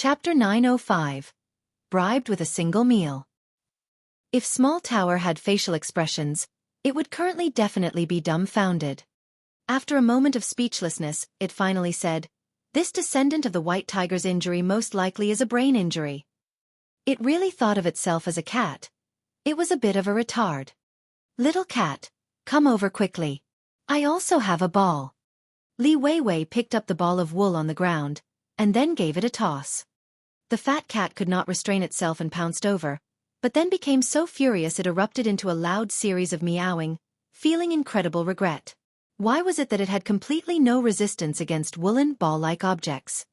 Chapter 905. Bribed with a single meal. If Small Tower had facial expressions, it would currently definitely be dumbfounded. After a moment of speechlessness, it finally said, "This descendant of the white tiger's injury most likely is a brain injury." It really thought of itself as a cat. It was a bit of a retard. "Little cat, come over quickly. I also have a ball." Li Weiwei picked up the ball of wool on the ground, and then gave it a toss. The fat cat could not restrain itself and pounced over, but then became so furious it erupted into a loud series of meowing, feeling incredible regret. Why was it that it had completely no resistance against woolen ball-like objects?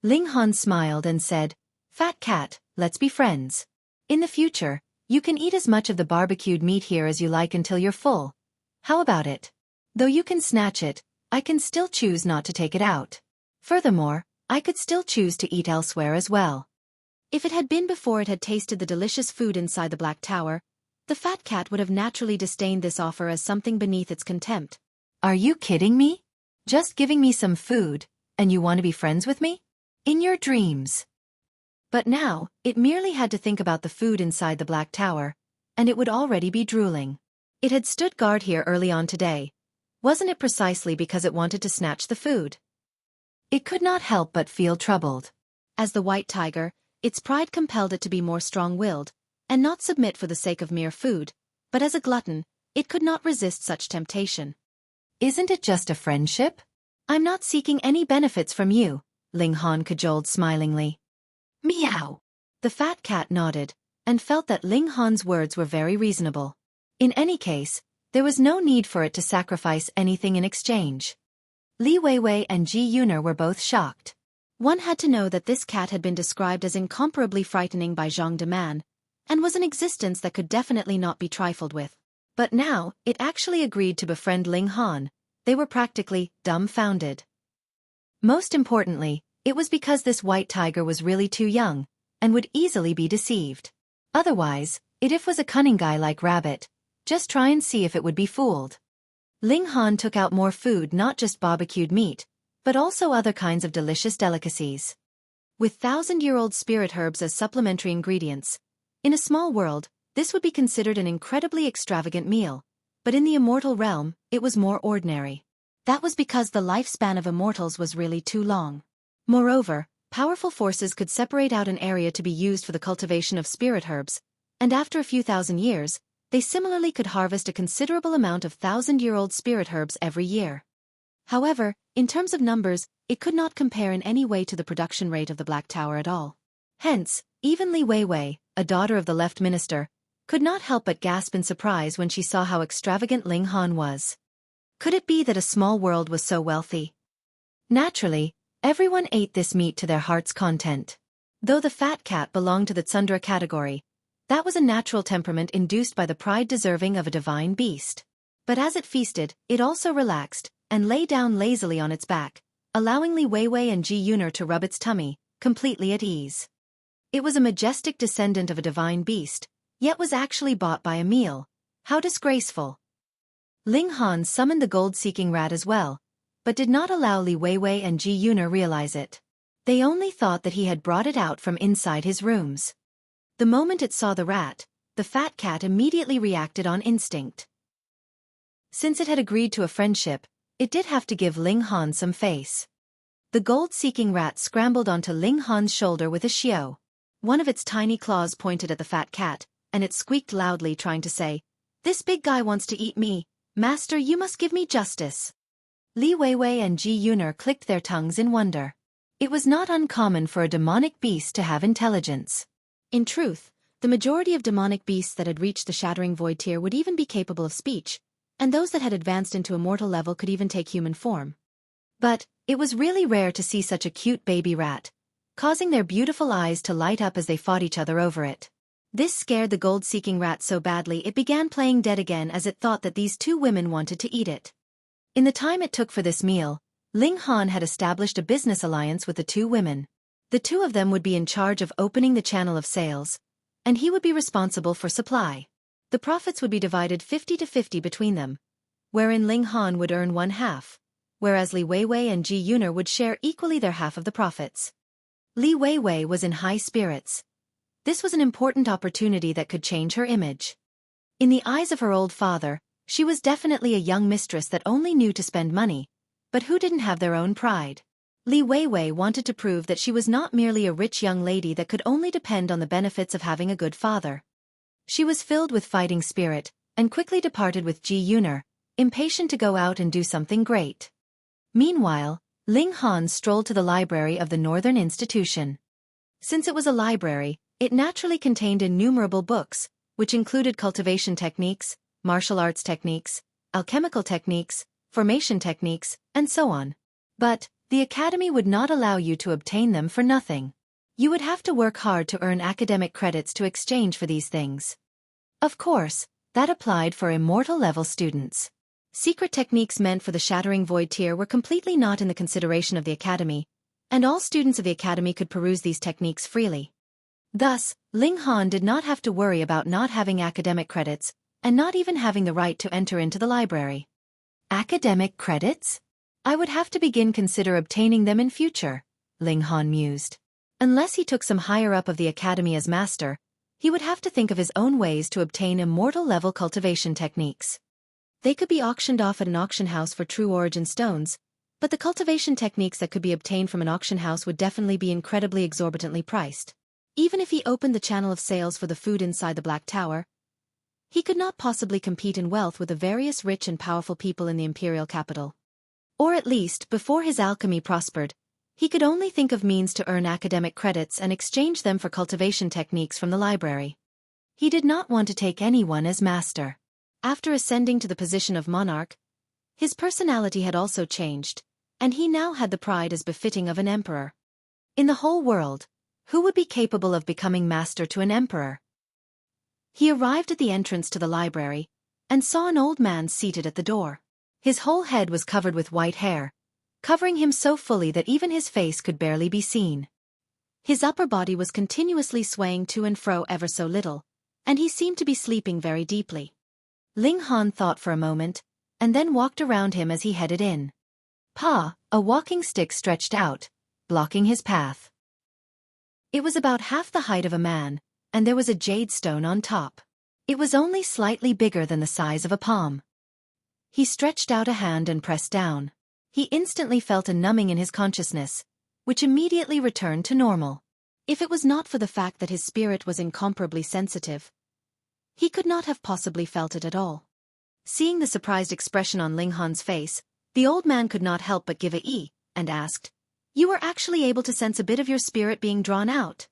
Ling Han smiled and said, "Fat cat, let's be friends. In the future, you can eat as much of the barbecued meat here as you like until you're full. How about it? Though you can snatch it, I can still choose not to take it out. Furthermore, I could still choose to eat elsewhere as well." If it had been before it had tasted the delicious food inside the Black Tower, the fat cat would have naturally disdained this offer as something beneath its contempt. "Are you kidding me? Just giving me some food, and you want to be friends with me? In your dreams." But now, it merely had to think about the food inside the Black Tower, and it would already be drooling. It had stood guard here early on today. Wasn't it precisely because it wanted to snatch the food? It could not help but feel troubled. As the white tiger, its pride compelled it to be more strong-willed, and not submit for the sake of mere food, but as a glutton, it could not resist such temptation. "Isn't it just a friendship? I'm not seeking any benefits from you," Ling Han cajoled smilingly. "Meow." The fat cat nodded, and felt that Ling Han's words were very reasonable. In any case, there was no need for it to sacrifice anything in exchange. Li Weiwei and Ji Yuner were both shocked. One had to know that this cat had been described as incomparably frightening by Zhang Deman, and was an existence that could definitely not be trifled with. But now, it actually agreed to befriend Ling Han. They were practically dumbfounded. Most importantly, it was because this white tiger was really too young, and would easily be deceived. Otherwise, it was a cunning guy like Rabbit. Just try and see if it would be fooled. Ling Han took out more food, not just barbecued meat, but also other kinds of delicious delicacies. With 1,000-year-old spirit herbs as supplementary ingredients, in a small world, this would be considered an incredibly extravagant meal, but in the immortal realm, it was more ordinary. That was because the lifespan of immortals was really too long. Moreover, powerful forces could separate out an area to be used for the cultivation of spirit herbs, and after a few thousand years, they similarly could harvest a considerable amount of 1,000-year-old spirit herbs every year. However, in terms of numbers, it could not compare in any way to the production rate of the Black Tower at all. Hence, even Li Weiwei, a daughter of the left minister, could not help but gasp in surprise when she saw how extravagant Ling Han was. Could it be that a small world was so wealthy? Naturally, everyone ate this meat to their heart's content. Though the fat cat belonged to the Tsundra category, that was a natural temperament induced by the pride deserving of a divine beast. But as it feasted, it also relaxed, and lay down lazily on its back, allowing Li Weiwei and Ji Yuner to rub its tummy, completely at ease. It was a majestic descendant of a divine beast, yet was actually bought by a meal. How disgraceful. Ling Han summoned the gold-seeking rat as well, but did not allow Li Weiwei and Ji Yuner realize it. They only thought that he had brought it out from inside his rooms. The moment it saw the rat, the fat cat immediately reacted on instinct. Since it had agreed to a friendship, it did have to give Ling Han some face. The gold-seeking rat scrambled onto Ling Han's shoulder with a xiao. One of its tiny claws pointed at the fat cat, and it squeaked loudly trying to say, "This big guy wants to eat me. Master, you must give me justice." Li Weiwei and Ji Yuner clicked their tongues in wonder. It was not uncommon for a demonic beast to have intelligence. In truth, the majority of demonic beasts that had reached the Shattering Void tier would even be capable of speech, and those that had advanced into immortal level could even take human form. But, it was really rare to see such a cute baby rat, causing their beautiful eyes to light up as they fought each other over it. This scared the gold-seeking rat so badly it began playing dead again as it thought that these two women wanted to eat it. In the time it took for this meal, Ling Han had established a business alliance with the two women. The two of them would be in charge of opening the channel of sales, and he would be responsible for supply. The profits would be divided 50-50 between them, wherein Ling Han would earn one half, whereas Li Weiwei and Ji Yuner would share equally their half of the profits. Li Weiwei was in high spirits. This was an important opportunity that could change her image. In the eyes of her old father, she was definitely a young mistress that only knew to spend money, but who didn't have their own pride. Li Weiwei wanted to prove that she was not merely a rich young lady that could only depend on the benefits of having a good father. She was filled with fighting spirit, and quickly departed with Ji Yuner, impatient to go out and do something great. Meanwhile, Ling Han strolled to the library of the Northern Institution. Since it was a library, it naturally contained innumerable books, which included cultivation techniques, martial arts techniques, alchemical techniques, formation techniques, and so on. But the academy would not allow you to obtain them for nothing. You would have to work hard to earn academic credits to exchange for these things. Of course, that applied for immortal-level students. Secret techniques meant for the Shattering Void tier were completely not in the consideration of the academy, and all students of the academy could peruse these techniques freely. Thus, Ling Han did not have to worry about not having academic credits, and not even having the right to enter into the library. Academic credits? I would have to consider obtaining them in future, Ling Han mused. Unless he took some higher up of the academy as master, he would have to think of his own ways to obtain immortal-level cultivation techniques. They could be auctioned off at an auction house for true origin stones, but the cultivation techniques that could be obtained from an auction house would definitely be incredibly exorbitantly priced. Even if he opened the channel of sales for the food inside the Black Tower, he could not possibly compete in wealth with the various rich and powerful people in the imperial capital. Or at least, before his alchemy prospered, he could only think of means to earn academic credits and exchange them for cultivation techniques from the library. He did not want to take anyone as master. After ascending to the position of monarch, his personality had also changed, and he now had the pride as befitting of an emperor. In the whole world, who would be capable of becoming master to an emperor? He arrived at the entrance to the library, and saw an old man seated at the door. His whole head was covered with white hair, covering him so fully that even his face could barely be seen. His upper body was continuously swaying to and fro ever so little, and he seemed to be sleeping very deeply. Ling Han thought for a moment, and then walked around him as he headed in. A walking stick stretched out, blocking his path. It was about half the height of a man, and there was a jade stone on top. It was only slightly bigger than the size of a palm. He stretched out a hand and pressed down. He instantly felt a numbing in his consciousness, which immediately returned to normal. If it was not for the fact that his spirit was incomparably sensitive, he could not have possibly felt it at all. Seeing the surprised expression on Ling Han's face, the old man could not help but give a "ee" and asked, "You were actually able to sense a bit of your spirit being drawn out?"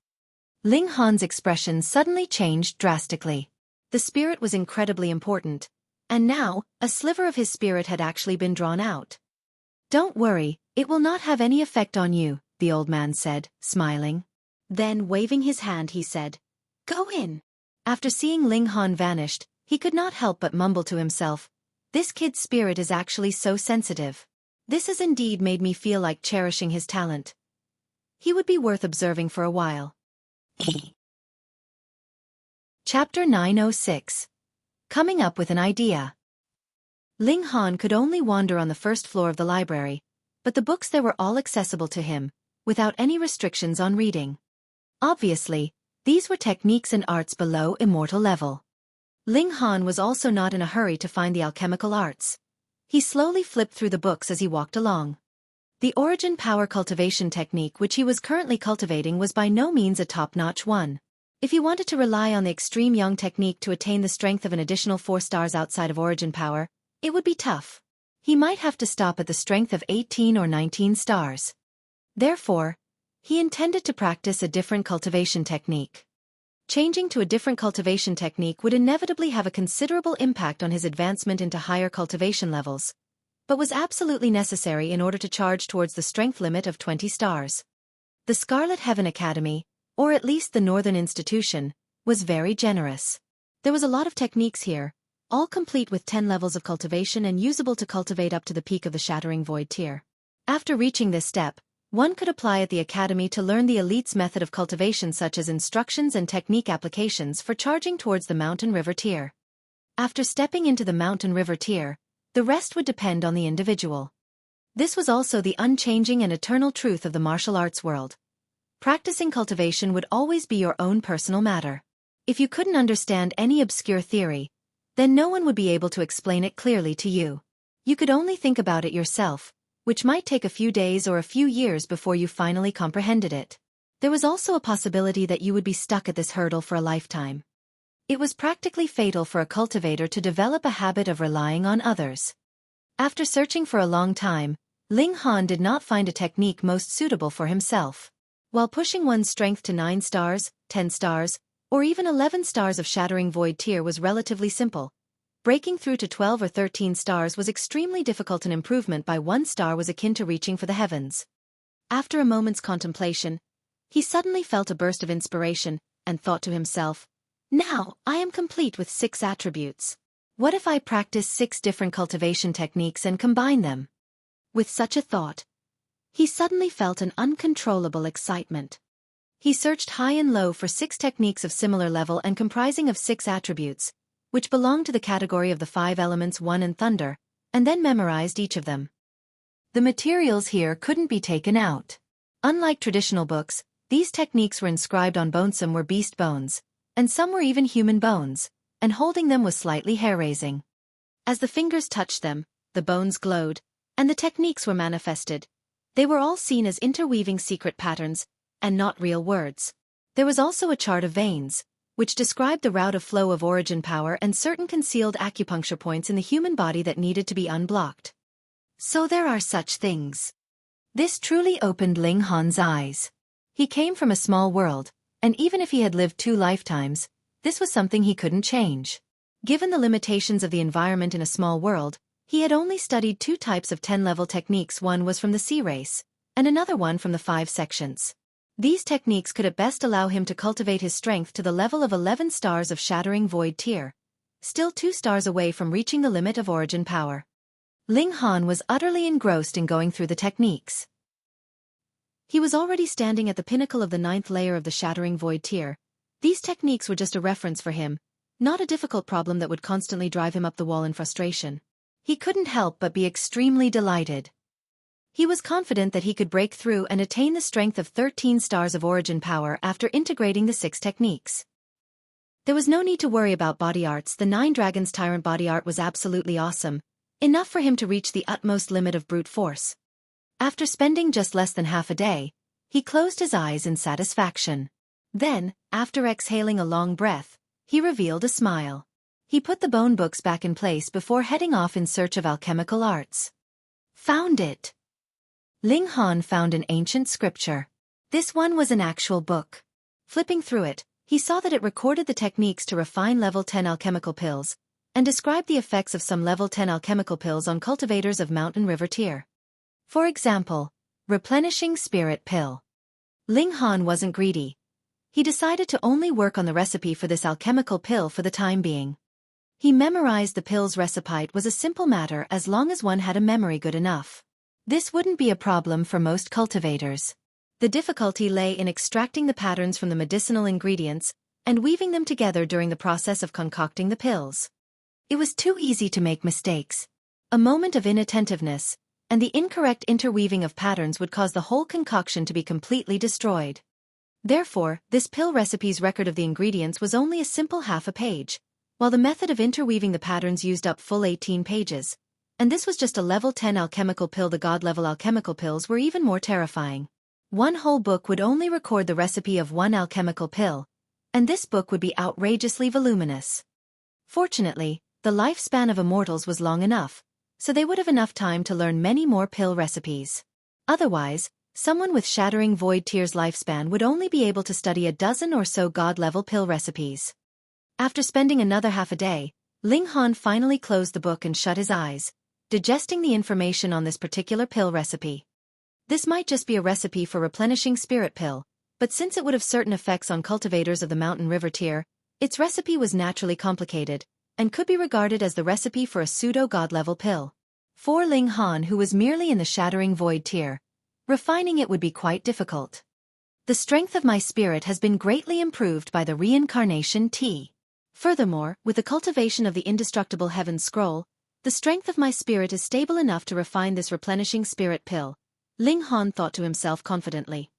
Ling Han's expression suddenly changed drastically. The spirit was incredibly important, and now, a sliver of his spirit had actually been drawn out. "Don't worry, it will not have any effect on you," the old man said, smiling. Then, waving his hand, he said, "Go in." After seeing Ling Han vanished, he could not help but mumble to himself, "This kid's spirit is actually so sensitive. This has indeed made me feel like cherishing his talent. He would be worth observing for a while." Chapter 906. Coming up with an idea. Ling Han could only wander on the first floor of the library, but the books there were all accessible to him, without any restrictions on reading. Obviously, these were techniques and arts below immortal level. Ling Han was also not in a hurry to find the alchemical arts. He slowly flipped through the books as he walked along. The origin power cultivation technique which he was currently cultivating was by no means a top-notch one. If he wanted to rely on the extreme young technique to attain the strength of an additional 4 stars outside of origin power, it would be tough. He might have to stop at the strength of 18 or 19 stars. Therefore, he intended to practice a different cultivation technique. Changing to a different cultivation technique would inevitably have a considerable impact on his advancement into higher cultivation levels, but was absolutely necessary in order to charge towards the strength limit of 20 stars. The Scarlet Heaven Academy, or at least the Northern Institution, was very generous. There was a lot of techniques here, all complete with 10 levels of cultivation and usable to cultivate up to the peak of the Shattering Void tier. After reaching this step, one could apply at the academy to learn the elite's method of cultivation, such as instructions and technique applications for charging towards the Mountain River tier. After stepping into the Mountain River tier, the rest would depend on the individual. This was also the unchanging and eternal truth of the martial arts world. Practicing cultivation would always be your own personal matter. If you couldn't understand any obscure theory, then no one would be able to explain it clearly to you. You could only think about it yourself, which might take a few days or a few years before you finally comprehended it. There was also a possibility that you would be stuck at this hurdle for a lifetime. It was practically fatal for a cultivator to develop a habit of relying on others. After searching for a long time, Ling Han did not find a technique most suitable for himself. While pushing one's strength to 9 stars, 10 stars, or even 11 stars of Shattering Void tier was relatively simple, breaking through to 12 or 13 stars was extremely difficult. An improvement by 1 star was akin to reaching for the heavens. After a moment's contemplation, he suddenly felt a burst of inspiration, and thought to himself, "Now, I am complete with 6 attributes. What if I practice 6 different cultivation techniques and combine them?" With such a thought, he suddenly felt an uncontrollable excitement. He searched high and low for 6 techniques of similar level and comprising of 6 attributes, which belonged to the category of the 5 elements 1 and thunder, and then memorized each of them. The materials here couldn't be taken out. Unlike traditional books, these techniques were inscribed on bones. Some were beast bones, and some were even human bones, and holding them was slightly hair-raising. As the fingers touched them, the bones glowed, and the techniques were manifested. They were all seen as interweaving secret patterns, and not real words. There was also a chart of veins, which described the route of flow of origin power and certain concealed acupuncture points in the human body that needed to be unblocked. So there are such things. This truly opened Ling Han's eyes. He came from a small world, and even if he had lived 2 lifetimes, this was something he couldn't change. Given the limitations of the environment in a small world, he had only studied 2 types of 10-level techniques. One was from the sea race, and another one from the 5 sections. These techniques could at best allow him to cultivate his strength to the level of 11 stars of Shattering Void tier, still 2 stars away from reaching the limit of origin power. Ling Han was utterly engrossed in going through the techniques. He was already standing at the pinnacle of the 9th layer of the Shattering Void tier. These techniques were just a reference for him, not a difficult problem that would constantly drive him up the wall in frustration. He couldn't help but be extremely delighted. He was confident that he could break through and attain the strength of 13 stars of origin power after integrating the 6 techniques. There was no need to worry about body arts. The 9 Dragons Tyrant body art was absolutely awesome, enough for him to reach the utmost limit of brute force. After spending just less than half a day, he closed his eyes in satisfaction. Then, after exhaling a long breath, he revealed a smile. He put the bone books back in place before heading off in search of alchemical arts. Found it! Ling Han found an ancient scripture. This one was an actual book. Flipping through it, he saw that it recorded the techniques to refine level 10 alchemical pills, and described the effects of some level 10 alchemical pills on cultivators of Mountain River tier. For example, Replenishing Spirit Pill. Ling Han wasn't greedy. He decided to only work on the recipe for this alchemical pill for the time being. He memorized the pill's recipe. It was a simple matter as long as one had a memory good enough. This wouldn't be a problem for most cultivators. The difficulty lay in extracting the patterns from the medicinal ingredients and weaving them together during the process of concocting the pills. It was too easy to make mistakes. A moment of inattentiveness, and the incorrect interweaving of patterns would cause the whole concoction to be completely destroyed. Therefore, this pill recipe's record of the ingredients was only a simple half a page, while the method of interweaving the patterns used up full 18 pages. And this was just a level 10 alchemical pill. The god-level alchemical pills were even more terrifying. One whole book would only record the recipe of 1 alchemical pill, and this book would be outrageously voluminous. Fortunately, the lifespan of immortals was long enough, so they would have enough time to learn many more pill recipes. Otherwise, someone with Shattering Void tier's lifespan would only be able to study a dozen or so god-level pill recipes. After spending another half a day, Ling Han finally closed the book and shut his eyes, digesting the information on this particular pill recipe. This might just be a recipe for Replenishing Spirit Pill, but since it would have certain effects on cultivators of the Mountain River tier, its recipe was naturally complicated, and could be regarded as the recipe for a pseudo-god-level pill. For Ling Han, who was merely in the Shattering Void tier, refining it would be quite difficult. The strength of my spirit has been greatly improved by the reincarnation tea. Furthermore, with the cultivation of the indestructible Heaven Scroll, the strength of my spirit is stable enough to refine this Replenishing Spirit Pill, Ling Han thought to himself confidently.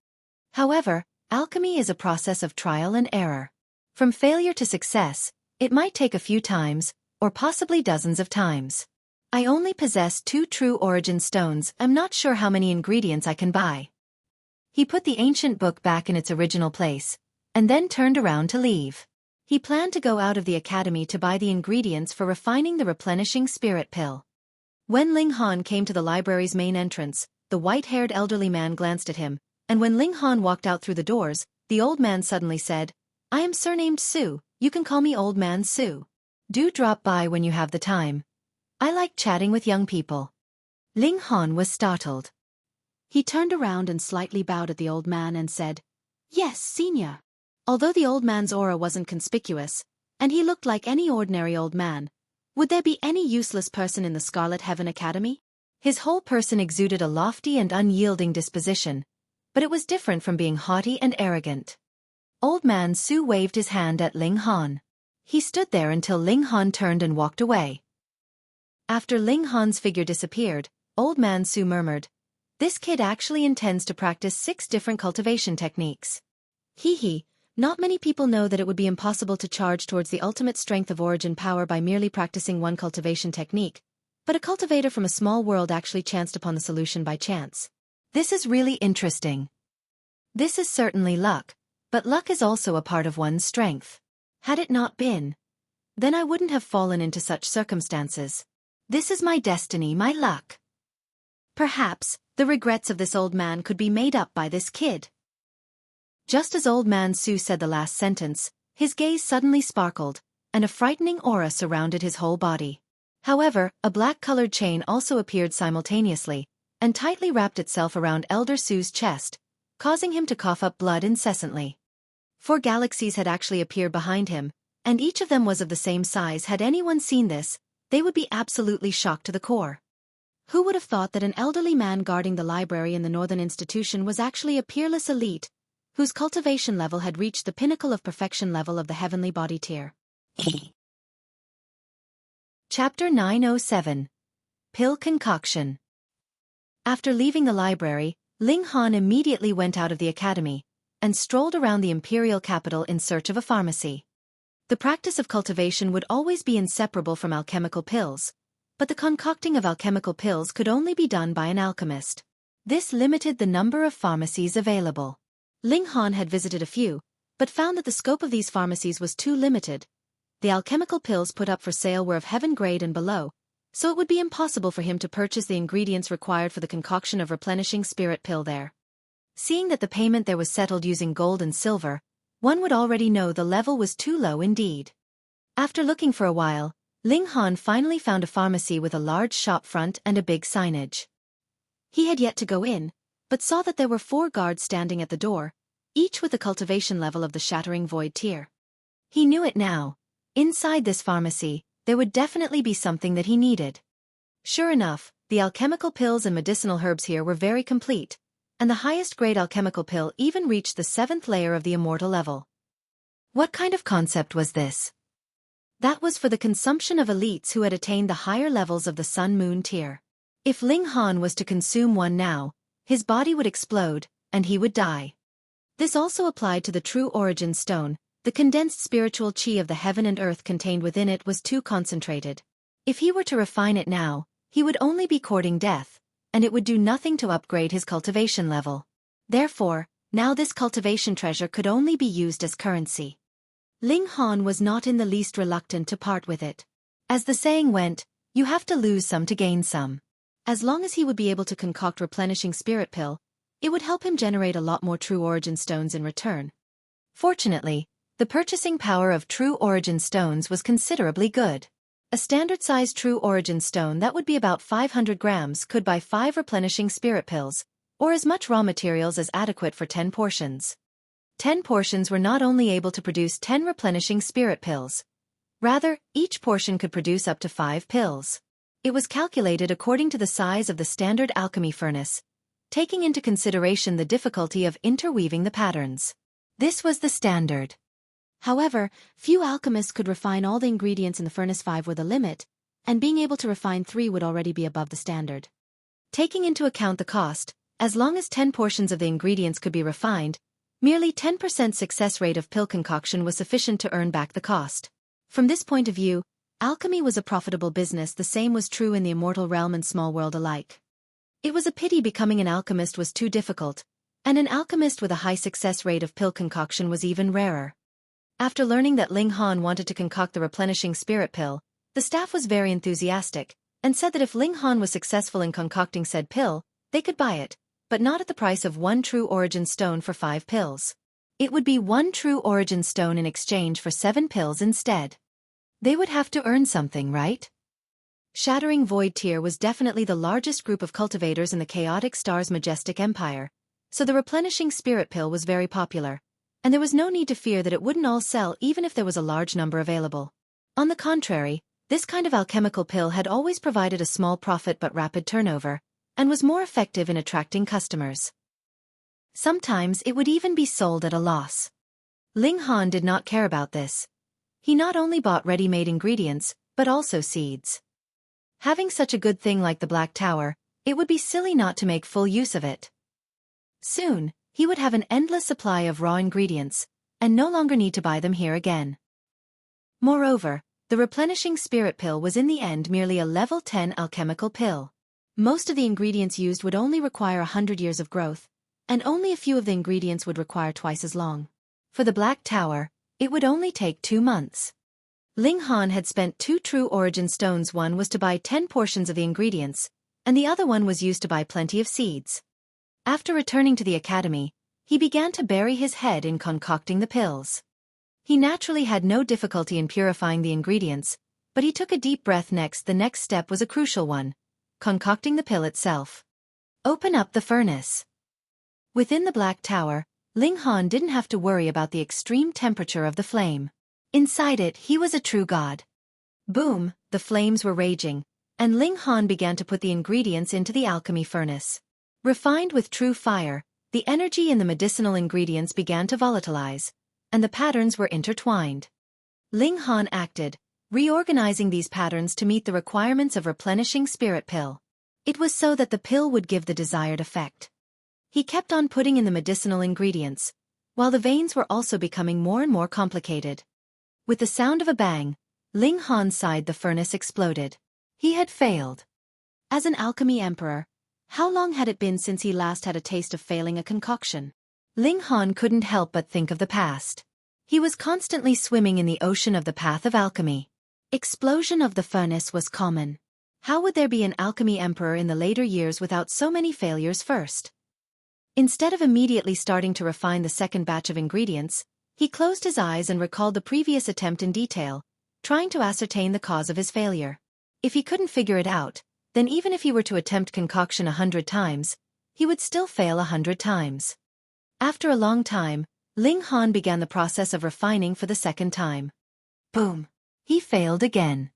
However, Alchemy is a process of trial and error. From failure to success, it might take a few times, or possibly dozens of times. I only possess 2 true origin stones. I'm not sure how many ingredients I can buy. He put the ancient book back in its original place, and then turned around to leave. He planned to go out of the academy to buy the ingredients for refining the replenishing spirit pill. When Ling Han came to the library's main entrance, the white-haired elderly man glanced at him, and when Ling Han walked out through the doors, the old man suddenly said, "I am surnamed Su, you can call me Old Man Su. Do drop by when you have the time. I like chatting with young people." Ling Han was startled. He turned around and slightly bowed at the old man and said, "Yes, senior." Although the old man's aura wasn't conspicuous, and he looked like any ordinary old man, would there be any useless person in the Scarlet Heaven Academy? His whole person exuded a lofty and unyielding disposition, but it was different from being haughty and arrogant. Old Man Su waved his hand at Ling Han. He stood there until Ling Han turned and walked away. After Ling Han's figure disappeared, Old Man Su murmured, "This kid actually intends to practice 6 different cultivation techniques. Hee. Not many people know that it would be impossible to charge towards the ultimate strength of origin power by merely practicing one cultivation technique, but a cultivator from a small world actually chanced upon the solution by chance. This is really interesting. This is certainly luck, but luck is also a part of one's strength. Had it not been, then I wouldn't have fallen into such circumstances. This is my destiny, my luck." Perhaps, the regrets of this old man could be made up by this kid. Just as Old Man Su said the last sentence, his gaze suddenly sparkled, and a frightening aura surrounded his whole body. However, a black-colored chain also appeared simultaneously, and tightly wrapped itself around Elder Su's chest, causing him to cough up blood incessantly. 4 galaxies had actually appeared behind him, and each of them was of the same size. Had anyone seen this, they would be absolutely shocked to the core. Who would have thought that an elderly man guarding the library in the Northern Institution was actually a peerless elite, whose cultivation level had reached the pinnacle of perfection level of the heavenly body tier. Chapter 907. Pill Concoction. After leaving the library, Ling Han immediately went out of the academy, and strolled around the imperial capital in search of a pharmacy. The practice of cultivation would always be inseparable from alchemical pills, but the concocting of alchemical pills could only be done by an alchemist. This limited the number of pharmacies available. Ling Han had visited a few, but found that the scope of these pharmacies was too limited. The alchemical pills put up for sale were of heaven grade and below, so it would be impossible for him to purchase the ingredients required for the concoction of replenishing spirit pill there. Seeing that the payment there was settled using gold and silver, one would already know the level was too low indeed. After looking for a while, Ling Han finally found a pharmacy with a large shop front and a big signage. He had yet to go in, but saw that there were 4 guards standing at the door, each with the cultivation level of the Shattering Void tier. He knew it now. Inside this pharmacy, there would definitely be something that he needed. Sure enough, the alchemical pills and medicinal herbs here were very complete, and the highest grade alchemical pill even reached the 7th layer of the immortal level. What kind of concept was this? That was for the consumption of elites who had attained the higher levels of the Sun-Moon tier. If Ling Han was to consume one now, his body would explode, and he would die. This also applied to the true origin stone. The condensed spiritual chi of the heaven and earth contained within it was too concentrated. If he were to refine it now, he would only be courting death, and it would do nothing to upgrade his cultivation level. Therefore, now this cultivation treasure could only be used as currency. Ling Han was not in the least reluctant to part with it. As the saying went, you have to lose some to gain some. As long as he would be able to concoct replenishing spirit pill, it would help him generate a lot more true origin stones in return. Fortunately, the purchasing power of true origin stones was considerably good. A standard-sized true origin stone that would be about 500 grams could buy 5 replenishing spirit pills, or as much raw materials as adequate for 10 portions. 10 portions were not only able to produce 10 replenishing spirit pills. Rather, each portion could produce up to 5 pills. It was calculated according to the size of the standard alchemy furnace, taking into consideration the difficulty of interweaving the patterns. This was the standard. However, few alchemists could refine all the ingredients in the furnace. 5 were the limit, and being able to refine 3 would already be above the standard. Taking into account the cost, as long as 10 portions of the ingredients could be refined, Merely 10% success rate of pill concoction was sufficient to earn back the cost. From this point of view, alchemy was a profitable business. The same was true in the immortal realm and small world alike. It was a pity becoming an alchemist was too difficult, and an alchemist with a high success rate of pill concoction was even rarer. After learning that Ling Han wanted to concoct the replenishing spirit pill, the staff was very enthusiastic, and said that if Ling Han was successful in concocting said pill, they could buy it, but not at the price of 1 true origin stone for 5 pills. It would be 1 true origin stone in exchange for 7 pills instead. They would have to earn something, right? Shattering Void Tier was definitely the largest group of cultivators in the Chaotic Star's majestic empire, so the replenishing spirit pill was very popular, and there was no need to fear that it wouldn't all sell even if there was a large number available. On the contrary, this kind of alchemical pill had always provided a small profit but rapid turnover, and was more effective in attracting customers. Sometimes it would even be sold at a loss. Ling Han did not care about this. He not only bought ready-made ingredients, but also seeds. Having such a good thing like the Black Tower, it would be silly not to make full use of it. Soon, he would have an endless supply of raw ingredients, and no longer need to buy them here again. Moreover, the replenishing spirit pill was in the end merely a level 10 alchemical pill. Most of the ingredients used would only require 100 years of growth, and only a few of the ingredients would require twice as long. For the Black Tower, it would only take 2 months. Ling Han had spent 2 true origin stones. One was to buy 10 portions of the ingredients, and the other one was used to buy plenty of seeds. After returning to the academy, he began to bury his head in concocting the pills. He naturally had no difficulty in purifying the ingredients, but he took a deep breath next. The next step was a crucial one: concocting the pill itself. Open up the furnace. Within the Black Tower, Ling Han didn't have to worry about the extreme temperature of the flame. Inside it, he was a true god. Boom, the flames were raging, and Ling Han began to put the ingredients into the alchemy furnace. Refined with true fire, the energy in the medicinal ingredients began to volatilize, and the patterns were intertwined. Ling Han acted, reorganizing these patterns to meet the requirements of replenishing spirit pill. It was so that the pill would give the desired effect. He kept on putting in the medicinal ingredients, while the veins were also becoming more and more complicated. With the sound of a bang, Ling Han sighed. The furnace exploded. He had failed. As an alchemy emperor, how long had it been since he last had a taste of failing a concoction? Ling Han couldn't help but think of the past. He was constantly swimming in the ocean of the path of alchemy. Explosion of the furnace was common. How would there be an alchemy emperor in the later years without so many failures first? Instead of immediately starting to refine the second batch of ingredients, he closed his eyes and recalled the previous attempt in detail, trying to ascertain the cause of his failure. If he couldn't figure it out, then even if he were to attempt concoction 100 times, he would still fail 100 times. After a long time, Ling Han began the process of refining for the second time. Boom! He failed again.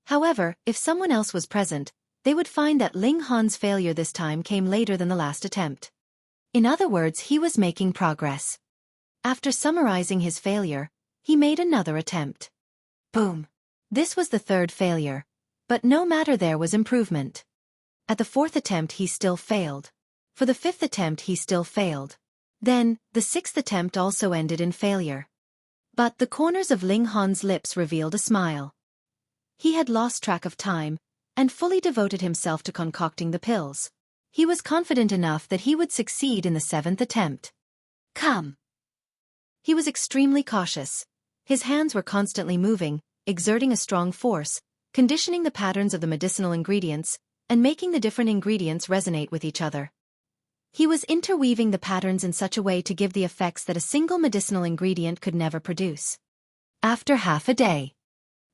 However, if someone else was present, they would find that Ling Han's failure this time came later than the last attempt. In other words, he was making progress. After summarizing his failure, he made another attempt. Boom! This was the third failure, but no matter, there was improvement. At the fourth attempt he still failed. For the fifth attempt he still failed. Then, the sixth attempt also ended in failure. But the corners of Ling Han's lips revealed a smile. He had lost track of time, and fully devoted himself to concocting the pills. He was confident enough that he would succeed in the seventh attempt. Come! He was extremely cautious. His hands were constantly moving, exerting a strong force, conditioning the patterns of the medicinal ingredients, and making the different ingredients resonate with each other. He was interweaving the patterns in such a way to give the effects that a single medicinal ingredient could never produce. After half a day,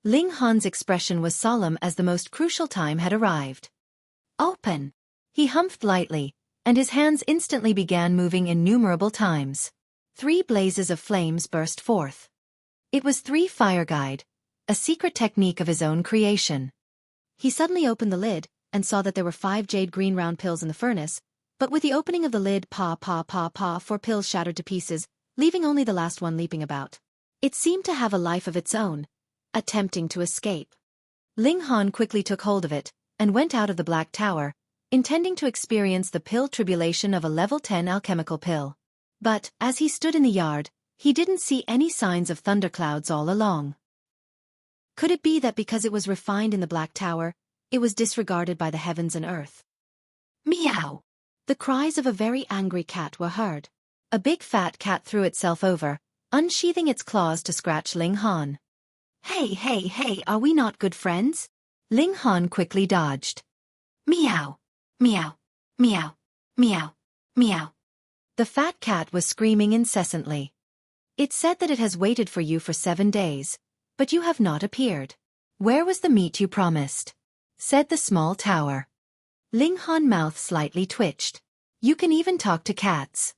Ling Han's expression was solemn as the most crucial time had arrived. Open! He humphed lightly, and his hands instantly began moving innumerable times. 3 blazes of flames burst forth. It was 3 fire guide, a secret technique of his own creation. He suddenly opened the lid, and saw that there were 5 jade green round pills in the furnace, but with the opening of the lid, 4 pills shattered to pieces, leaving only the last one leaping about. It seemed to have a life of its own, attempting to escape. Ling Han quickly took hold of it, and went out of the Black Tower, intending to experience the pill tribulation of a level 10 alchemical pill. But, as he stood in the yard, he didn't see any signs of thunderclouds all along. Could it be that because it was refined in the Black Tower, it was disregarded by the heavens and earth? Meow! The cries of a very angry cat were heard. A big fat cat threw itself over, unsheathing its claws to scratch Ling Han. Hey, are we not good friends? Ling Han quickly dodged. Meow! Meow! Meow! Meow! Meow! The fat cat was screaming incessantly. It said that it has waited for you for 7 days, but you have not appeared. Where was the meat you promised? Said the small tower. Ling Han's mouth slightly twitched. You can even talk to cats.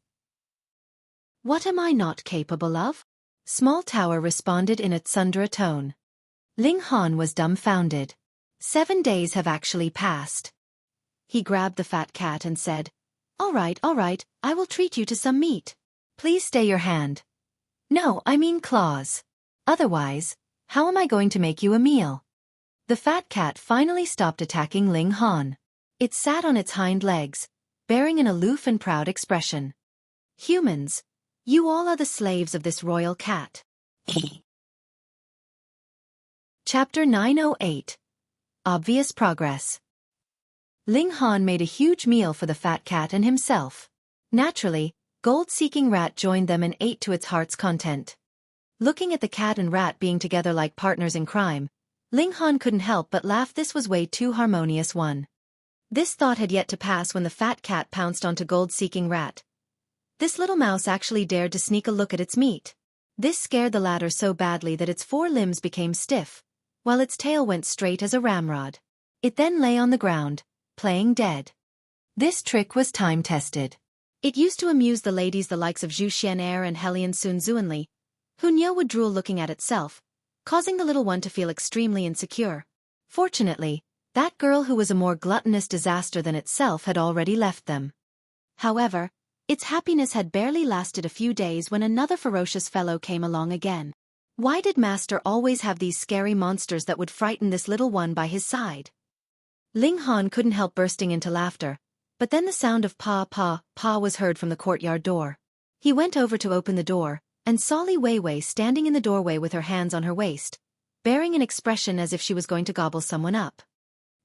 What am I not capable of? Small tower responded in a tsundere tone. Ling Han was dumbfounded. 7 days have actually passed. He grabbed the fat cat and said, all right, I will treat you to some meat. Please stay your hand. No, I mean claws. Otherwise, how am I going to make you a meal? The fat cat finally stopped attacking Ling Han. It sat on its hind legs, bearing an aloof and proud expression. Humans, you all are the slaves of this royal cat. Chapter 908. Obvious Progress. Ling Han made a huge meal for the fat cat and himself. Naturally, gold-seeking rat joined them and ate to its heart's content. Looking at the cat and rat being together like partners in crime, Ling Han couldn't help but laugh. This was way too harmonious one. This thought had yet to pass when the fat cat pounced onto gold-seeking rat. This little mouse actually dared to sneak a look at its meat. This scared the latter so badly that its 4 limbs became stiff, while its tail went straight as a ramrod. It then lay on the ground, playing dead. This trick was time-tested. It used to amuse the ladies the likes of Zhu Xian'er and Helian Sun Zuanli, who knew would drool looking at itself, causing the little one to feel extremely insecure. Fortunately, that girl who was a more gluttonous disaster than itself had already left them. However, its happiness had barely lasted a few days when another ferocious fellow came along again. Why did Master always have these scary monsters that would frighten this little one by his side? Ling Han couldn't help bursting into laughter, but then the sound of pa was heard from the courtyard door. He went over to open the door, and saw Li Weiwei standing in the doorway with her hands on her waist, bearing an expression as if she was going to gobble someone up.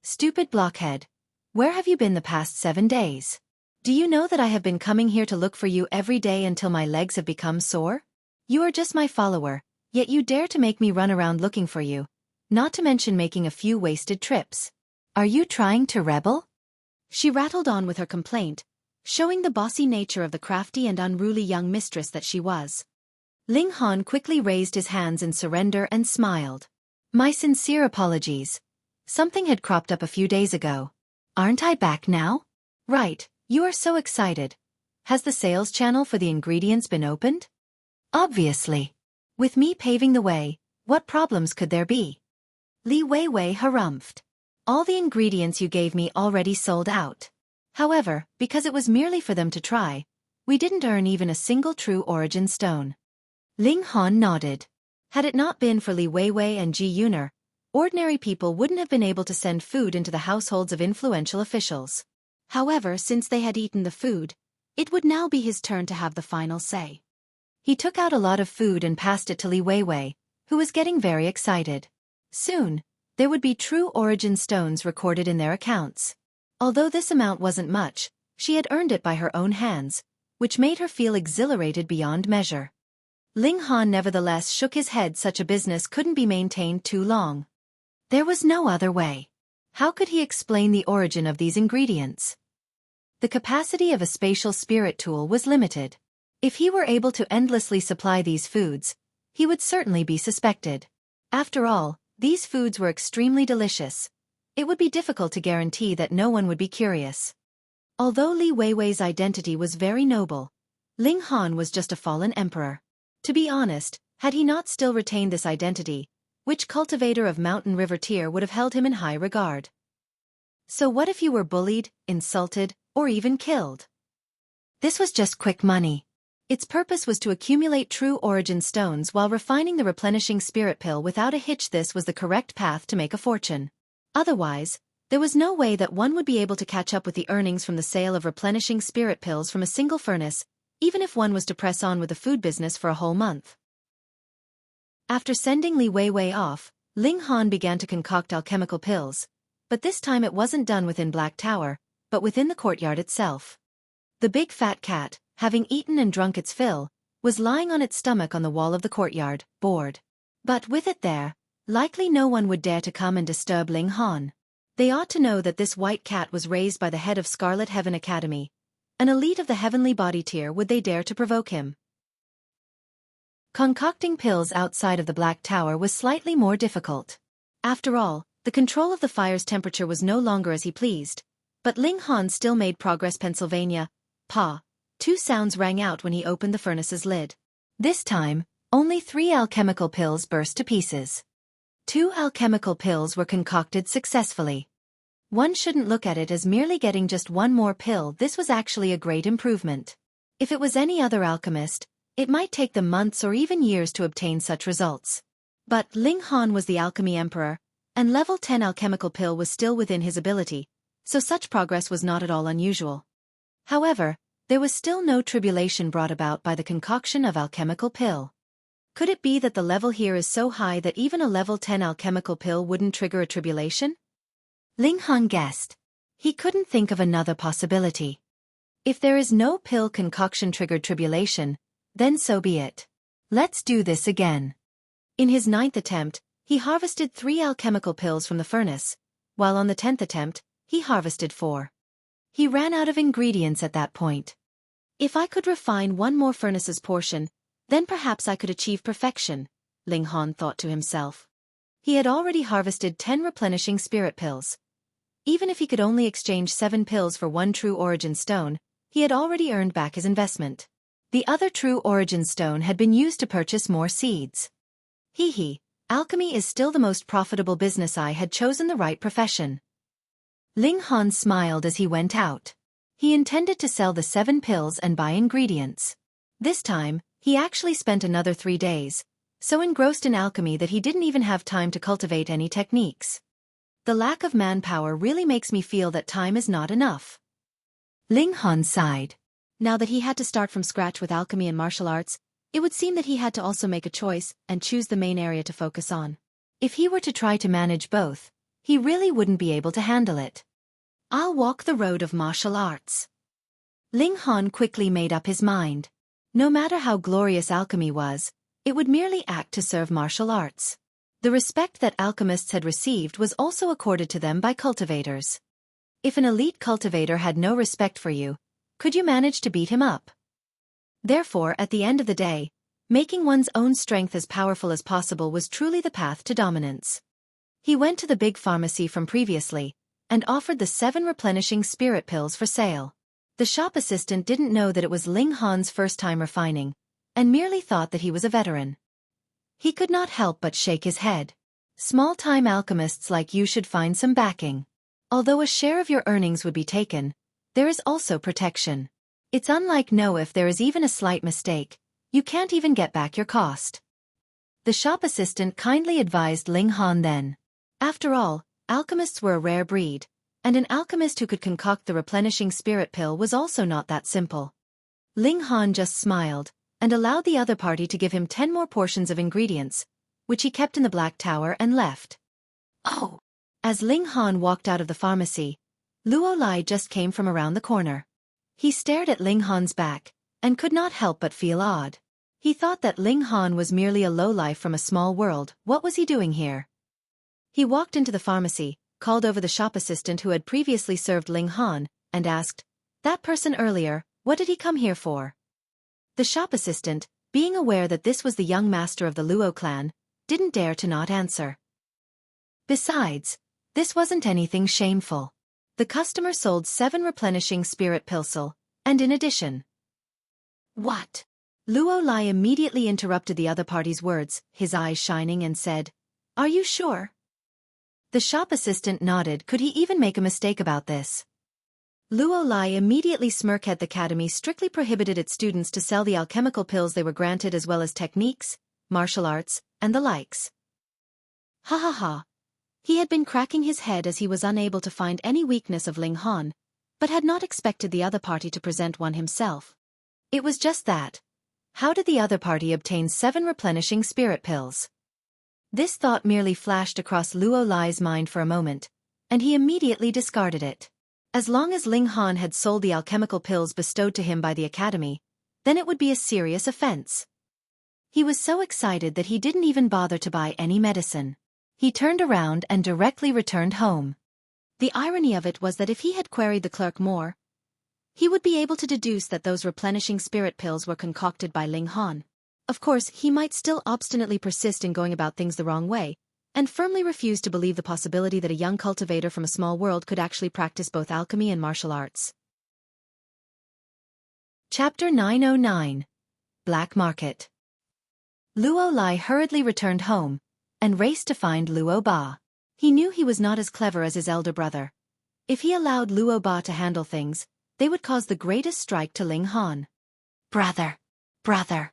Stupid blockhead. Where have you been the past 7 days? Do you know that I have been coming here to look for you every day until my legs have become sore? You are just my follower, yet you dare to make me run around looking for you, not to mention making a few wasted trips. Are you trying to rebel? She rattled on with her complaint, showing the bossy nature of the crafty and unruly young mistress that she was. Ling Han quickly raised his hands in surrender and smiled. My sincere apologies. Something had cropped up a few days ago. Aren't I back now? Right, you are so excited. Has the sales channel for the ingredients been opened? Obviously. With me paving the way, what problems could there be? Li Weiwei harumphed. All the ingredients you gave me already sold out. However, because it was merely for them to try, we didn't earn even a single true origin stone. Ling Han nodded. Had it not been for Li Weiwei and Ji Yuner, ordinary people wouldn't have been able to send food into the households of influential officials. However, since they had eaten the food, it would now be his turn to have the final say. He took out a lot of food and passed it to Li Weiwei, who was getting very excited. Soon, there would be true origin stones recorded in their accounts. Although this amount wasn't much, she had earned it by her own hands, which made her feel exhilarated beyond measure. Ling Han nevertheless shook his head. Such a business couldn't be maintained too long. There was no other way. How could he explain the origin of these ingredients? The capacity of a spatial spirit tool was limited. If he were able to endlessly supply these foods, he would certainly be suspected. After all, these foods were extremely delicious. It would be difficult to guarantee that no one would be curious. Although Li Weiwei's identity was very noble, Ling Han was just a fallen emperor. To be honest, had he not still retained this identity, which cultivator of mountain river tier would have held him in high regard? So what if you were bullied, insulted, or even killed? This was just quick money. Its purpose was to accumulate true origin stones while refining the replenishing spirit pill without a hitch. This was the correct path to make a fortune. Otherwise, there was no way that one would be able to catch up with the earnings from the sale of replenishing spirit pills from a single furnace, even if one was to press on with the food business for a whole month. After sending Li Weiwei off, Ling Han began to concoct alchemical pills, but this time it wasn't done within Black Tower, but within the courtyard itself. The big fat cat, having eaten and drunk its fill, was lying on its stomach on the wall of the courtyard, bored. But with it there, likely no one would dare to come and disturb Ling Han. They ought to know that this white cat was raised by the head of Scarlet Heaven Academy. An elite of the heavenly body tier, would they dare to provoke him? Concocting pills outside of the Black Tower was slightly more difficult. After all, the control of the fire's temperature was no longer as he pleased, but Ling Han still made progress. Pennsylvania, Pa. 2 sounds rang out when he opened the furnace's lid. This time, only 3 alchemical pills burst to pieces. 2 alchemical pills were concocted successfully. One shouldn't look at it as merely getting just one more pill. This was actually a great improvement. If it was any other alchemist, it might take them months or even years to obtain such results. But Ling Han was the alchemy emperor, and level 10 alchemical pill was still within his ability, so such progress was not at all unusual. However, there was still no tribulation brought about by the concoction of alchemical pill. Could it be that the level here is so high that even a level 10 alchemical pill wouldn't trigger a tribulation? Ling Han guessed. He couldn't think of another possibility. If there is no pill concoction triggered tribulation, then so be it. Let's do this again. In his 9th attempt, he harvested 3 alchemical pills from the furnace, while on the 10th attempt, he harvested 4. He ran out of ingredients at that point. If I could refine one more furnace's portion, then perhaps I could achieve perfection, Ling Han thought to himself. He had already harvested 10 replenishing spirit pills. Even if he could only exchange 7 pills for 1 true origin stone, he had already earned back his investment. The other true origin stone had been used to purchase more seeds. Alchemy is still the most profitable business. I had chosen the right profession. Ling Han smiled as he went out. He intended to sell the 7 pills and buy ingredients. This time, he actually spent another 3 days, so engrossed in alchemy that he didn't even have time to cultivate any techniques. The lack of manpower really makes me feel that time is not enough. Ling Han sighed. Now that he had to start from scratch with alchemy and martial arts, it would seem that he had to also make a choice and choose the main area to focus on. If he were to try to manage both, he really wouldn't be able to handle it. I'll walk the road of martial arts. Ling Han quickly made up his mind. No matter how glorious alchemy was, it would merely act to serve martial arts. The respect that alchemists had received was also accorded to them by cultivators. If an elite cultivator had no respect for you, could you manage to beat him up? Therefore, at the end of the day, making one's own strength as powerful as possible was truly the path to dominance. He went to the big pharmacy from previously, and offered the 7 replenishing spirit pills for sale. The shop assistant didn't know that it was Ling Han's first time refining, and merely thought that he was a veteran. He could not help but shake his head. Small-time alchemists like you should find some backing. Although a share of your earnings would be taken, there is also protection. It's unlike if there is even a slight mistake, you can't even get back your cost. The shop assistant kindly advised Ling Han then. After all, alchemists were a rare breed, and an alchemist who could concoct the replenishing spirit pill was also not that simple. Ling Han just smiled, and allowed the other party to give him 10 more portions of ingredients, which he kept in the Black Tower and left. Oh! As Ling Han walked out of the pharmacy, Luo Lai just came from around the corner. He stared at Ling Han's back, and could not help but feel odd. He thought that Ling Han was merely a lowlife from a small world. What was he doing here? He walked into the pharmacy, called over the shop assistant who had previously served Ling Han, and asked, "That person earlier, what did he come here for?" The shop assistant, being aware that this was the young master of the Luo clan, didn't dare to not answer. Besides, this wasn't anything shameful. The customer sold 7 replenishing spirit pilsel, and in addition. What? Luo Lai immediately interrupted the other party's words, his eyes shining, and said, "Are you sure?" The shop assistant nodded. Could he even make a mistake about this? Luo Lai immediately smirked. The academy strictly prohibited its students to sell the alchemical pills they were granted, as well as techniques, martial arts, and the likes. Ha ha ha. He had been cracking his head as he was unable to find any weakness of Ling Han, but had not expected the other party to present one himself. It was just that. How did the other party obtain 7 replenishing spirit pills? This thought merely flashed across Luo Lai's mind for a moment, and he immediately discarded it. As long as Ling Han had sold the alchemical pills bestowed to him by the academy, then it would be a serious offense. He was so excited that he didn't even bother to buy any medicine. He turned around and directly returned home. The irony of it was that if he had queried the clerk more, he would be able to deduce that those replenishing spirit pills were concocted by Ling Han. Of course, he might still obstinately persist in going about things the wrong way, and firmly refuse to believe the possibility that a young cultivator from a small world could actually practice both alchemy and martial arts. Chapter 909. Black Market. Luo Lai hurriedly returned home, and raced to find Luo Ba. He knew he was not as clever as his elder brother. If he allowed Luo Ba to handle things, they would cause the greatest strike to Ling Han. "Brother! Brother!"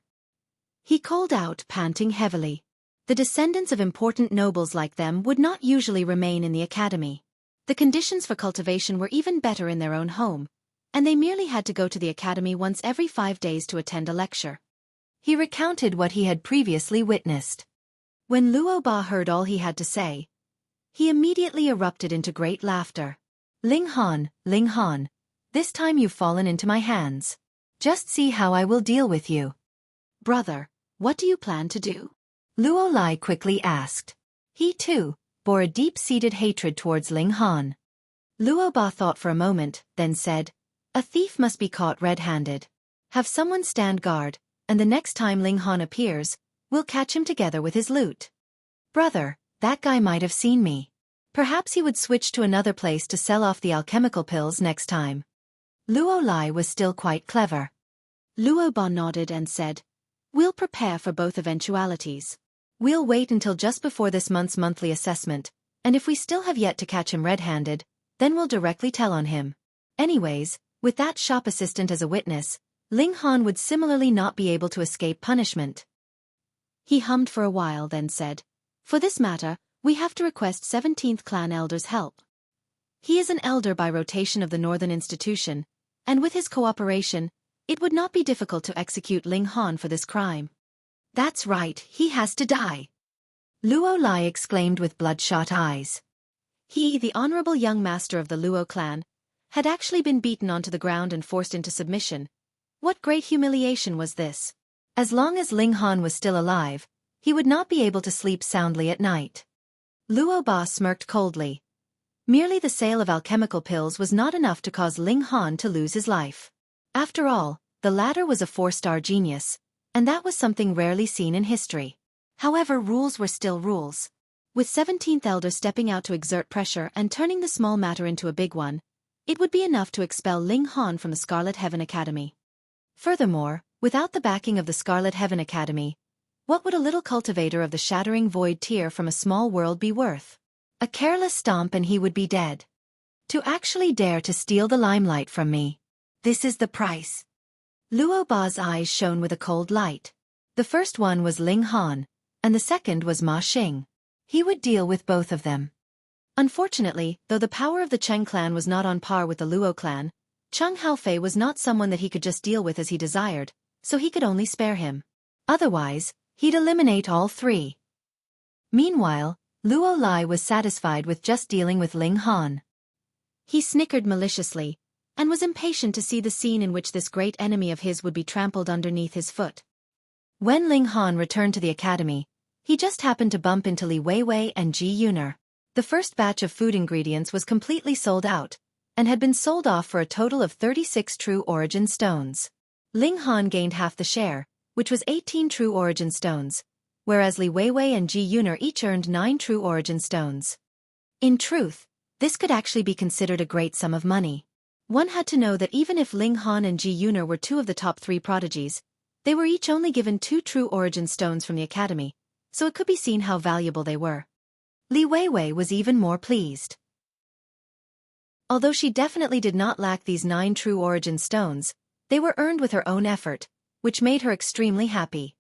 he called out, panting heavily. The descendants of important nobles like them would not usually remain in the academy. The conditions for cultivation were even better in their own home, and they merely had to go to the academy once every 5 days to attend a lecture. He recounted what he had previously witnessed. When Luo Ba heard all he had to say, he immediately erupted into great laughter. Ling Han, this time you've fallen into my hands. Just see how I will deal with you." "Brother, what do you plan to do?" Luo Lai quickly asked. He, too, bore a deep-seated hatred towards Ling Han. Luo Ba thought for a moment, then said, "A thief must be caught red-handed. Have someone stand guard, and the next time Ling Han appears, we'll catch him together with his loot." "Brother, that guy might have seen me. Perhaps he would switch to another place to sell off the alchemical pills next time." Luo Lai was still quite clever. Luo Ba nodded and said, "We'll prepare for both eventualities. We'll wait until just before this month's monthly assessment, and if we still have yet to catch him red-handed, then we'll directly tell on him. Anyways, with that shop assistant as a witness, Ling Han would similarly not be able to escape punishment." He hummed for a while, then said, "For this matter, we have to request 17th Clan Elder's help. He is an elder by rotation of the Northern Institution, and with his cooperation, it would not be difficult to execute Ling Han for this crime." "That's right, he has to die," Luo Lai exclaimed with bloodshot eyes. He, the honorable young master of the Luo clan, had actually been beaten onto the ground and forced into submission. What great humiliation was this! As long as Ling Han was still alive, he would not be able to sleep soundly at night. Luo Ba smirked coldly. Merely the sale of alchemical pills was not enough to cause Ling Han to lose his life. After all, the latter was a 4-star genius, and that was something rarely seen in history. However, rules were still rules. With 17th Elder stepping out to exert pressure and turning the small matter into a big one, it would be enough to expel Ling Han from the Scarlet Heaven Academy. Furthermore, without the backing of the Scarlet Heaven Academy, what would a little cultivator of the Shattering Void tier from a small world be worth? A careless stomp and he would be dead. To actually dare to steal the limelight from me. This is the price. Luo Ba's eyes shone with a cold light. The first one was Ling Han, and the second was Ma Xing. He would deal with both of them. Unfortunately, though the power of the Cheng clan was not on par with the Luo clan, Cheng Haofei was not someone that he could just deal with as he desired, so he could only spare him. Otherwise, he'd eliminate all three. Meanwhile, Luo Lai was satisfied with just dealing with Ling Han. He snickered maliciously, and was impatient to see the scene in which this great enemy of his would be trampled underneath his foot. When Ling Han returned to the academy, he just happened to bump into Li Weiwei and Ji Yuner. The first batch of food ingredients was completely sold out, and had been sold off for a total of 36 true origin stones. Ling Han gained half the share, which was 18 true origin stones, whereas Li Weiwei and Ji Yuner each earned 9 true origin stones. In truth, this could actually be considered a great sum of money. One had to know that even if Ling Han and Ji Yuner were 2 of the top 3 prodigies, they were each only given 2 true origin stones from the academy, so it could be seen how valuable they were. Li Weiwei was even more pleased. Although she definitely did not lack these 9 true origin stones, they were earned with her own effort, which made her extremely happy.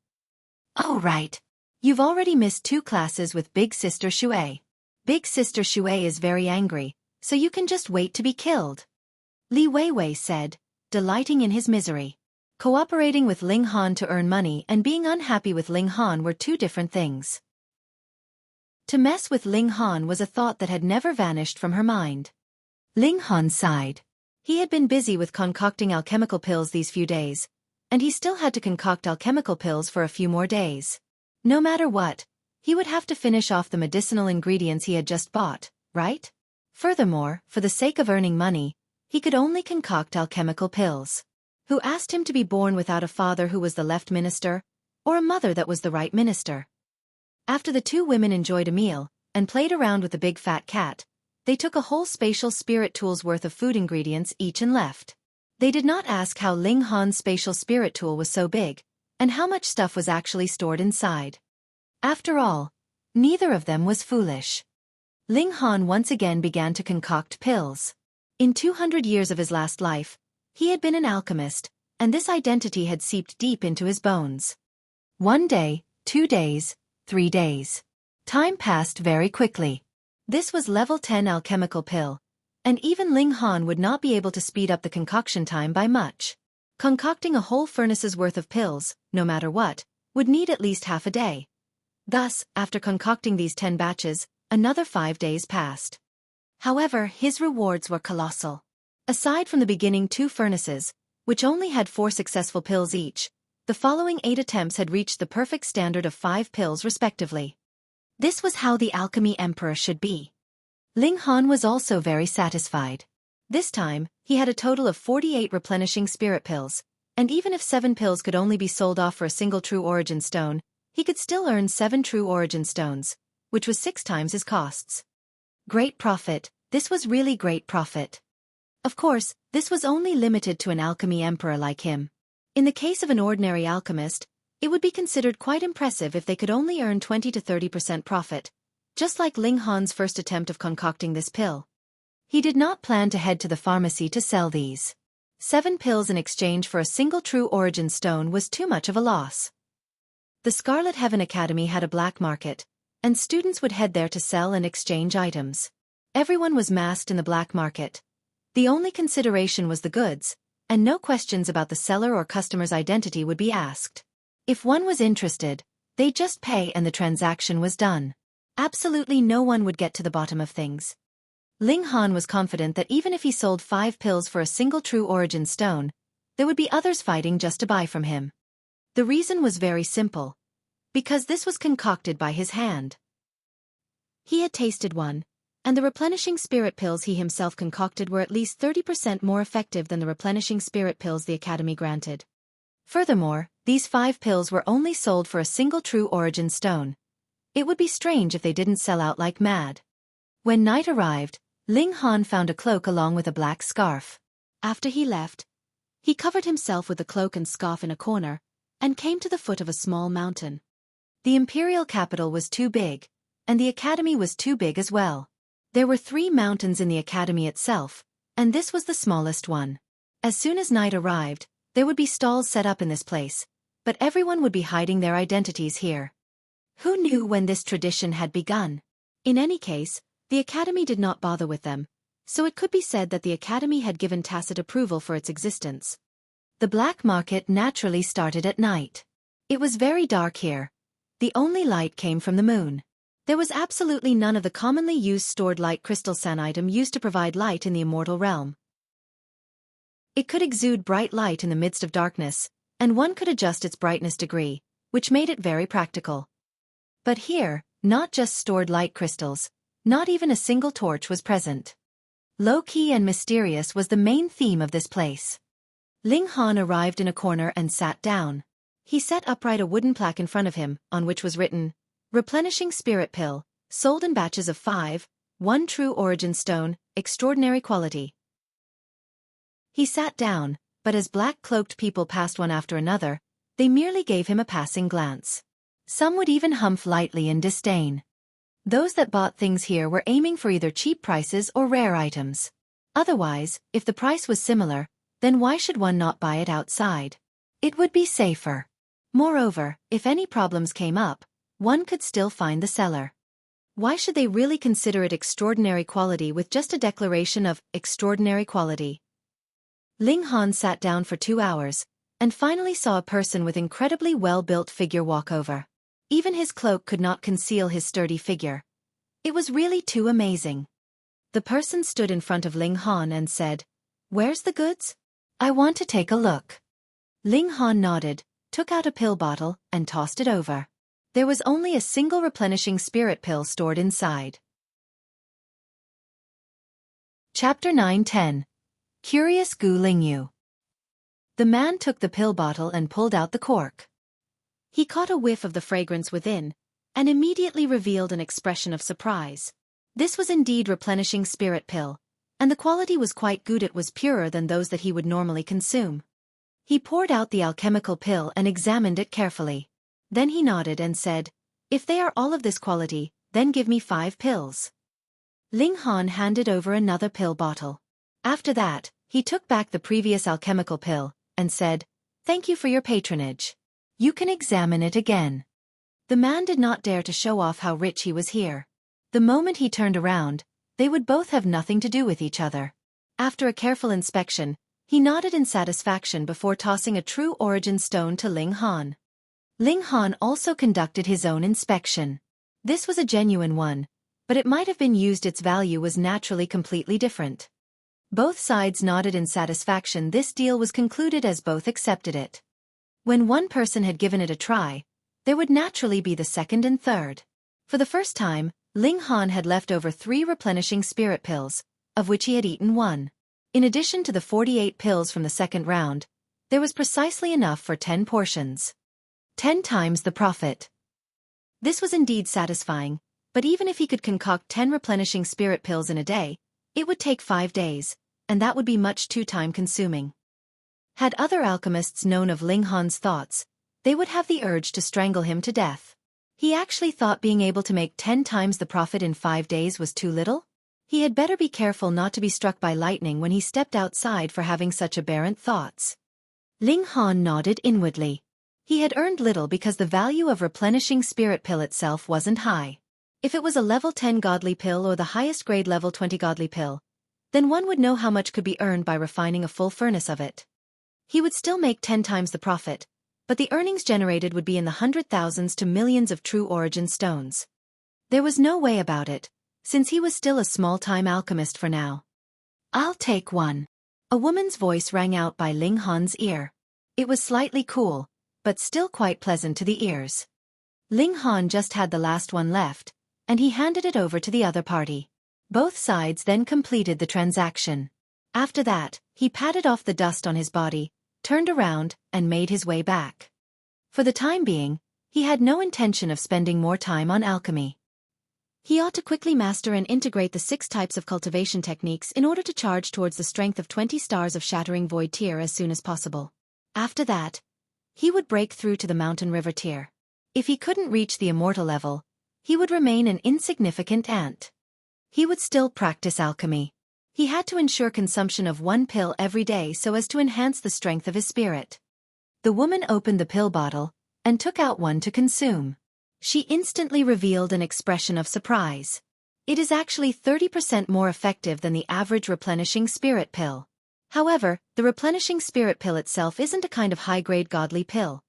"Oh right. You've already missed 2 classes with Big Sister Shui. Big Sister Shui is very angry, so you can just wait to be killed," Li Weiwei said, delighting in his misery. Cooperating with Ling Han to earn money and being unhappy with Ling Han were two different things. To mess with Ling Han was a thought that had never vanished from her mind. Ling Han sighed. He had been busy with concocting alchemical pills these few days, and he still had to concoct alchemical pills for a few more days. No matter what, he would have to finish off the medicinal ingredients he had just bought, right? Furthermore, for the sake of earning money, he could only concoct alchemical pills. Who asked him to be born without a father who was the left minister, or a mother that was the right minister? After the two women enjoyed a meal, and played around with the big fat cat, they took a whole spatial spirit tool's worth of food ingredients each and left. They did not ask how Ling Han's spatial spirit tool was so big, and how much stuff was actually stored inside. After all, neither of them was foolish. Ling Han once again began to concoct pills. In 200 years of his last life, he had been an alchemist, and this identity had seeped deep into his bones. 1 day, 2 days, 3 days. Time passed very quickly. This was level 10 alchemical pill, and even Ling Han would not be able to speed up the concoction time by much. Concocting a whole furnace's worth of pills, no matter what, would need at least half a day. Thus, after concocting these 10 batches, another 5 days passed. However, his rewards were colossal. Aside from the beginning 2 furnaces, which only had 4 successful pills each, the following 8 attempts had reached the perfect standard of 5 pills respectively. This was how the alchemy emperor should be. Ling Han was also very satisfied. This time, he had a total of 48 replenishing spirit pills, and even if 7 pills could only be sold off for a single true origin stone, he could still earn 7 true origin stones, which was 6 times his costs. Great profit, this was really great profit. Of course, this was only limited to an alchemy emperor like him. In the case of an ordinary alchemist, it would be considered quite impressive if they could only earn 20 to 30% profit, just like Ling Han's first attempt of concocting this pill. He did not plan to head to the pharmacy to sell these 7 pills in exchange for a single true origin stone was too much of a loss. The Scarlet Heaven Academy had a black market, and students would head there to sell and exchange items. Everyone was masked in the black market. The only consideration was the goods, and no questions about the seller or customer's identity would be asked. If one was interested, they'd just pay and the transaction was done. Absolutely no one would get to the bottom of things. Ling Han was confident that even if he sold 5 pills for a single true origin stone, there would be others fighting just to buy from him. The reason was very simple. Because this was concocted by his hand. He had tasted one, and the replenishing spirit pills he himself concocted were at least 30% more effective than the replenishing spirit pills the Academy granted. Furthermore, these 5 pills were only sold for a single true origin stone. It would be strange if they didn't sell out like mad. When night arrived, Ling Han found a cloak along with a black scarf. After he left, he covered himself with the cloak and scarf in a corner, and came to the foot of a small mountain. The imperial capital was too big, and the academy was too big as well. There were 3 mountains in the academy itself, and this was the smallest one. As soon as night arrived, there would be stalls set up in this place, but everyone would be hiding their identities here. Who knew when this tradition had begun? In any case, the academy did not bother with them, so it could be said that the academy had given tacit approval for its existence. The black market naturally started at night. It was very dark here. The only light came from the moon. There was absolutely none of the commonly used stored light crystal sanitum used to provide light in the immortal realm. It could exude bright light in the midst of darkness, and one could adjust its brightness degree, which made it very practical. But here, not just stored light crystals, not even a single torch was present. Low-key and mysterious was the main theme of this place. Ling Han arrived in a corner and sat down. He set upright a wooden plaque in front of him, on which was written, Replenishing Spirit Pill, sold in batches of 5, 1 true origin stone, extraordinary quality. He sat down, but as black-cloaked people passed one after another, they merely gave him a passing glance. Some would even humph lightly in disdain. Those that bought things here were aiming for either cheap prices or rare items. Otherwise, if the price was similar, then why should one not buy it outside? It would be safer. Moreover, if any problems came up, one could still find the seller. Why should they really consider it extraordinary quality with just a declaration of extraordinary quality? Ling Han sat down for 2 hours, and finally saw a person with incredibly well-built figure walk over. Even his cloak could not conceal his sturdy figure. It was really too amazing. The person stood in front of Ling Han and said, "Where's the goods? I want to take a look." Ling Han nodded, took out a pill bottle, and tossed it over. There was only a single replenishing spirit pill stored inside. Chapter 9-10. Curious Gu Lingyu. The man took the pill bottle and pulled out the cork. He caught a whiff of the fragrance within, and immediately revealed an expression of surprise. This was indeed replenishing spirit pill, and the quality was quite good. It was purer than those that he would normally consume. He poured out the alchemical pill and examined it carefully. Then he nodded and said, "If they are all of this quality, then give me 5 pills." Ling Han handed over another pill bottle. After that, he took back the previous alchemical pill, and said, "Thank you for your patronage. You can examine it again." The man did not dare to show off how rich he was here. The moment he turned around, they would both have nothing to do with each other. After a careful inspection, he nodded in satisfaction before tossing a true origin stone to Ling Han. Ling Han also conducted his own inspection. This was a genuine one, but it might have been used. Its value was naturally completely different. Both sides nodded in satisfaction. This deal was concluded as both accepted it. When one person had given it a try, there would naturally be the second and third. For the first time, Ling Han had left over 3 replenishing spirit pills, of which he had eaten 1. In addition to the 48 pills from the second round, there was precisely enough for 10 portions. 10 times the profit. This was indeed satisfying, but even if he could concoct 10 replenishing spirit pills in a day, it would take 5 days, and that would be much too time-consuming. Had other alchemists known of Ling Han's thoughts, they would have the urge to strangle him to death. He actually thought being able to make 10 times the profit in 5 days was too little? He had better be careful not to be struck by lightning when he stepped outside for having such aberrant thoughts. Ling Han nodded inwardly. He had earned little because the value of replenishing spirit pill itself wasn't high. If it was a level 10 godly pill or the highest grade level 20 godly pill, then one would know how much could be earned by refining a full furnace of it. He would still make 10 times the profit, but the earnings generated would be in the 100,000s to millions of true origin stones. There was no way about it, since he was still a small-time alchemist for now. "I'll take 1. A woman's voice rang out by Ling Han's ear. It was slightly cool, but still quite pleasant to the ears. Ling Han just had the last one left, and he handed it over to the other party. Both sides then completed the transaction. After that, he patted off the dust on his body, turned around, and made his way back. For the time being, he had no intention of spending more time on alchemy. He ought to quickly master and integrate the 6 types of cultivation techniques in order to charge towards the strength of 20 stars of Shattering Void tier as soon as possible. After that, he would break through to the Mountain River tier. If he couldn't reach the immortal level, he would remain an insignificant ant. He would still practice alchemy. He had to ensure consumption of 1 pill every day so as to enhance the strength of his spirit. The woman opened the pill bottle and took out 1 to consume. She instantly revealed an expression of surprise. It is actually 30% more effective than the average replenishing spirit pill. However, the replenishing spirit pill itself isn't a kind of high-grade godly pill.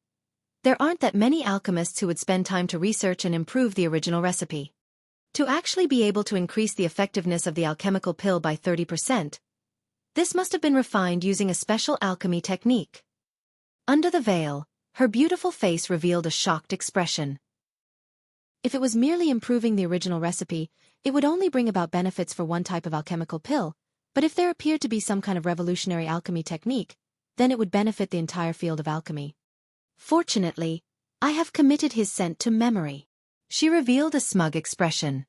There aren't that many alchemists who would spend time to research and improve the original recipe. To actually be able to increase the effectiveness of the alchemical pill by 30%, this must have been refined using a special alchemy technique. Under the veil, her beautiful face revealed a shocked expression. If it was merely improving the original recipe, it would only bring about benefits for 1 type of alchemical pill, but if there appeared to be some kind of revolutionary alchemy technique, then it would benefit the entire field of alchemy. Fortunately, I have committed his scent to memory. She revealed a smug expression.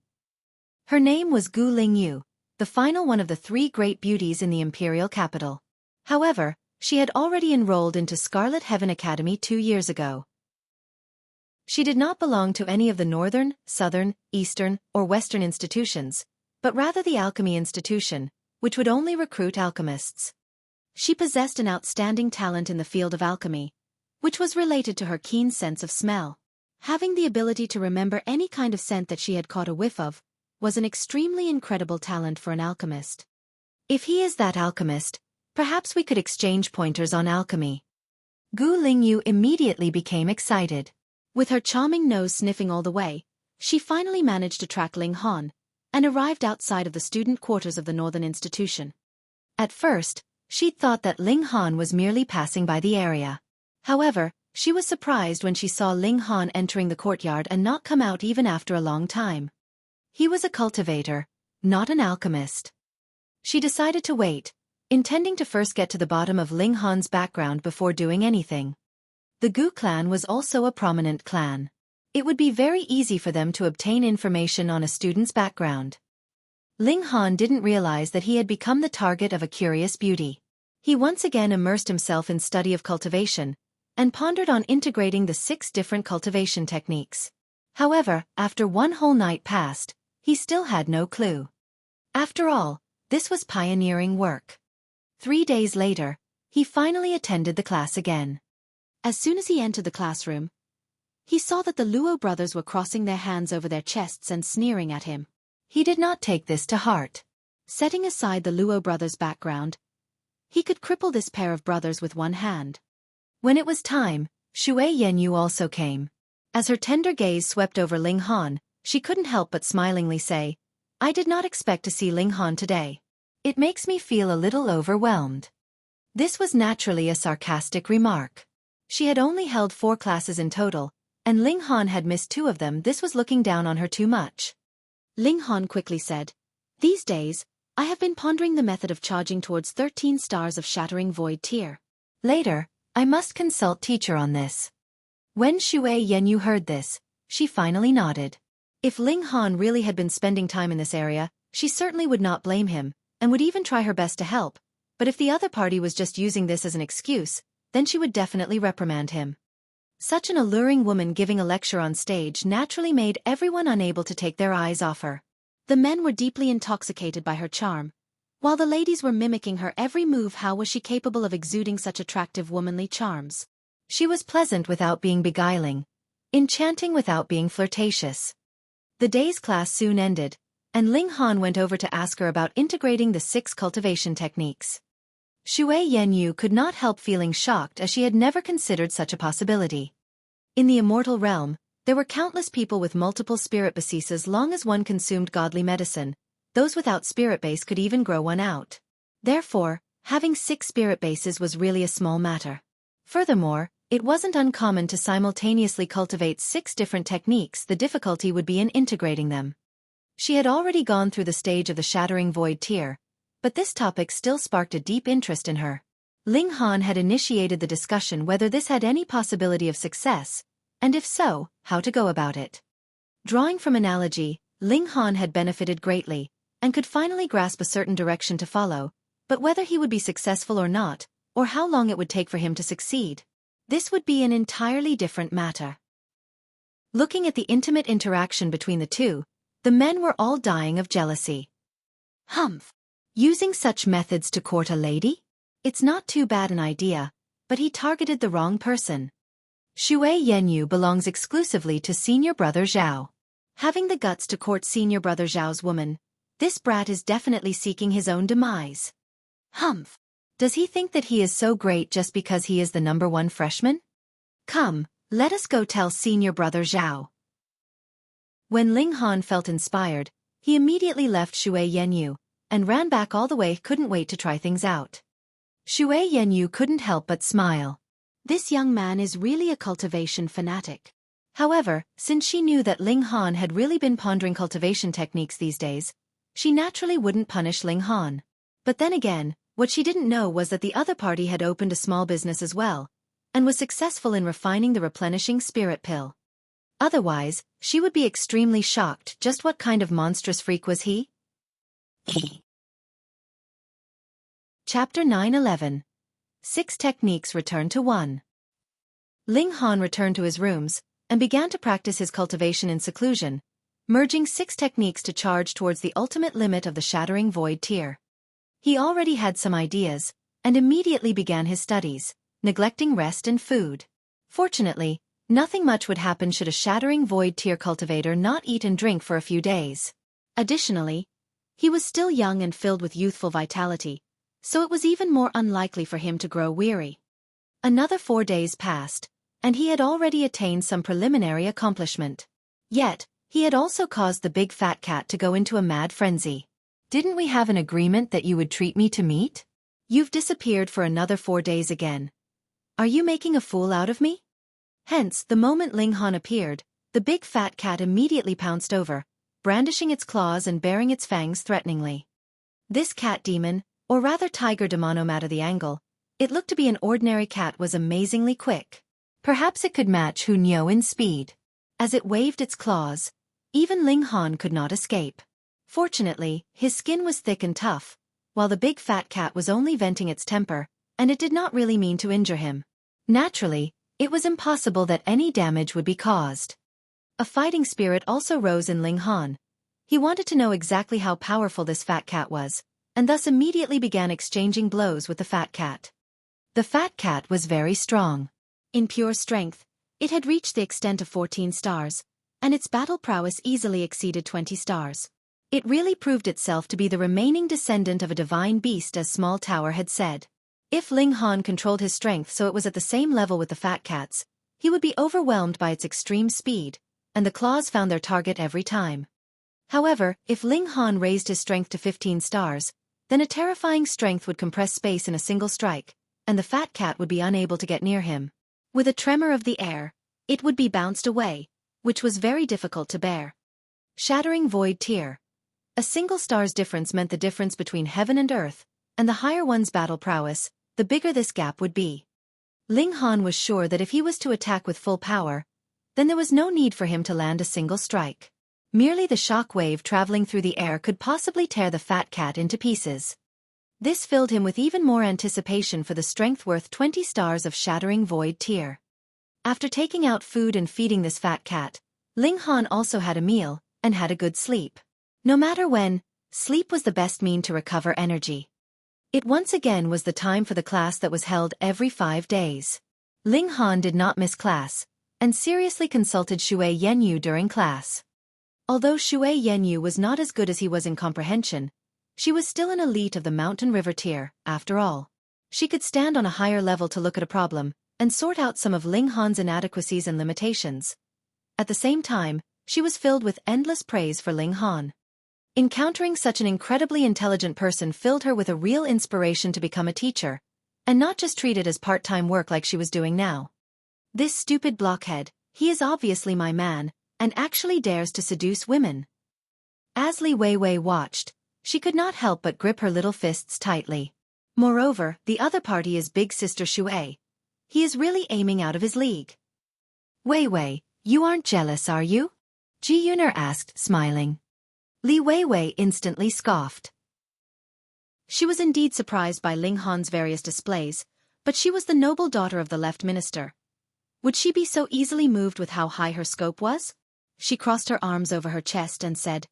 Her name was Gu Lingyu, the final one of the 3 great beauties in the imperial capital. However, she had already enrolled into Scarlet Heaven Academy 2 years ago. She did not belong to any of the northern, southern, eastern, or western institutions, but rather the alchemy institution, which would only recruit alchemists. She possessed an outstanding talent in the field of alchemy, which was related to her keen sense of smell. Having the ability to remember any kind of scent that she had caught a whiff of was an extremely incredible talent for an alchemist. If he is that alchemist, perhaps we could exchange pointers on alchemy. Gu Lingyu immediately became excited. With her charming nose sniffing all the way, she finally managed to track Ling Han, and arrived outside of the student quarters of the Northern Institution. At first, she'd thought that Ling Han was merely passing by the area. However, she was surprised when she saw Ling Han entering the courtyard and not come out even after a long time. He was a cultivator, not an alchemist. She decided to wait, intending to first get to the bottom of Ling Han's background before doing anything. The Gu clan was also a prominent clan. It would be very easy for them to obtain information on a student's background. Ling Han didn't realize that he had become the target of a curious beauty. He once again immersed himself in study of cultivation, and pondered on integrating the 6 different cultivation techniques. However, after one whole night passed, he still had no clue. After all, this was pioneering work. 3 days later, he finally attended the class again. As soon as he entered the classroom, he saw that the Luo brothers were crossing their hands over their chests and sneering at him. He did not take this to heart. Setting aside the Luo brothers' background, he could cripple this pair of brothers with one hand. When it was time, Xue Yanyu also came. As her tender gaze swept over Ling Han, she couldn't help but smilingly say, "I did not expect to see Ling Han today. It makes me feel a little overwhelmed." This was naturally a sarcastic remark. She had only held 4 classes in total, and Ling Han had missed 2 of them. This was looking down on her too much. Ling Han quickly said, "These days, I have been pondering the method of charging towards 13 stars of Shattering Void tier. Later, I must consult teacher on this." When Xue Yanyu heard this, she finally nodded. If Ling Han really had been spending time in this area, she certainly would not blame him, and would even try her best to help. But if the other party was just using this as an excuse, then she would definitely reprimand him. Such an alluring woman giving a lecture on stage naturally made everyone unable to take their eyes off her. The men were deeply intoxicated by her charm, while the ladies were mimicking her every move. How was she capable of exuding such attractive womanly charms? She was pleasant without being beguiling, enchanting without being flirtatious. The day's class soon ended, and Ling Han went over to ask her about integrating the 6 cultivation techniques. Xue Yanyu could not help feeling shocked, as she had never considered such a possibility. In the immortal realm, there were countless people with multiple spirit bases. As long as one consumed godly medicine, those without spirit base could even grow one out. Therefore, having 6 spirit bases was really a small matter. Furthermore, it wasn't uncommon to simultaneously cultivate 6 different techniques. The difficulty would be in integrating them. She had already gone through the stage of the Shattering Void tier, but this topic still sparked a deep interest in her. Ling Han had initiated the discussion whether this had any possibility of success, and if so, how to go about it. Drawing from analogy, Ling Han had benefited greatly, and could finally grasp a certain direction to follow, but whether he would be successful or not, or how long it would take for him to succeed, this would be an entirely different matter. Looking at the intimate interaction between the two, the men were all dying of jealousy. Humph! Using such methods to court a lady? It's not too bad an idea, but he targeted the wrong person. Xue Yanyu belongs exclusively to senior brother Zhao. Having the guts to court senior brother Zhao's woman, this brat is definitely seeking his own demise. Humph! Does he think that he is so great just because he is the #1 freshman? Come, let us go tell senior brother Zhao. When Ling Han felt inspired, he immediately left Xue Yanyu, and ran back all the way. Couldn't wait to try things out. Xue Yanyu couldn't help but smile. This young man is really a cultivation fanatic. However, since she knew that Ling Han had really been pondering cultivation techniques these days, she naturally wouldn't punish Ling Han. But then again, what she didn't know was that the other party had opened a small business as well, and was successful in refining the replenishing spirit pill. Otherwise, she would be extremely shocked. Just what kind of monstrous freak was he? Chapter 9-11. 6 Techniques Return to 1. Ling Han returned to his rooms, and began to practice his cultivation in seclusion, merging 6 techniques to charge towards the ultimate limit of the Shattering Void tier. He already had some ideas, and immediately began his studies, neglecting rest and food. Fortunately, nothing much would happen should a Shattering Void tier cultivator not eat and drink for a few days. Additionally, he was still young and filled with youthful vitality, so it was even more unlikely for him to grow weary. Another 4 days passed, and he had already attained some preliminary accomplishment. Yet, he had also caused the big fat cat to go into a mad frenzy. Didn't we have an agreement that you would treat me to meat? You've disappeared for another 4 days again. Are you making a fool out of me? Hence, the moment Ling Han appeared, the big fat cat immediately pounced over, brandishing its claws and baring its fangs threateningly. This cat demon, or rather tiger demonomata the angle, it looked to be an ordinary cat, was amazingly quick. Perhaps it could match Hu Niu in speed. As it waved its claws, even Ling Han could not escape. Fortunately, his skin was thick and tough, while the big fat cat was only venting its temper, and it did not really mean to injure him. Naturally, it was impossible that any damage would be caused. A fighting spirit also rose in Ling Han. He wanted to know exactly how powerful this fat cat was, and thus immediately began exchanging blows with the fat cat. The fat cat was very strong. In pure strength, it had reached the extent of 14 stars, and its battle prowess easily exceeded 20 stars. It really proved itself to be the remaining descendant of a divine beast, as Small Tower had said. If Ling Han controlled his strength so it was at the same level with the fat cat's, he would be overwhelmed by its extreme speed, and the claws found their target every time. However, if Ling Han raised his strength to 15 stars, then a terrifying strength would compress space in a single strike, and the fat cat would be unable to get near him. With a tremor of the air, it would be bounced away, which was very difficult to bear. Shattering void tier. A single star's difference meant the difference between heaven and earth, and the higher one's battle prowess, the bigger this gap would be. Ling Han was sure that if he was to attack with full power, then there was no need for him to land a single strike. Merely the shock wave traveling through the air could possibly tear the fat cat into pieces. This filled him with even more anticipation for the strength worth 20 stars of Shattering Void tier. After taking out food and feeding this fat cat, Ling Han also had a meal, and had a good sleep. No matter when, sleep was the best mean to recover energy. It once again was the time for the class that was held every 5 days. Ling Han did not miss class, and seriously consulted Shui Yenyu during class. Although Shui Yenyu was not as good as he was in comprehension, she was still an elite of the Mountain River tier, after all. She could stand on a higher level to look at a problem, and sort out some of Ling Han's inadequacies and limitations. At the same time, she was filled with endless praise for Ling Han. Encountering such an incredibly intelligent person filled her with a real inspiration to become a teacher, and not just treat it as part-time work like she was doing now. This stupid blockhead, he is obviously my man, and actually dares to seduce women. As Li Weiwei watched, she could not help but grip her little fists tightly. Moreover, the other party is big sister Shui. He is really aiming out of his league. Weiwei, you aren't jealous, are you? Ji Yuner asked, smiling. Li Weiwei instantly scoffed. She was indeed surprised by Ling Han's various displays, but she was the noble daughter of the left minister. Would she be so easily moved with how high her scope was? She crossed her arms over her chest and said,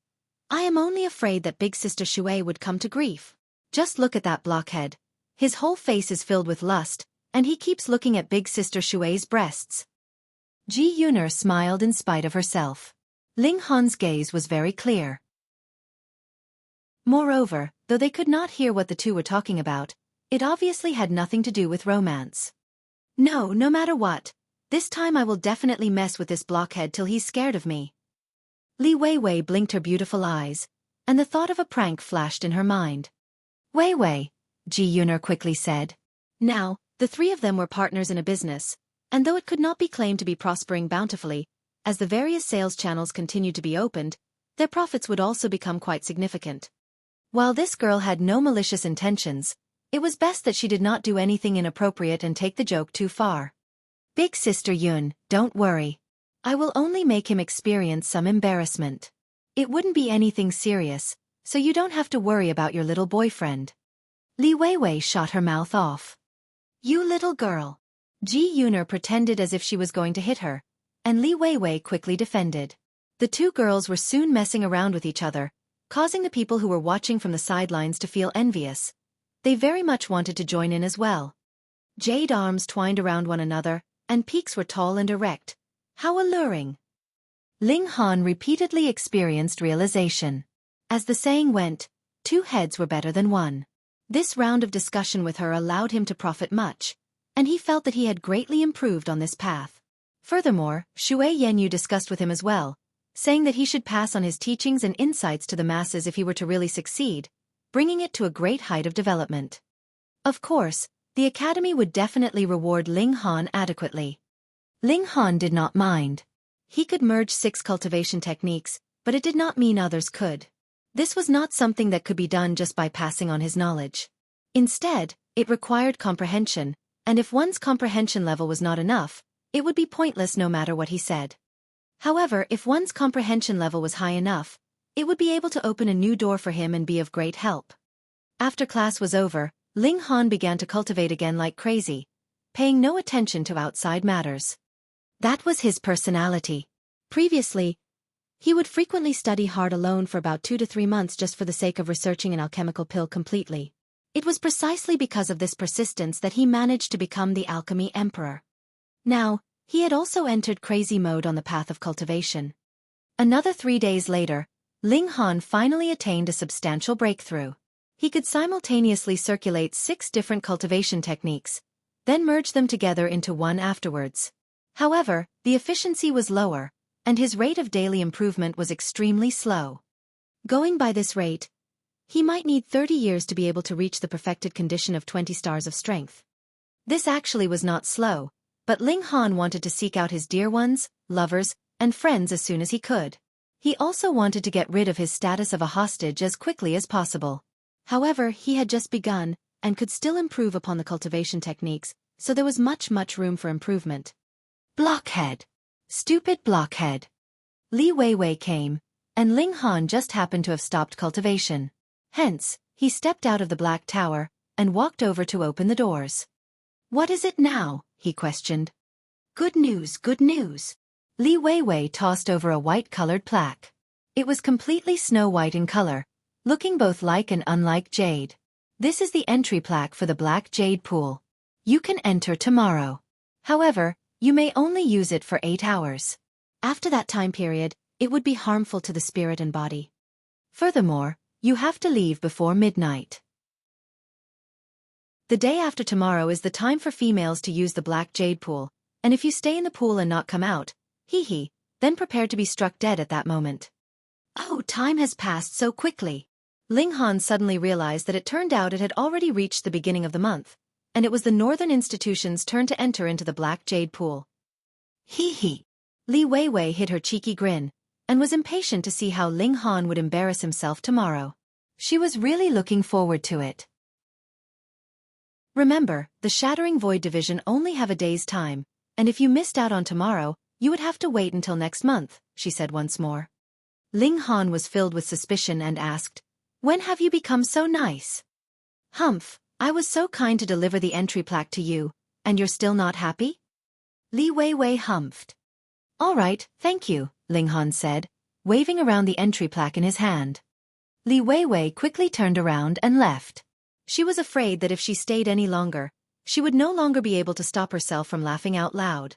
I am only afraid that big sister Shui would come to grief. Just look at that blockhead. His whole face is filled with lust, and he keeps looking at big sister Shui's breasts. Ji Yuner smiled in spite of herself. Ling Han's gaze was very clear. Moreover, though they could not hear what the two were talking about, it obviously had nothing to do with romance. No matter what, this time I will definitely mess with this blockhead till he's scared of me. Li Weiwei blinked her beautiful eyes, and the thought of a prank flashed in her mind. Weiwei, Ji Yuner quickly said. Now, the three of them were partners in a business, and though it could not be claimed to be prospering bountifully, as the various sales channels continued to be opened, their profits would also become quite significant. While this girl had no malicious intentions, it was best that she did not do anything inappropriate and take the joke too far. Big sister Yun, don't worry. I will only make him experience some embarrassment. It wouldn't be anything serious, so you don't have to worry about your little boyfriend. Li Weiwei shot her mouth off. You little girl. Ji Yuner pretended as if she was going to hit her, and Li Weiwei quickly defended. The two girls were soon messing around with each other, causing the people who were watching from the sidelines to feel envious. They very much wanted to join in as well. Jade arms twined around one another, and peaks were tall and erect. How alluring! Ling Han repeatedly experienced realization. As the saying went, 2 heads were better than 1. This round of discussion with her allowed him to profit much, and he felt that he had greatly improved on this path. Furthermore, Shui Yanyu discussed with him as well, saying that he should pass on his teachings and insights to the masses if he were to really succeed, bringing it to a great height of development. Of course, the academy would definitely reward Ling Han adequately. Ling Han did not mind. He could merge 6 cultivation techniques, but it did not mean others could. This was not something that could be done just by passing on his knowledge. Instead, it required comprehension, and if one's comprehension level was not enough, it would be pointless no matter what he said. However, if one's comprehension level was high enough, it would be able to open a new door for him and be of great help. After class was over, Ling Han began to cultivate again like crazy, paying no attention to outside matters. That was his personality. Previously, he would frequently study hard alone for about 2 to 3 months just for the sake of researching an alchemical pill completely. It was precisely because of this persistence that he managed to become the Alchemy Emperor. Now, he had also entered crazy mode on the path of cultivation. Another 3 days later, Ling Han finally attained a substantial breakthrough. He could simultaneously circulate 6 different cultivation techniques, then merge them together into one afterwards. However, the efficiency was lower, and his rate of daily improvement was extremely slow. Going by this rate, he might need 30 years to be able to reach the perfected condition of 20 stars of strength. This actually was not slow, but Ling Han wanted to seek out his dear ones, lovers, and friends as soon as he could. He also wanted to get rid of his status of a hostage as quickly as possible. However, he had just begun, and could still improve upon the cultivation techniques, so there was much room for improvement. Blockhead! Stupid blockhead! Li Weiwei came, and Ling Han just happened to have stopped cultivation. Hence, he stepped out of the Black Tower, and walked over to open the doors. "What is it now?" he questioned. "Good news, good news." Li Weiwei tossed over a white-colored plaque. It was completely snow-white in color, looking both like and unlike jade. "This is the entry plaque for the Black Jade Pool. You can enter tomorrow. However, you may only use it for 8 hours. After that time period, it would be harmful to the spirit and body. Furthermore, you have to leave before midnight. The day after tomorrow is the time for females to use the Black Jade Pool, and if you stay in the pool and not come out, then prepare to be struck dead at that moment." Oh, time has passed so quickly. Ling Han suddenly realized that it turned out it had already reached the beginning of the month, and it was the Northern Institution's turn to enter into the Black Jade Pool. Li Weiwei hid her cheeky grin, and was impatient to see how Ling Han would embarrass himself tomorrow. She was really looking forward to it. Remember, the Shattering Void Division only have a day's time, and if you missed out on tomorrow, you would have to wait until next month, she said once more. Ling Han was filled with suspicion and asked, "When have you become so nice?" "Humph, I was so kind to deliver the entry plaque to you, and you're still not happy?" Li Weiwei humphed. "All right, thank you," Ling Han said, waving around the entry plaque in his hand. Li Weiwei quickly turned around and left. She was afraid that if she stayed any longer, she would no longer be able to stop herself from laughing out loud.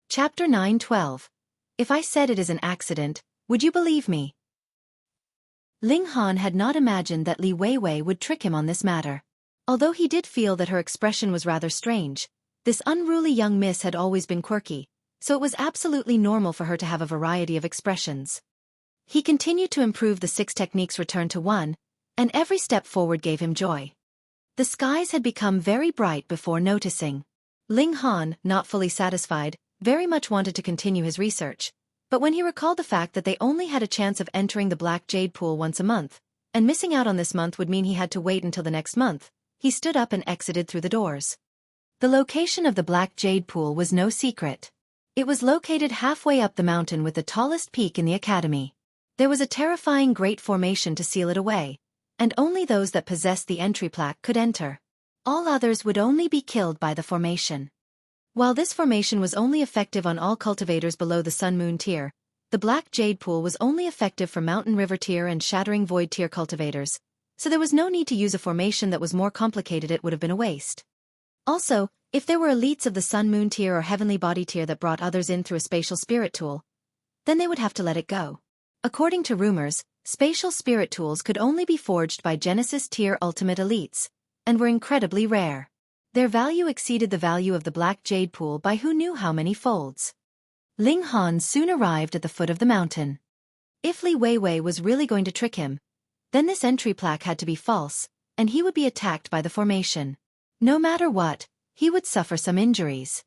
Chapter 9:12. If I said it is an accident, would you believe me? Ling Han had not imagined that Li Weiwei would trick him on this matter. Although he did feel that her expression was rather strange, this unruly young miss had always been quirky, so it was absolutely normal for her to have a variety of expressions. He continued to improve the 6 techniques returned to 1, and every step forward gave him joy. The skies had become very bright before noticing. Ling Han, not fully satisfied, very much wanted to continue his research, but when he recalled the fact that they only had a chance of entering the Black Jade Pool once a month, and missing out on this month would mean he had to wait until the next month, he stood up and exited through the doors. The location of the Black Jade Pool was no secret. It was located halfway up the mountain with the tallest peak in the academy. There was a terrifying great formation to seal it away, and only those that possessed the entry plaque could enter. All others would only be killed by the formation. While this formation was only effective on all cultivators below the Sun Moon tier, the Black Jade Pool was only effective for Mountain River tier and Shattering Void tier cultivators, so there was no need to use a formation that was more complicated. It would have been a waste. Also, if there were elites of the Sun Moon tier or Heavenly Body tier that brought others in through a spatial spirit tool, then they would have to let it go. According to rumors, spatial spirit tools could only be forged by Genesis tier ultimate elites, and were incredibly rare. Their value exceeded the value of the black jade pool by who knew how many folds. Ling Han soon arrived at the foot of the mountain. If Li Weiwei was really going to trick him, then this entry plaque had to be false, and he would be attacked by the formation. No matter what, he would suffer some injuries.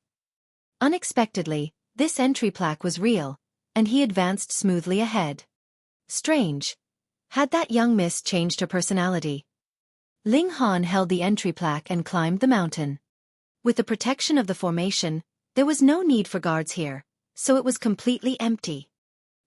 Unexpectedly, this entry plaque was real, and he advanced smoothly ahead. Strange. Had that young miss changed her personality? Ling Han held the entry plaque and climbed the mountain. With the protection of the formation, there was no need for guards here, so it was completely empty.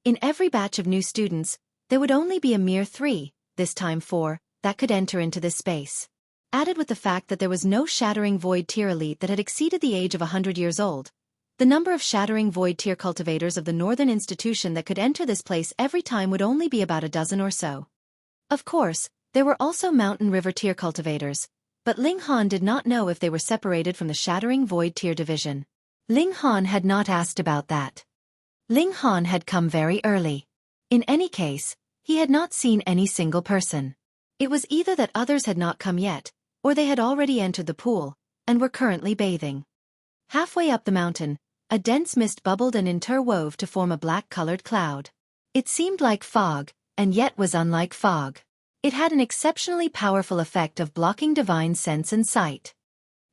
In every batch of new students, there would only be a mere 3, this time 4, that could enter into this space. Added with the fact that there was no Shattering Void Tier elite that had exceeded the age of 100 years old, the number of Shattering Void Tier cultivators of the Northern Institution that could enter this place every time would only be about a dozen or so. Of course, there were also Mountain River Tier cultivators, but Ling Han did not know if they were separated from the Shattering Void Tier division. Ling Han had not asked about that. Ling Han had come very early. In any case, he had not seen any single person. It was either that others had not come yet, or they had already entered the pool, and were currently bathing. Halfway up the mountain, a dense mist bubbled and interwove to form a black-colored cloud. It seemed like fog, and yet was unlike fog. It had an exceptionally powerful effect of blocking divine sense and sight.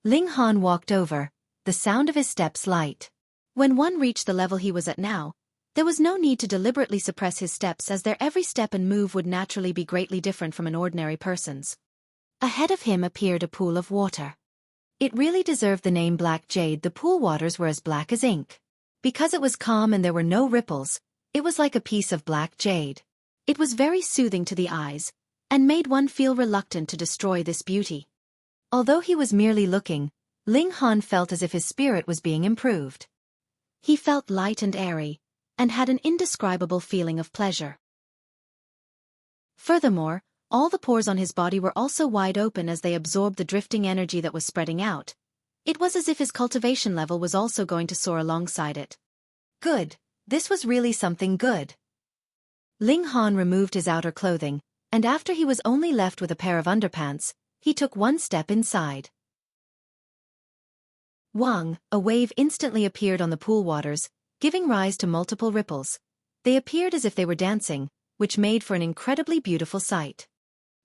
Ling Han walked over, the sound of his steps light. When one reached the level he was at now, there was no need to deliberately suppress his steps as their every step and move would naturally be greatly different from an ordinary person's. Ahead of him appeared a pool of water. It really deserved the name Black Jade. The pool waters were as black as ink. Because it was calm and there were no ripples, it was like a piece of black jade. It was very soothing to the eyes, and made one feel reluctant to destroy this beauty. Although he was merely looking, Ling Han felt as if his spirit was being improved. He felt light and airy, and had an indescribable feeling of pleasure. Furthermore, all the pores on his body were also wide open as they absorbed the drifting energy that was spreading out. It was as if his cultivation level was also going to soar alongside it. Good. This was really something good. Ling Han removed his outer clothing, and after he was only left with a pair of underpants, he took one step inside. Wang, a wave instantly appeared on the pool waters, giving rise to multiple ripples. They appeared as if they were dancing, which made for an incredibly beautiful sight.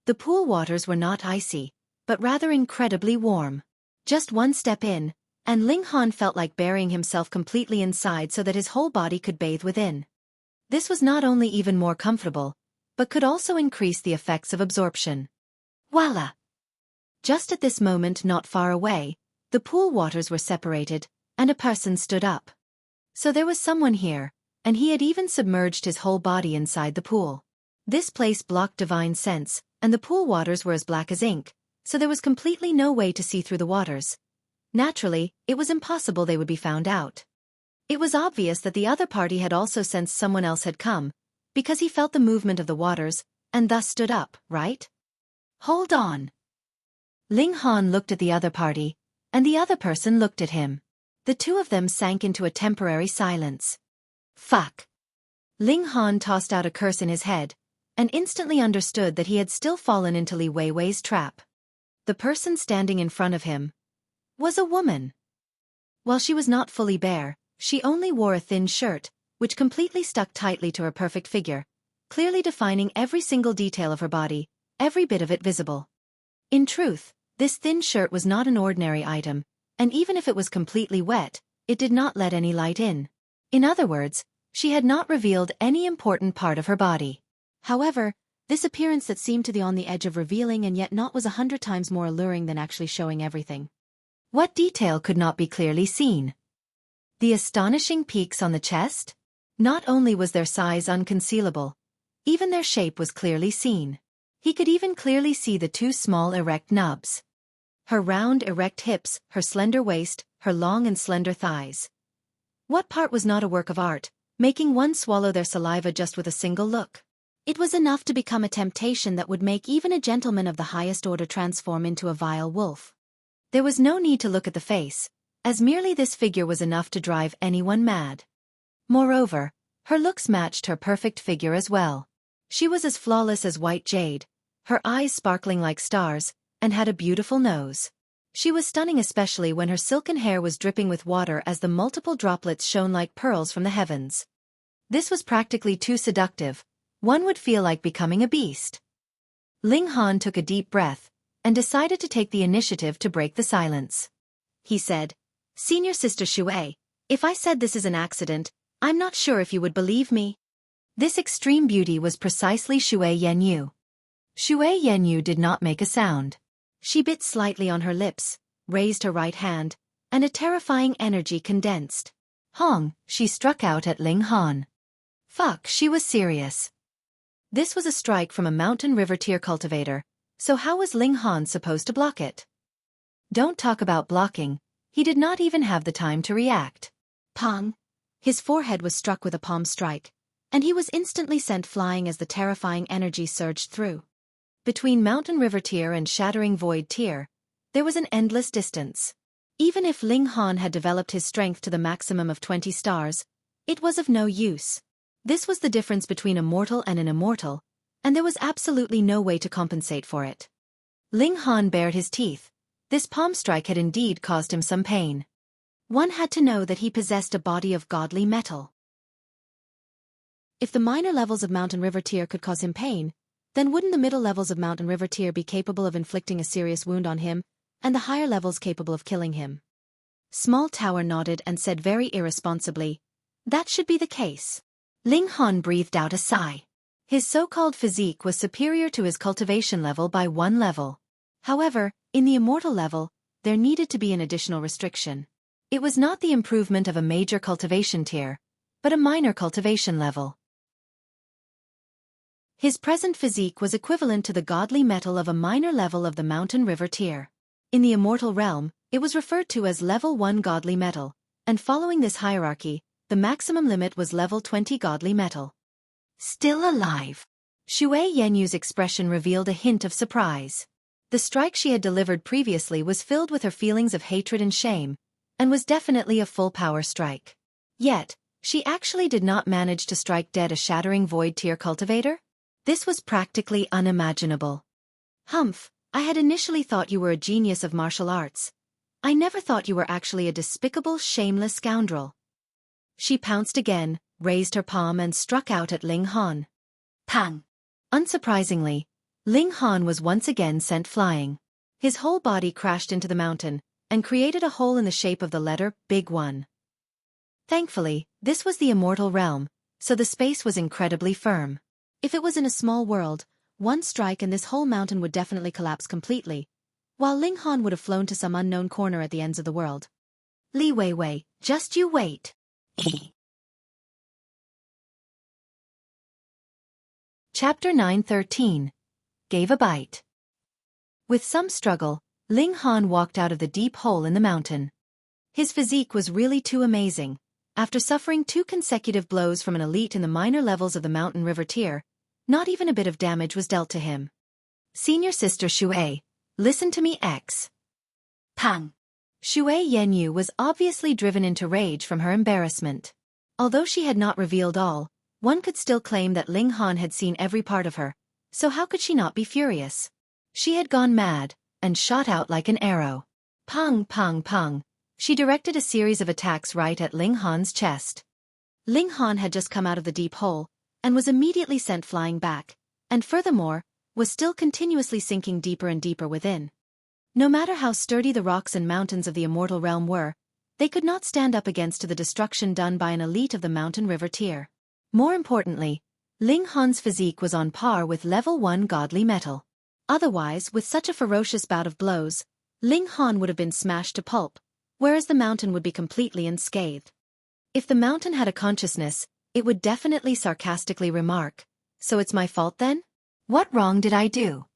The pool waters were not icy, but rather incredibly warm. Just one step in, and Ling Han felt like burying himself completely inside so that his whole body could bathe within. This was not only even more comfortable, but could also increase the effects of absorption. Voila! Just at this moment, not far away, the pool waters were separated, and a person stood up. So there was someone here, and he had even submerged his whole body inside the pool. This place blocked divine sense, and the pool waters were as black as ink, so there was completely no way to see through the waters. Naturally, it was impossible they would be found out. It was obvious that the other party had also sensed someone else had come, because he felt the movement of the waters, and thus stood up, right? Hold on. Ling Han looked at the other party, and the other person looked at him. The two of them sank into a temporary silence. Fuck. Ling Han tossed out a curse in his head, and instantly understood that he had still fallen into Li Weiwei's trap. The person standing in front of him was a woman. While she was not fully bare, she only wore a thin shirt, which completely stuck tightly to her perfect figure, clearly defining every single detail of her body, every bit of it visible. In truth, this thin shirt was not an ordinary item, and even if it was completely wet, it did not let any light in. In other words, she had not revealed any important part of her body. However, this appearance that seemed to be on the edge of revealing and yet not was 100 times more alluring than actually showing everything. What detail could not be clearly seen? The astonishing peaks on the chest? Not only was their size unconcealable, even their shape was clearly seen. He could even clearly see the two small erect nubs. Her round erect hips, her slender waist, her long and slender thighs. What part was not a work of art, making one swallow their saliva just with a single look? It was enough to become a temptation that would make even a gentleman of the highest order transform into a vile wolf. There was no need to look at the face, as merely this figure was enough to drive anyone mad. Moreover, her looks matched her perfect figure as well. She was as flawless as white jade, her eyes sparkling like stars, and had a beautiful nose. She was stunning, especially when her silken hair was dripping with water as the multiple droplets shone like pearls from the heavens. This was practically too seductive. One would feel like becoming a beast. Ling Han took a deep breath and decided to take the initiative to break the silence. He said, "Senior Sister Shui, if I said this is an accident, I'm not sure if you would believe me." This extreme beauty was precisely Shui Yanyu. Shui Yanyu did not make a sound. She bit slightly on her lips, raised her right hand, and a terrifying energy condensed. Hong, she struck out at Ling Han. Fuck, she was serious. This was a strike from a mountain river tier cultivator, so how was Ling Han supposed to block it? Don't talk about blocking, he did not even have the time to react. Pong! His forehead was struck with a palm strike, and he was instantly sent flying as the terrifying energy surged through. Between mountain river tier and shattering void tier, there was an endless distance. Even if Ling Han had developed his strength to the maximum of 20 stars, it was of no use. This was the difference between a mortal and an immortal, and there was absolutely no way to compensate for it. Ling Han bared his teeth. This palm strike had indeed caused him some pain. One had to know that he possessed a body of godly metal. If the minor levels of mountain river tier could cause him pain, then wouldn't the middle levels of mountain river tier be capable of inflicting a serious wound on him, and the higher levels capable of killing him? Small Tower nodded and said very irresponsibly, "That should be the case." Ling Han breathed out a sigh. His so-called physique was superior to his cultivation level by 1 level. However, in the immortal level, there needed to be an additional restriction. It was not the improvement of a major cultivation tier, but a minor cultivation level. His present physique was equivalent to the godly metal of a minor level of the mountain river tier. In the immortal realm, it was referred to as level 1 godly metal, and following this hierarchy, the maximum limit was level 20 godly metal. Still alive. Shui Yanyu's expression revealed a hint of surprise. The strike she had delivered previously was filled with her feelings of hatred and shame, and was definitely a full power strike. Yet, she actually did not manage to strike dead a shattering void tier cultivator? This was practically unimaginable. Humph, I had initially thought you were a genius of martial arts. I never thought you were actually a despicable, shameless scoundrel. She pounced again, raised her palm and struck out at Ling Han. Pang! Unsurprisingly, Ling Han was once again sent flying. His whole body crashed into the mountain, and created a hole in the shape of the letter Big One. Thankfully, this was the immortal realm, so the space was incredibly firm. If it was in a small world, one strike and this whole mountain would definitely collapse completely, while Ling Han would have flown to some unknown corner at the ends of the world. Li Weiwei, just you wait. Chapter 9:13. Gave a bite. With some struggle, Ling Han walked out of the deep hole in the mountain. His physique was really too amazing. After suffering 2 consecutive blows from an elite in the minor levels of the mountain river tier, not even a bit of damage was dealt to him. Senior Sister Shui, listen to me X. Pang! Shui Yanyu was obviously driven into rage from her embarrassment. Although she had not revealed all, one could still claim that Ling Han had seen every part of her, so how could she not be furious? She had gone mad, and shot out like an arrow. Pang, pang, pang. She directed a series of attacks right at Ling Han's chest. Ling Han had just come out of the deep hole, and was immediately sent flying back, and furthermore, was still continuously sinking deeper and deeper within. No matter how sturdy the rocks and mountains of the immortal realm were, they could not stand up against the destruction done by an elite of the mountain river tier. More importantly, Ling Han's physique was on par with level 1 godly metal. Otherwise, with such a ferocious bout of blows, Ling Han would have been smashed to pulp, whereas the mountain would be completely unscathed. If the mountain had a consciousness, it would definitely sarcastically remark, "So it's my fault then? What wrong did I do?"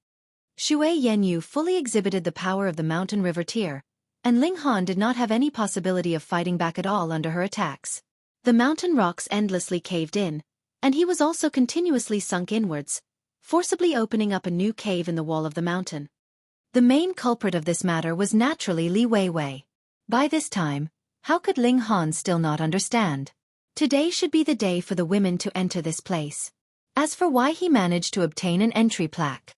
Shui Yanyu fully exhibited the power of the mountain river tier, and Ling Han did not have any possibility of fighting back at all under her attacks. The mountain rocks endlessly caved in, and he was also continuously sunk inwards, forcibly opening up a new cave in the wall of the mountain. The main culprit of this matter was naturally Li Weiwei. By this time, how could Ling Han still not understand? Today should be the day for the women to enter this place. As for why he managed to obtain an entry plaque.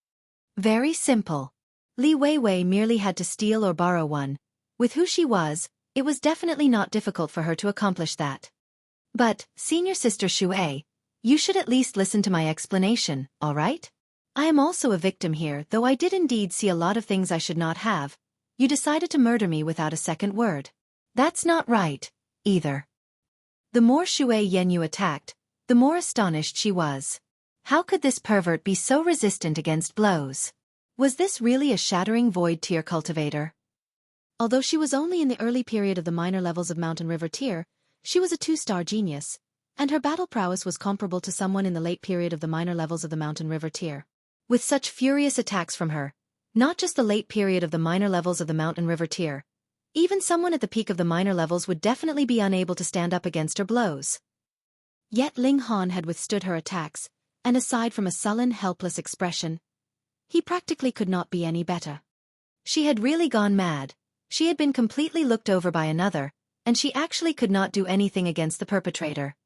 Very simple. Li Weiwei merely had to steal or borrow one. With who she was, it was definitely not difficult for her to accomplish that. But, senior sister Shui, you should at least listen to my explanation, alright? I am also a victim here, though I did indeed see a lot of things I should not have. You decided to murder me without a second word. That's not right, either. The more Shui Yenyu attacked, the more astonished she was. How could this pervert be so resistant against blows? Was this really a shattering void tier cultivator? Although she was only in the early period of the minor levels of Mountain River tier, she was a 2-star genius, and her battle prowess was comparable to someone in the late period of the minor levels of the Mountain River tier. With such furious attacks from her, not just the late period of the minor levels of the Mountain River tier, even someone at the peak of the minor levels would definitely be unable to stand up against her blows. Yet Ling Han had withstood her attacks, and aside from a sullen, helpless expression, he practically could not be any better. She had really gone mad. She had been completely looked over by another, and she actually could not do anything against the perpetrator.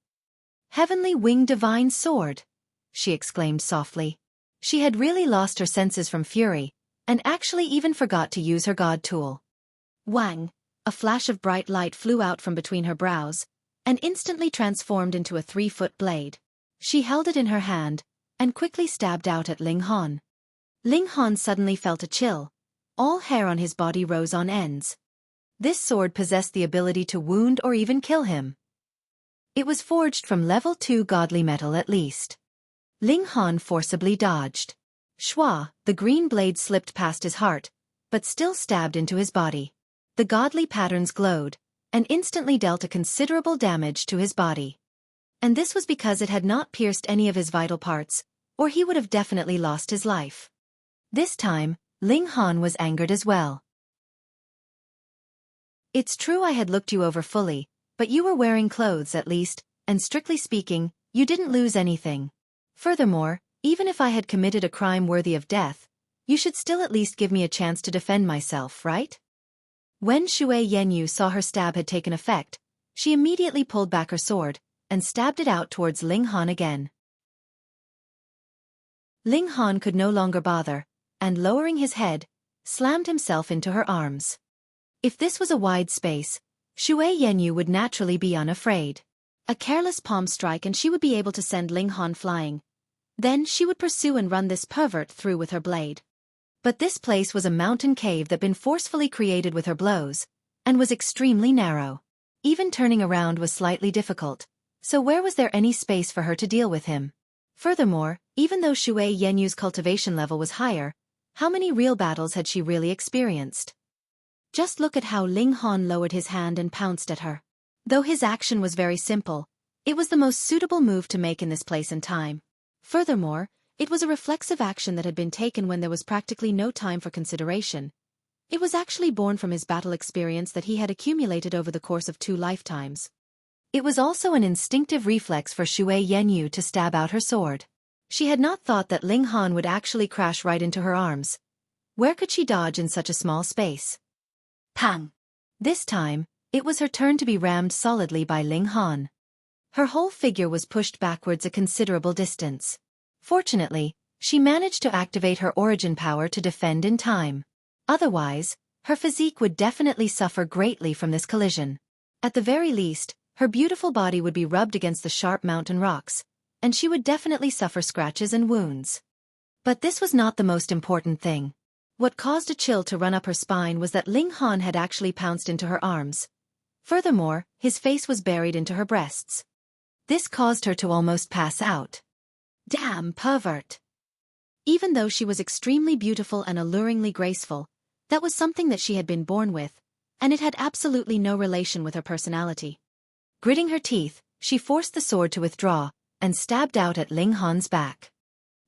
Heavenly Winged Divine Sword! She exclaimed softly. She had really lost her senses from fury, and actually even forgot to use her god tool. Wang! A flash of bright light flew out from between her brows, and instantly transformed into a 3-foot blade. She held it in her hand, and quickly stabbed out at Ling Han. Ling Han suddenly felt a chill. All hair on his body rose on ends. This sword possessed the ability to wound or even kill him. It was forged from level 2 godly metal at least. Ling Han forcibly dodged. Shua, the green blade slipped past his heart, but still stabbed into his body. The godly patterns glowed, and instantly dealt a considerable damage to his body. And this was because it had not pierced any of his vital parts, or he would have definitely lost his life. This time, Ling Han was angered as well. It's true I had looked you over fully, but you were wearing clothes at least, and strictly speaking, you didn't lose anything. Furthermore, even if I had committed a crime worthy of death, you should still at least give me a chance to defend myself, right? When Shui Yenyu saw her stab had taken effect, she immediately pulled back her sword, and stabbed it out towards Ling Han again. Ling Han could no longer bother, and lowering his head, slammed himself into her arms. If this was a wide space, Shui Yenyu would naturally be unafraid. A careless palm strike and she would be able to send Ling Han flying. Then she would pursue and run this pervert through with her blade. But this place was a mountain cave that been forcefully created with her blows, and was extremely narrow. Even turning around was slightly difficult, so where was there any space for her to deal with him? Furthermore, even though Shui Yenyu's cultivation level was higher, how many real battles had she really experienced? Just look at how Ling Han lowered his hand and pounced at her. Though his action was very simple, it was the most suitable move to make in this place and time. Furthermore, it was a reflexive action that had been taken when there was practically no time for consideration. It was actually born from his battle experience that he had accumulated over the course of 2 lifetimes. It was also an instinctive reflex for Shui Yenyu to stab out her sword. She had not thought that Ling Han would actually crash right into her arms. Where could she dodge in such a small space? Pang! This time, it was her turn to be rammed solidly by Ling Han. Her whole figure was pushed backwards a considerable distance. Fortunately, she managed to activate her origin power to defend in time. Otherwise, her physique would definitely suffer greatly from this collision. At the very least, her beautiful body would be rubbed against the sharp mountain rocks, and she would definitely suffer scratches and wounds. But this was not the most important thing. What caused a chill to run up her spine was that Ling Han had actually pounced into her arms. Furthermore, his face was buried into her breasts. This caused her to almost pass out. Damn pervert! Even though she was extremely beautiful and alluringly graceful, that was something that she had been born with, and it had absolutely no relation with her personality. Gritting her teeth, she forced the sword to withdraw, and stabbed out at Ling Han's back.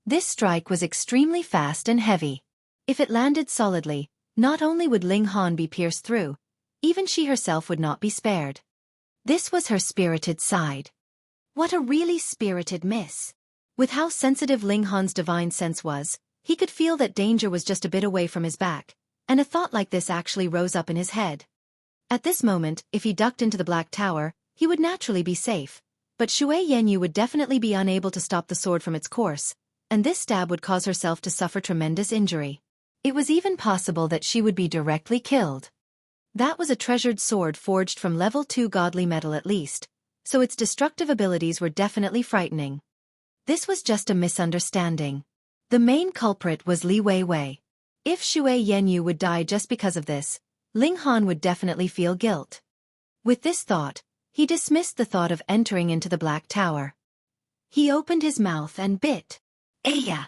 This strike was extremely fast and heavy. If it landed solidly, not only would Ling Han be pierced through, even she herself would not be spared. This was her spirited side. What a really spirited miss! With how sensitive Ling Han's divine sense was, he could feel that danger was just a bit away from his back, and a thought like this actually rose up in his head. At this moment, if he ducked into the Black Tower, he would naturally be safe, but Shui Yenyu would definitely be unable to stop the sword from its course, and this stab would cause herself to suffer tremendous injury. It was even possible that she would be directly killed. That was a treasured sword forged from level 2 godly metal at least, so its destructive abilities were definitely frightening. This was just a misunderstanding. The main culprit was Li Weiwei. If Shui Yanyu would die just because of this, Ling Han would definitely feel guilt. With this thought, he dismissed the thought of entering into the Black Tower. He opened his mouth and bit. Aya!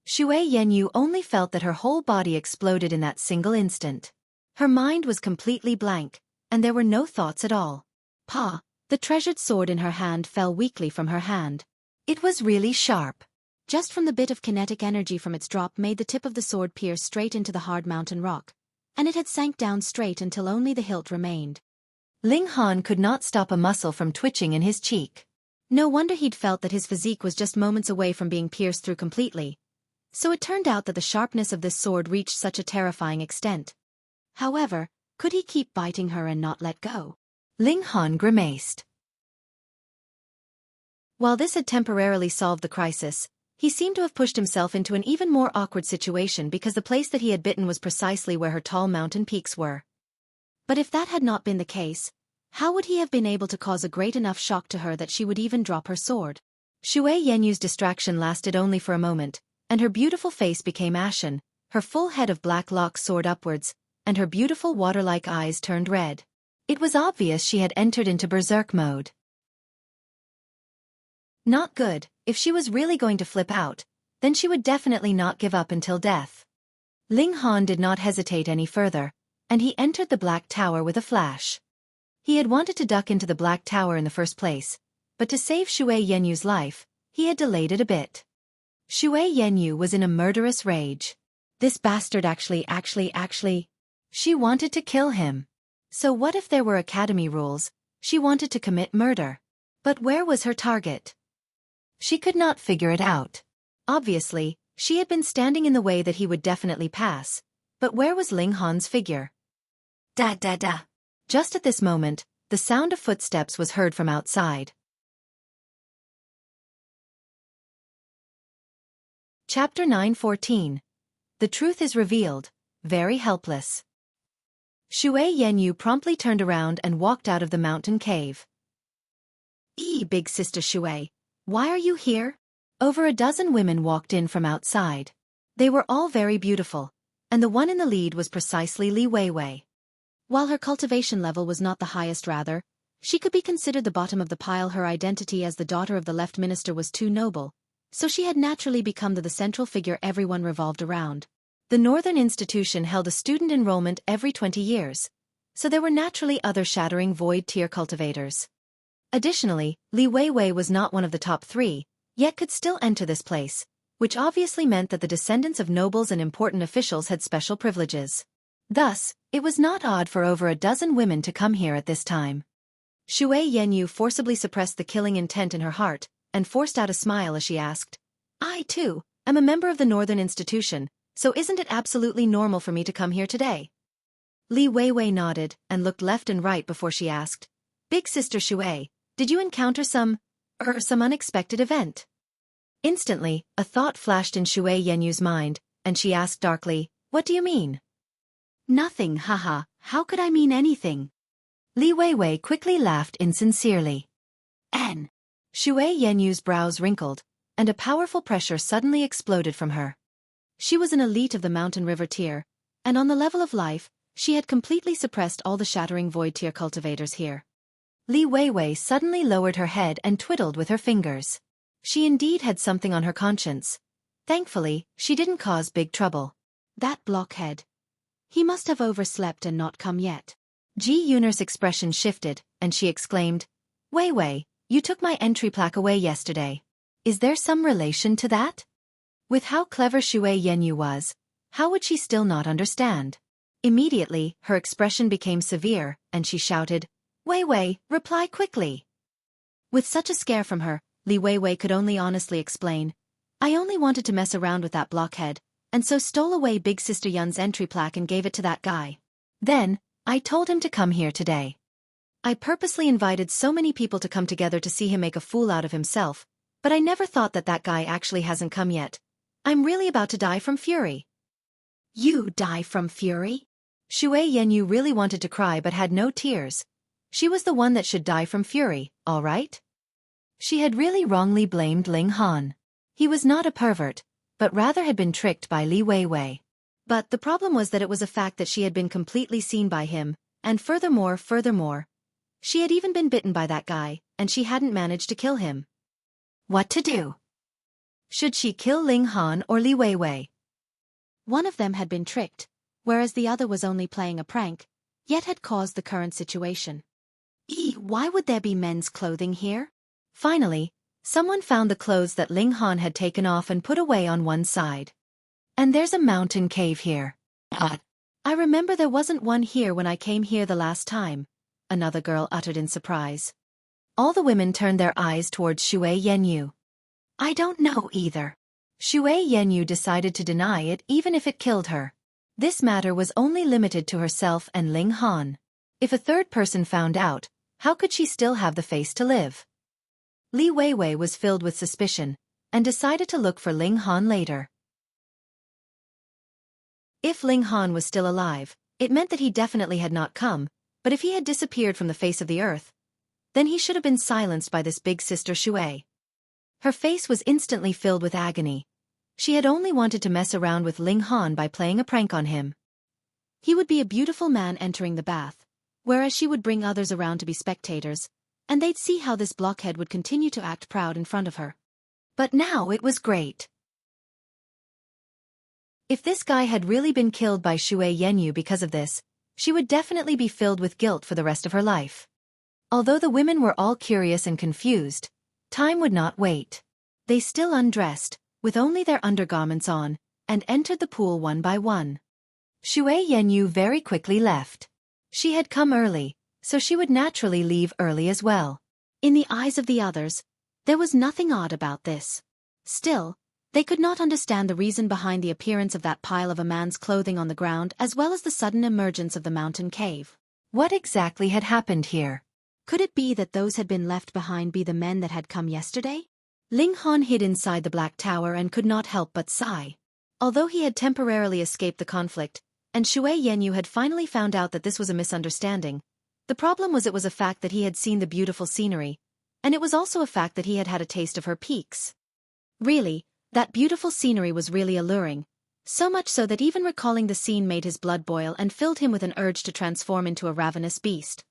Shui Yanyu only felt that her whole body exploded in that single instant. Her mind was completely blank, and there were no thoughts at all. Pa! The treasured sword in her hand fell weakly from her hand. It was really sharp. Just from the bit of kinetic energy from its drop made the tip of the sword pierce straight into the hard mountain rock, and it had sank down straight until only the hilt remained. Ling Han could not stop a muscle from twitching in his cheek. No wonder he'd felt that his physique was just moments away from being pierced through completely. So it turned out that the sharpness of this sword reached such a terrifying extent. However, could he keep biting her and not let go? Ling Han grimaced. While this had temporarily solved the crisis, he seemed to have pushed himself into an even more awkward situation because the place that he had bitten was precisely where her tall mountain peaks were. But if that had not been the case, how would he have been able to cause a great enough shock to her that she would even drop her sword? Shui Yenyu's distraction lasted only for a moment, and her beautiful face became ashen, her full head of black locks soared upwards, and her beautiful water-like eyes turned red. It was obvious she had entered into berserk mode. Not good. If she was really going to flip out, then she would definitely not give up until death. Ling Han did not hesitate any further, and he entered the Black Tower with a flash. He had wanted to duck into the Black Tower in the first place, but to save Shui Yenyu's life, he had delayed it a bit. Shui Yenyu was in a murderous rage. This bastard actually. She wanted to kill him. So what if there were academy rules? She wanted to commit murder. But where was her target? She could not figure it out. Obviously, she had been standing in the way that he would definitely pass, but where was Ling Han's figure? Da da da. Just at this moment, the sound of footsteps was heard from outside. Chapter 9:14. The truth is revealed, very helpless. Shui Yenyu promptly turned around and walked out of the mountain cave. Big sister Shui. Why are you here? Over a dozen women walked in from outside. They were all very beautiful, and the one in the lead was precisely Li Weiwei. While her cultivation level was not the highest rather, she could be considered the bottom of the pile. Her identity as the daughter of the left minister was too noble, so she had naturally become the central figure everyone revolved around. The Northern Institution held a student enrollment every 20 years, so there were naturally other shattering void tier cultivators. Additionally, Li Weiwei was not one of the top 3, yet could still enter this place, which obviously meant that the descendants of nobles and important officials had special privileges. Thus, it was not odd for over a dozen women to come here at this time. Shui Yenyu forcibly suppressed the killing intent in her heart, and forced out a smile as she asked, I, too, am a member of the Northern Institution, so isn't it absolutely normal for me to come here today? Li Weiwei nodded and looked left and right before she asked, Big Sister Shui, did you encounter some unexpected event? Instantly, a thought flashed in Shui Yenyu's mind, and she asked darkly, What do you mean? Nothing, haha, how could I mean anything? Li Weiwei quickly laughed insincerely. N. Shui Yenyu's brows wrinkled, and a powerful pressure suddenly exploded from her. She was an elite of the mountain river tier, and on the level of life, she had completely suppressed all the shattering void tier cultivators here. Li Weiwei suddenly lowered her head and twiddled with her fingers. She indeed had something on her conscience. Thankfully, she didn't cause big trouble. That blockhead. He must have overslept and not come yet. Ji Yunar's expression shifted, and she exclaimed, Weiwei, you took my entry plaque away yesterday. Is there some relation to that? With how clever Shui Yenyu was, how would she still not understand? Immediately, her expression became severe, and she shouted, Weiwei, reply quickly. With such a scare from her, Li Weiwei could only honestly explain, I only wanted to mess around with that blockhead, and so stole away Big Sister Yun's entry plaque and gave it to that guy. Then, I told him to come here today. I purposely invited so many people to come together to see him make a fool out of himself, but I never thought that guy actually hasn't come yet. I'm really about to die from fury. You die from fury? Shui Yenyu really wanted to cry but had no tears. She was the one that should die from fury, all right? She had really wrongly blamed Ling Han. He was not a pervert, but rather had been tricked by Li Weiwei. But the problem was that it was a fact that she had been completely seen by him, and furthermore, she had even been bitten by that guy, and she hadn't managed to kill him. What to do? Should she kill Ling Han or Li Weiwei? One of them had been tricked, whereas the other was only playing a prank, yet had caused the current situation. Why would there be men's clothing here? Finally, someone found the clothes that Ling Han had taken off and put away on one side. And there's a mountain cave here. I remember there wasn't one here when I came here the last time, another girl uttered in surprise. All the women turned their eyes towards Shui Yenyu. I don't know either. Shui Yenyu decided to deny it even if it killed her. This matter was only limited to herself and Ling Han. If a third person found out, how could she still have the face to live? Li Weiwei was filled with suspicion, and decided to look for Ling Han later. If Ling Han was still alive, it meant that he definitely had not come, but if he had disappeared from the face of the earth, then he should have been silenced by this big sister Shui. Her face was instantly filled with agony. She had only wanted to mess around with Ling Han by playing a prank on him. He would be a beautiful man entering the bath, whereas she would bring others around to be spectators, and they'd see how this blockhead would continue to act proud in front of her. But now it was great. If this guy had really been killed by Shui Yenyu because of this, she would definitely be filled with guilt for the rest of her life. Although the women were all curious and confused, time would not wait. They still undressed, with only their undergarments on, and entered the pool one by one. Shui Yenyu very quickly left. She had come early, so she would naturally leave early as well. In the eyes of the others, there was nothing odd about this. Still, they could not understand the reason behind the appearance of that pile of a man's clothing on the ground as well as the sudden emergence of the mountain cave. What exactly had happened here? Could it be that those had been left behind be the men that had come yesterday? Ling Han hid inside the Black Tower and could not help but sigh. Although he had temporarily escaped the conflict, and Shui Yenyu had finally found out that this was a misunderstanding, the problem was it was a fact that he had seen the beautiful scenery, and it was also a fact that he had had a taste of her peaks. Really, that beautiful scenery was really alluring, so much so that even recalling the scene made his blood boil and filled him with an urge to transform into a ravenous beast.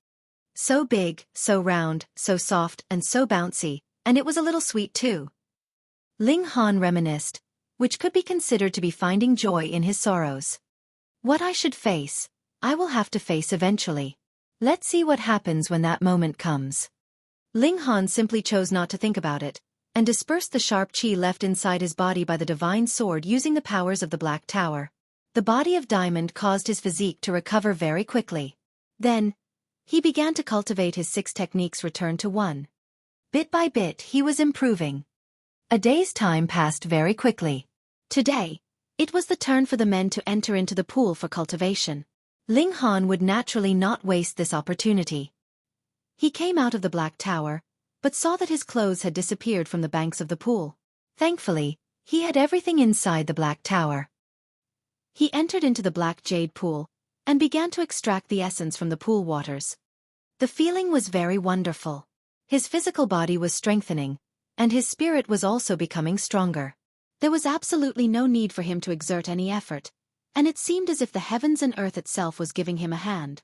So big, so round, so soft, and so bouncy, and it was a little sweet too. Ling Han reminisced, which could be considered to be finding joy in his sorrows. What I should face, I will have to face eventually. Let's see what happens when that moment comes. Ling Han simply chose not to think about it, and dispersed the sharp qi left inside his body by the divine sword using the powers of the Black Tower. The body of diamond caused his physique to recover very quickly. Then, he began to cultivate his 6 techniques return to 1. Bit by bit he was improving. A day's time passed very quickly. Today, it was the turn for the men to enter into the pool for cultivation. Ling Han would naturally not waste this opportunity. He came out of the Black Tower, but saw that his clothes had disappeared from the banks of the pool. Thankfully, he had everything inside the Black Tower. He entered into the black jade pool, and began to extract the essence from the pool waters. The feeling was very wonderful. His physical body was strengthening, and his spirit was also becoming stronger. There was absolutely no need for him to exert any effort, and it seemed as if the heavens and earth itself was giving him a hand.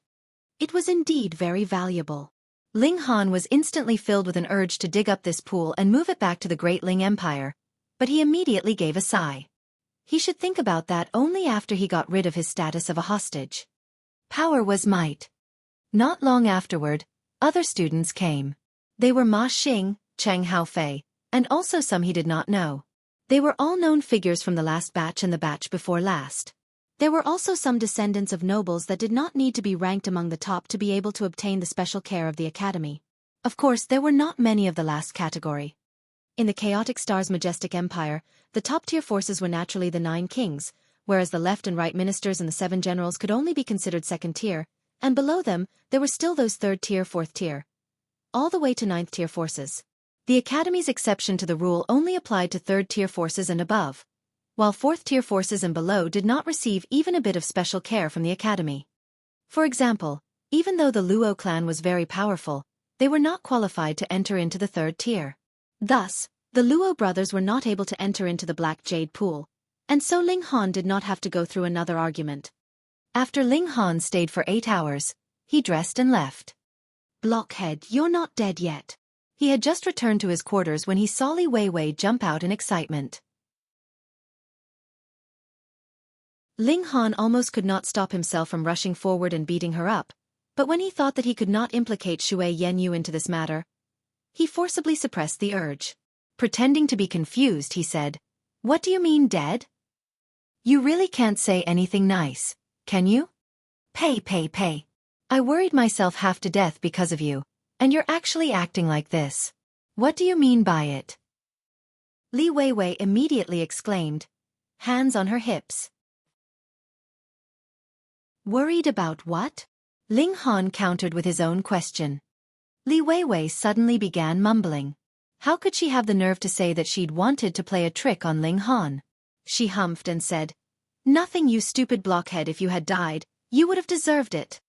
It was indeed very valuable. Ling Han was instantly filled with an urge to dig up this pool and move it back to the Great Ling Empire, but he immediately gave a sigh. He should think about that only after he got rid of his status of a hostage. Power was might. Not long afterward, other students came. They were Ma Xing, Cheng Haofei, and also some he did not know. They were all known figures from the last batch and the batch before last. There were also some descendants of nobles that did not need to be ranked among the top to be able to obtain the special care of the academy. Of course, there were not many of the last category. In the Chaotic Star's majestic empire, the top-tier forces were naturally the 9 kings, whereas the left and right ministers and the 7 generals could only be considered second-tier, and below them, there were still those 3rd-tier, 4th-tier, all the way to 9th-tier forces. The academy's exception to the rule only applied to 3rd-tier forces and above, while 4th-tier forces and below did not receive even a bit of special care from the academy. For example, even though the Luo clan was very powerful, they were not qualified to enter into the 3rd tier. Thus, the Luo brothers were not able to enter into the Black Jade Pool, and so Ling Han did not have to go through another argument. After Ling Han stayed for 8 hours, he dressed and left. "Blockhead, you're not dead yet." He had just returned to his quarters when he saw Li Weiwei jump out in excitement. Ling Han almost could not stop himself from rushing forward and beating her up, but when he thought that he could not implicate Shui Yanyu into this matter, he forcibly suppressed the urge. Pretending to be confused, he said, "What do you mean dead? You really can't say anything nice, can you? Pay. I worried myself half to death because of you, and you're actually acting like this. What do you mean by it?" Li Weiwei immediately exclaimed, hands on her hips. "Worried about what?" Ling Han countered with his own question. Li Weiwei suddenly began mumbling. How could she have the nerve to say that she'd wanted to play a trick on Ling Han? She humphed and said, "Nothing, you stupid blockhead. If you had died, you would have deserved it."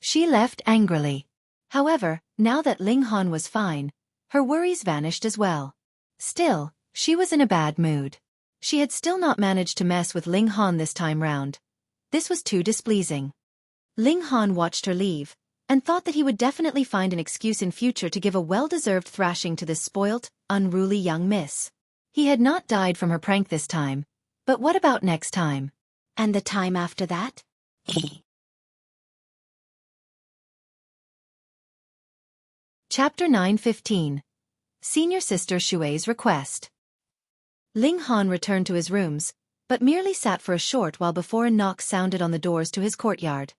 She left angrily. However, now that Ling Han was fine, her worries vanished as well. Still, she was in a bad mood. She had still not managed to mess with Ling Han this time round. This was too displeasing. Ling Han watched her leave, and thought that he would definitely find an excuse in future to give a well-deserved thrashing to this spoilt, unruly young miss. He had not died from her prank this time, but what about next time? And the time after that? Chapter 9:15. Senior Sister Shui's Request. Ling Han returned to his rooms, but merely sat for a short while before a knock sounded on the doors to his courtyard.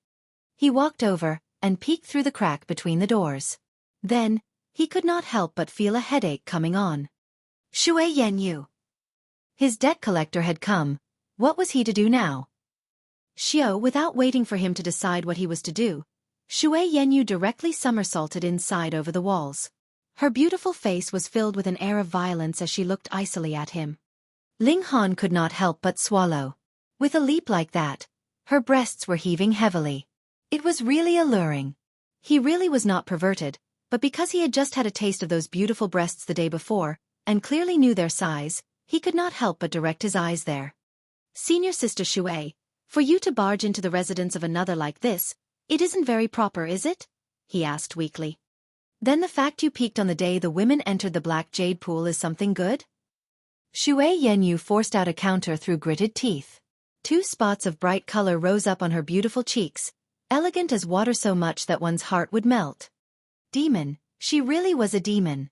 He walked over and peeked through the crack between the doors. Then, he could not help but feel a headache coming on. Shui Yanyu. His debt collector had come. What was he to do now? Without waiting for him to decide what he was to do, Shui Yanyu directly somersaulted inside over the walls. Her beautiful face was filled with an air of violence as she looked icily at him. Ling Han could not help but swallow. With a leap like that, her breasts were heaving heavily. It was really alluring. He really was not perverted, but because he had just had a taste of those beautiful breasts the day before, and clearly knew their size, he could not help but direct his eyes there. "Senior Sister Shui, for you to barge into the residence of another like this, it isn't very proper, is it?" he asked weakly. "Then the fact you peeked on the day the women entered the Black Jade Pool is something good?" Shui Yanyu forced out a counter through gritted teeth. 2 spots of bright color rose up on her beautiful cheeks, elegant as water, so much that one's heart would melt. Demon, she really was a demon.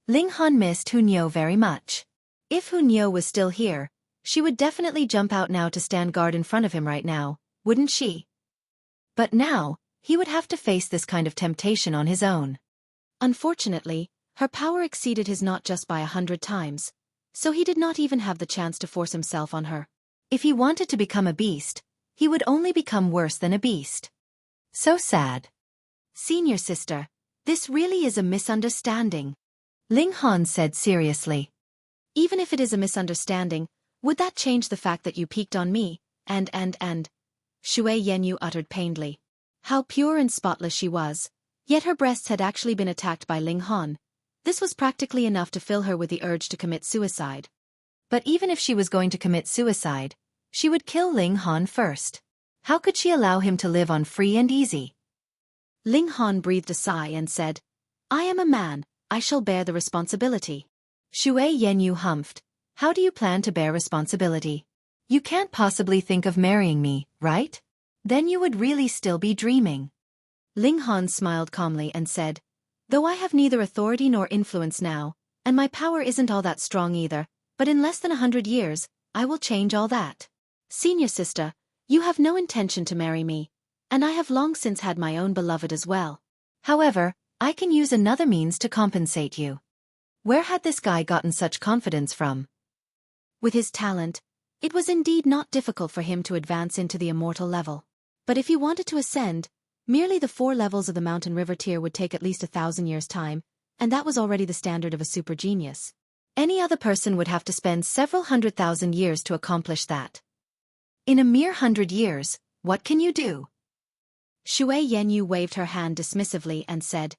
Ling Han missed Hunyo very much. If Hunyo was still here, she would definitely jump out now to stand guard in front of him right now, wouldn't she? But now, he would have to face this kind of temptation on his own. Unfortunately, her power exceeded his not just by 100 times, so he did not even have the chance to force himself on her. If he wanted to become a beast, he would only become worse than a beast. So sad. "Senior Sister, this really is a misunderstanding," Ling Han said seriously. "Even if it is a misunderstanding, would that change the fact that you peeked on me, and, Shui Yanyu uttered painedly. How pure and spotless she was, yet her breasts had actually been attacked by Ling Han. This was practically enough to fill her with the urge to commit suicide. But even if she was going to commit suicide, she would kill Ling Han first. How could she allow him to live on free and easy? Ling Han breathed a sigh and said, "I am a man, I shall bear the responsibility." Shui Yanyu humphed. How do you plan to bear responsibility? You can't possibly think of marrying me, right? Then you would really still be dreaming. Ling Han smiled calmly and said, "Though I have neither authority nor influence now, and my power isn't all that strong either, but in less than 100 years, I will change all that. Senior Sister, you have no intention to marry me, and I have long since had my own beloved as well. However, I can use another means to compensate you." Where had this guy gotten such confidence from? With his talent, it was indeed not difficult for him to advance into the immortal level. But if he wanted to ascend, merely the 4 levels of the mountain river tier would take at least 1,000 years' time, and that was already the standard of a super genius. Any other person would have to spend several 100,000 years to accomplish that. In a mere 100 years, what can you do? Shui Yanyu waved her hand dismissively and said,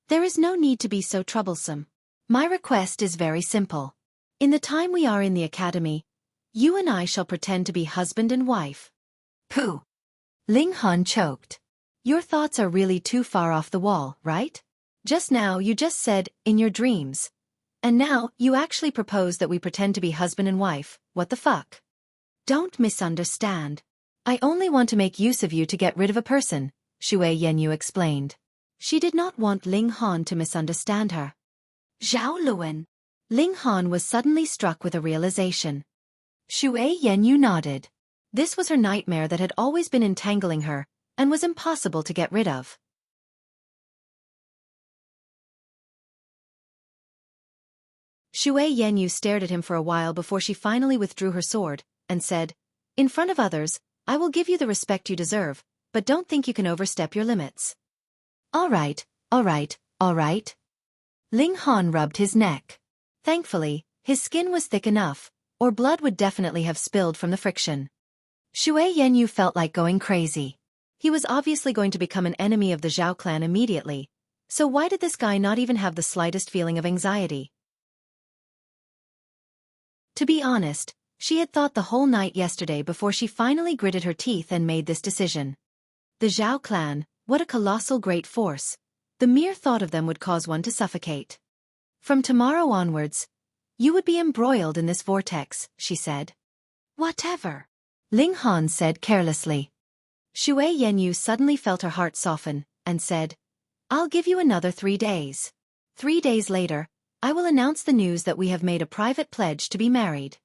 "There is no need to be so troublesome. My request is very simple. In the time we are in the academy, you and I shall pretend to be husband and wife." Pooh! Ling Han choked. Your thoughts are really too far off the wall, right? Just now you just said, in your dreams. And now, you actually propose that we pretend to be husband and wife. What the fuck? Don't misunderstand. I only want to make use of you to get rid of a person, Shui Yanyu explained. She did not want Ling Han to misunderstand her. Zhao Luan. Ling Han was suddenly struck with a realization. Shui Yanyu nodded. This was her nightmare that had always been entangling her, and was impossible to get rid of. Shui Yanyu stared at him for a while before she finally withdrew her sword, and said, "In front of others, I will give you the respect you deserve, but don't think you can overstep your limits." All right, all right, all right. Ling Han rubbed his neck. Thankfully, his skin was thick enough, or blood would definitely have spilled from the friction. Shui Yanyu felt like going crazy. He was obviously going to become an enemy of the Zhao clan immediately, so why did this guy not even have the slightest feeling of anxiety? To be honest, she had thought the whole night yesterday before she finally gritted her teeth and made this decision. The Zhao clan, what a colossal great force. The mere thought of them would cause one to suffocate. From tomorrow onwards, you would be embroiled in this vortex, she said. Whatever, Ling Han said carelessly. Shui Yanyu suddenly felt her heart soften, and said, "I'll give you another 3 days. 3 days later, I will announce the news that we have made a private pledge to be married."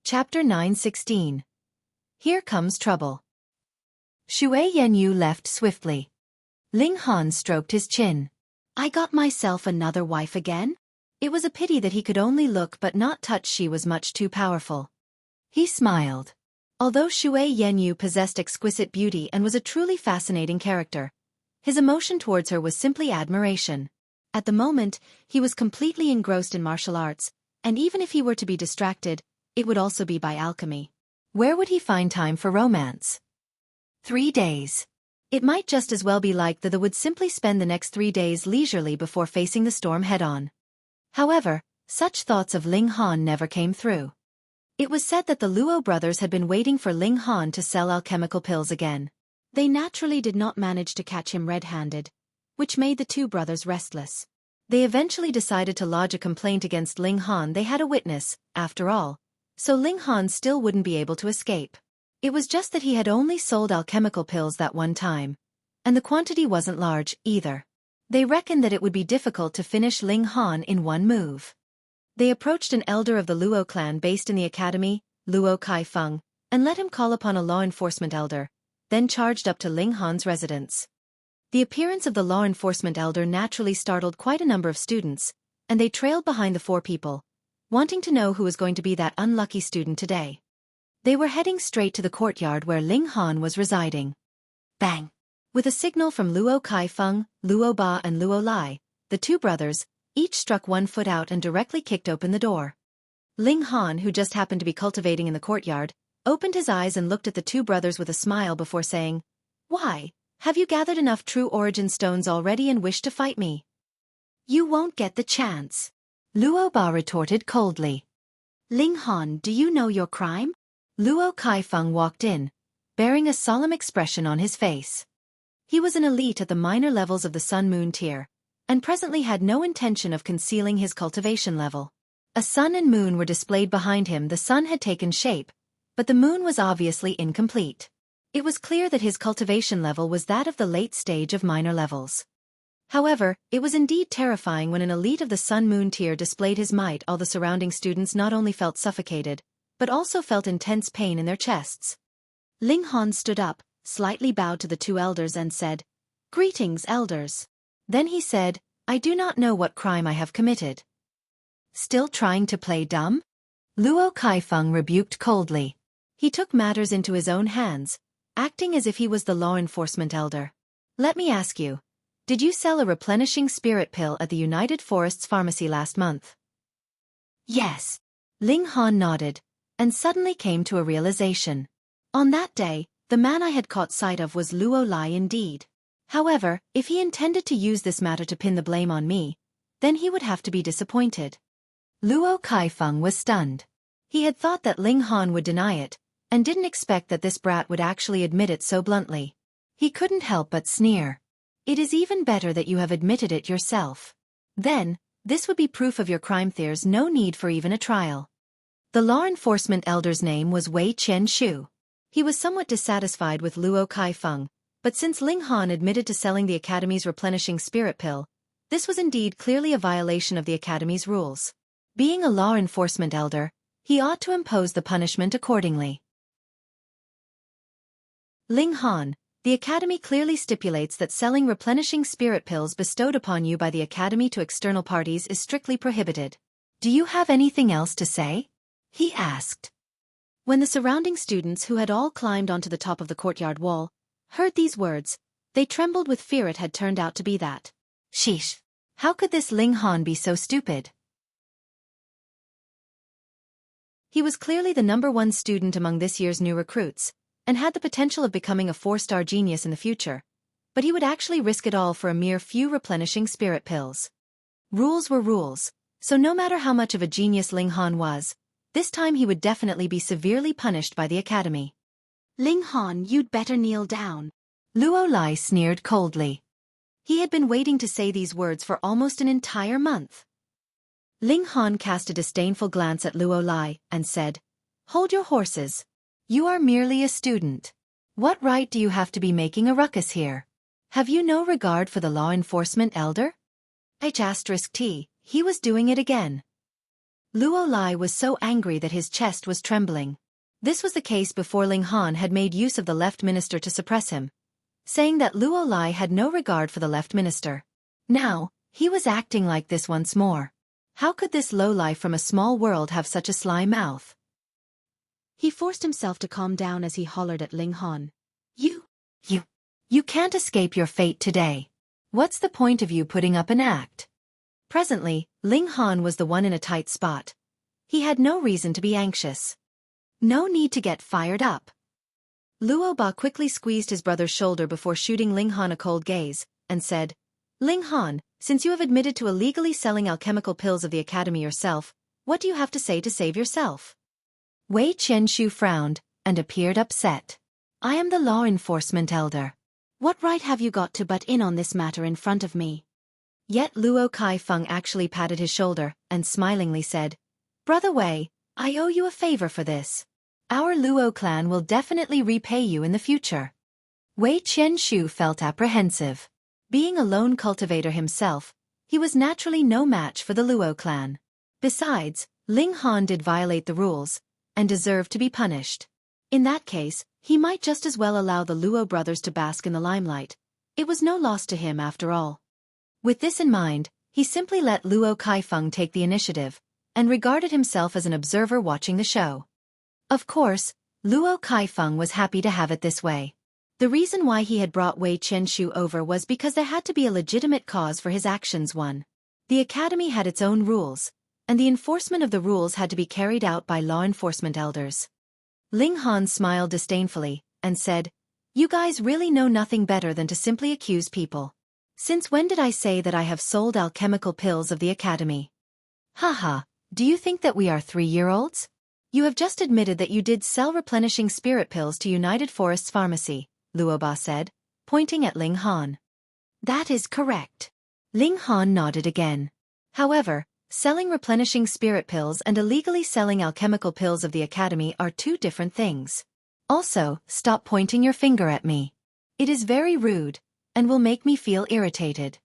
Chapter 9:16. Here Comes Trouble. Shui Yanyu left swiftly. Ling Han stroked his chin. "I got myself another wife again?" It was a pity that he could only look but not touch. She was much too powerful. He smiled. Although Shui Yanyu possessed exquisite beauty and was a truly fascinating character, his emotion towards her was simply admiration. At the moment, he was completely engrossed in martial arts, and even if he were to be distracted, it would also be by alchemy. Where would he find time for romance? 3 days. It might just as well be like that they would simply spend the next 3 days leisurely before facing the storm head-on. However, such thoughts of Ling Han never came through. It was said that the Luo brothers had been waiting for Ling Han to sell alchemical pills again. They naturally did not manage to catch him red-handed, which made the two brothers restless. They eventually decided to lodge a complaint against Ling Han. They had a witness, after all, so Ling Han still wouldn't be able to escape. It was just that he had only sold alchemical pills that one time, and the quantity wasn't large, either. They reckoned that it would be difficult to finish Ling Han in one move. They approached an elder of the Luo clan based in the academy, Luo Kai-feng, and let him call upon a law enforcement elder, then charged up to Ling Han's residence. The appearance of the law enforcement elder naturally startled quite a number of students, and they trailed behind the 4 people, wanting to know who was going to be that unlucky student today. They were heading straight to the courtyard where Ling Han was residing. Bang! With a signal from Luo Kai-feng, Luo Ba and Luo Lai, the 2 brothers, each struck 1 foot out and directly kicked open the door. Ling Han, who just happened to be cultivating in the courtyard, opened his eyes and looked at the 2 brothers with a smile before saying, "Why, have you gathered enough true origin stones already and wish to fight me?" "You won't get the chance," Luo Ba retorted coldly. "Ling Han, do you know your crime?" Luo Kai-feng walked in, bearing a solemn expression on his face. He was an elite at the minor levels of the Sun-Moon tier, and presently had no intention of concealing his cultivation level. A sun and moon were displayed behind him. The sun had taken shape, but the moon was obviously incomplete. It was clear that his cultivation level was that of the late stage of minor levels. However, it was indeed terrifying when an elite of the Sun-Moon tier displayed his might. All the surrounding students not only felt suffocated, but also felt intense pain in their chests. Ling Han stood up, slightly bowed to the 2 elders and said, "Greetings, elders." Then he said, "I do not know what crime I have committed." "Still trying to play dumb?" Luo Kai-feng rebuked coldly. He took matters into his own hands, acting as if he was the law enforcement elder. "Let me ask you, Did you sell a replenishing spirit pill at the United Forests Pharmacy last month? Yes. Ling Han nodded, and suddenly came to a realization. On that day, the man I had caught sight of was Luo Lai indeed. However, if he intended to use this matter to pin the blame on me, then he would have to be disappointed. Luo Kaifeng was stunned. He had thought that Ling Han would deny it, and didn't expect that this brat would actually admit it so bluntly. He couldn't help but sneer. It is even better that you have admitted it yourself. Then, this would be proof of your crime. There's no need for even a trial. The law enforcement elder's name was Wei Qianshu. He was somewhat dissatisfied with Luo Kaifeng, but since Ling Han admitted to selling the Academy's replenishing spirit pill, this was indeed clearly a violation of the Academy's rules. Being a law enforcement elder, he ought to impose the punishment accordingly. Ling Han, the Academy clearly stipulates that selling replenishing spirit pills bestowed upon you by the Academy to external parties is strictly prohibited. Do you have anything else to say? He asked. When the surrounding students who had all climbed onto the top of the courtyard wall heard these words, they trembled with fear. It had turned out to be that. Sheesh. How could this Ling Han be so stupid? He was clearly the #1 student among this year's new recruits, and had the potential of becoming a 4-star genius in the future, but he would actually risk it all for a mere few replenishing spirit pills. Rules were rules, so no matter how much of a genius Ling Han was, this time he would definitely be severely punished by the Academy. Ling Han, you'd better kneel down. Luo Lai sneered coldly. He had been waiting to say these words for almost an entire month. Ling Han cast a disdainful glance at Luo Lai and said, "Hold your horses. You are merely a student. What right do you have to be making a ruckus here? Have you no regard for the law enforcement elder?" H*T, he was doing it again. Luo Lai was so angry that his chest was trembling. This was the case before Ling Han had made use of the left minister to suppress him, saying that Luo Lai had no regard for the left minister. Now, he was acting like this once more. How could this lowlife from a small world have such a sly mouth? He forced himself to calm down as he hollered at Ling Han. You can't escape your fate today. What's the point of you putting up an act? Presently, Ling Han was the one in a tight spot. He had no reason to be anxious. No need to get fired up. Luo Ba quickly squeezed his brother's shoulder before shooting Ling Han a cold gaze, and said, "Ling Han, since you have admitted to illegally selling alchemical pills of the Academy yourself, what do you have to say to save yourself?" Wei Qianshu frowned, and appeared upset. "I am the law enforcement elder. What right have you got to butt in on this matter in front of me?" Yet Luo Kaifeng actually patted his shoulder, and smilingly said, "Brother Wei, I owe you a favor for this. Our Luo clan will definitely repay you in the future." Wei Qianshu felt apprehensive. Being a lone cultivator himself, he was naturally no match for the Luo clan. Besides, Ling Han did violate the rules, and deserved to be punished. In that case, he might just as well allow the Luo brothers to bask in the limelight. It was no loss to him after all. With this in mind, he simply let Luo Kaifeng take the initiative, and regarded himself as an observer watching the show. Of course, Luo Kaifeng was happy to have it this way. The reason why he had brought Wei Qianshu over was because there had to be a legitimate cause for his actions. The Academy had its own rules, and the enforcement of the rules had to be carried out by law enforcement elders. Ling Han smiled disdainfully, and said, "You guys really know nothing better than to simply accuse people. Since when did I say that I have sold alchemical pills of the Academy? Haha, do you think that we are 3-year-olds? You have just admitted that you did sell replenishing spirit pills to United Forests Pharmacy," Luo Ba said, pointing at Ling Han. "That is correct." Ling Han nodded again. However, selling replenishing spirit pills and illegally selling alchemical pills of the Academy are two different things. Also, stop pointing your finger at me. It is very rude, and will make me feel irritated.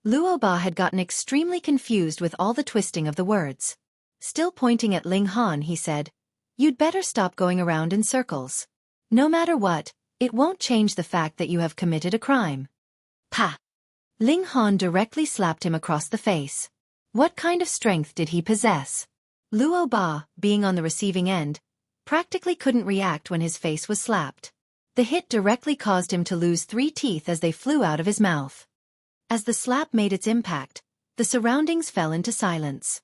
Luo Ba had gotten extremely confused with all the twisting of the words. Still pointing at Ling Han, he said, "You'd better stop going around in circles. No matter what, it won't change the fact that you have committed a crime." "Pah!" Ling Han directly slapped him across the face. What kind of strength did he possess? Luo Ba, being on the receiving end, practically couldn't react when his face was slapped. The hit directly caused him to lose 3 teeth as they flew out of his mouth. As the slap made its impact, the surroundings fell into silence.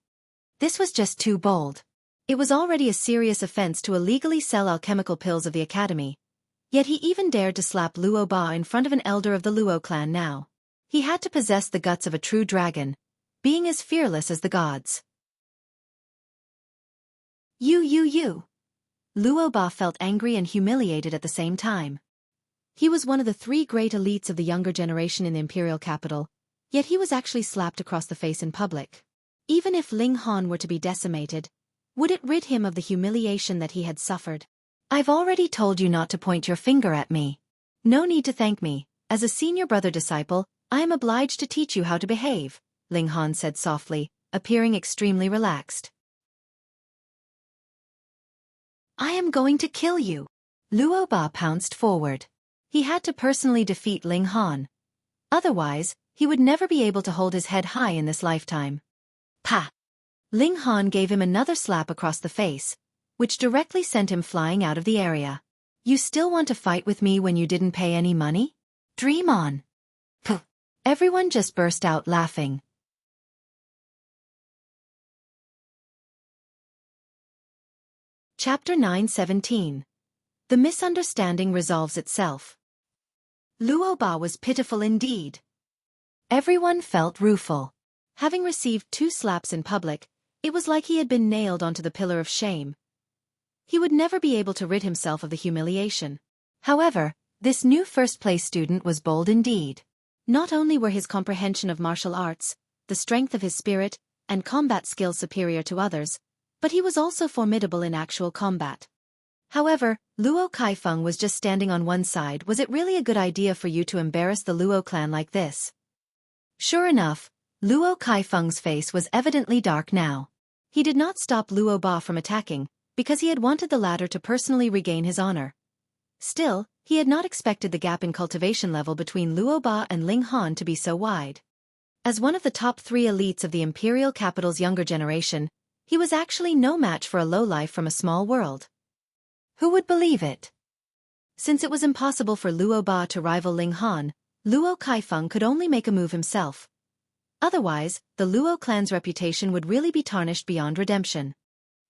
This was just too bold. It was already a serious offense to illegally sell alchemical pills of the academy, yet he even dared to slap Luo Ba in front of an elder of the Luo clan now. He had to possess the guts of a true dragon, being as fearless as the gods. You. Luo Ba felt angry and humiliated at the same time. He was one of the 3 great elites of the younger generation in the imperial capital, yet he was actually slapped across the face in public. Even if Ling Han were to be decimated, would it rid him of the humiliation that he had suffered? I've already told you not to point your finger at me. No need to thank me. As a senior brother disciple, I am obliged to teach you how to behave, Ling Han said softly, appearing extremely relaxed. I am going to kill you. Luo Ba pounced forward. He had to personally defeat Ling Han. Otherwise, he would never be able to hold his head high in this lifetime. Pa! Ling Han gave him another slap across the face, which directly sent him flying out of the area. You still want to fight with me when you didn't pay any money? Dream on. Puh! Everyone just burst out laughing. Chapter 9:17. The misunderstanding resolves itself. Luo Ba was pitiful indeed. Everyone felt rueful. Having received 2 slaps in public, it was like he had been nailed onto the pillar of shame. He would never be able to rid himself of the humiliation. However, this new first-place student was bold indeed. Not only were his comprehension of martial arts, the strength of his spirit, and combat skills superior to others, but he was also formidable in actual combat. However, Luo Kaifeng was just standing on one side. Was it really a good idea for you to embarrass the Luo clan like this? Sure enough, Luo Kaifeng's face was evidently dark now. He did not stop Luo Ba from attacking, because he had wanted the latter to personally regain his honor. Still, he had not expected the gap in cultivation level between Luo Ba and Ling Han to be so wide. As one of the top 3 elites of the imperial capital's younger generation, he was actually no match for a lowlife from a small world. Who would believe it? Since it was impossible for Luo Ba to rival Ling Han, Luo Kaifeng could only make a move himself. Otherwise, the Luo clan's reputation would really be tarnished beyond redemption.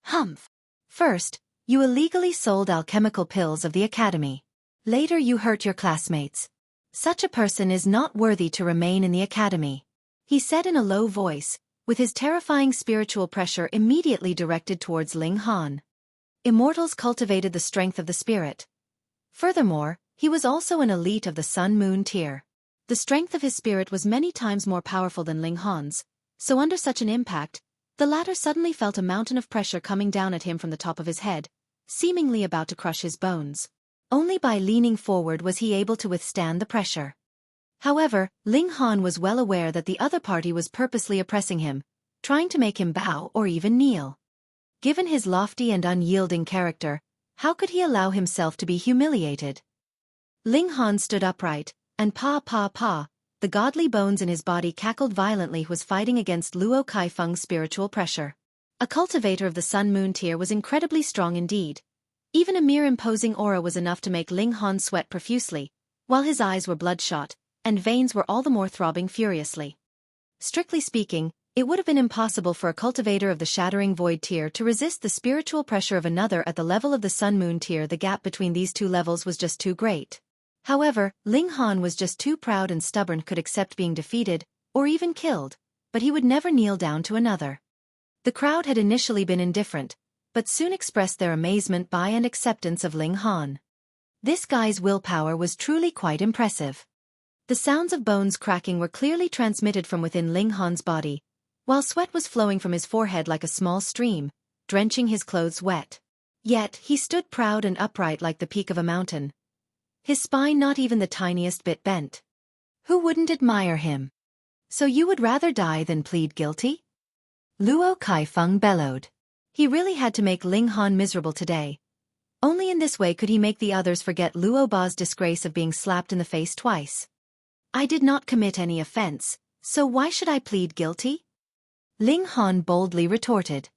Humph! First, you illegally sold alchemical pills of the academy. Later you hurt your classmates. Such a person is not worthy to remain in the academy, he said in a low voice, with his terrifying spiritual pressure immediately directed towards Ling Han. Immortals cultivated the strength of the spirit. Furthermore, he was also an elite of the Sun-Moon tier. The strength of his spirit was many times more powerful than Ling Han's, so under such an impact, the latter suddenly felt a mountain of pressure coming down at him from the top of his head, seemingly about to crush his bones. Only by leaning forward was he able to withstand the pressure. However, Ling Han was well aware that the other party was purposely oppressing him, trying to make him bow or even kneel. Given his lofty and unyielding character, how could he allow himself to be humiliated? Ling Han stood upright, and the godly bones in his body cackled violently. He was fighting against Luo Kaifeng's spiritual pressure. A cultivator of the Sun-Moon tier was incredibly strong indeed. Even a mere imposing aura was enough to make Ling Han sweat profusely, while his eyes were bloodshot, and veins were all the more throbbing furiously. Strictly speaking, it would have been impossible for a cultivator of the Shattering Void tier to resist the spiritual pressure of another at the level of the Sun-Moon tier. The gap between these 2 levels was just too great. However, Ling Han was just too proud and stubborn could accept being defeated, or even killed, but he would never kneel down to another. The crowd had initially been indifferent, but soon expressed their amazement by and acceptance of Ling Han. This guy's willpower was truly quite impressive. The sounds of bones cracking were clearly transmitted from within Ling Han's body, while sweat was flowing from his forehead like a small stream, drenching his clothes wet. Yet, he stood proud and upright like the peak of a mountain. His spine not even the tiniest bit bent. Who wouldn't admire him? So you would rather die than plead guilty? Luo Kaifeng bellowed. He really had to make Ling Han miserable today. Only in this way could he make the others forget Luo Ba's disgrace of being slapped in the face twice. I did not commit any offense, so why should I plead guilty? Ling Han boldly retorted.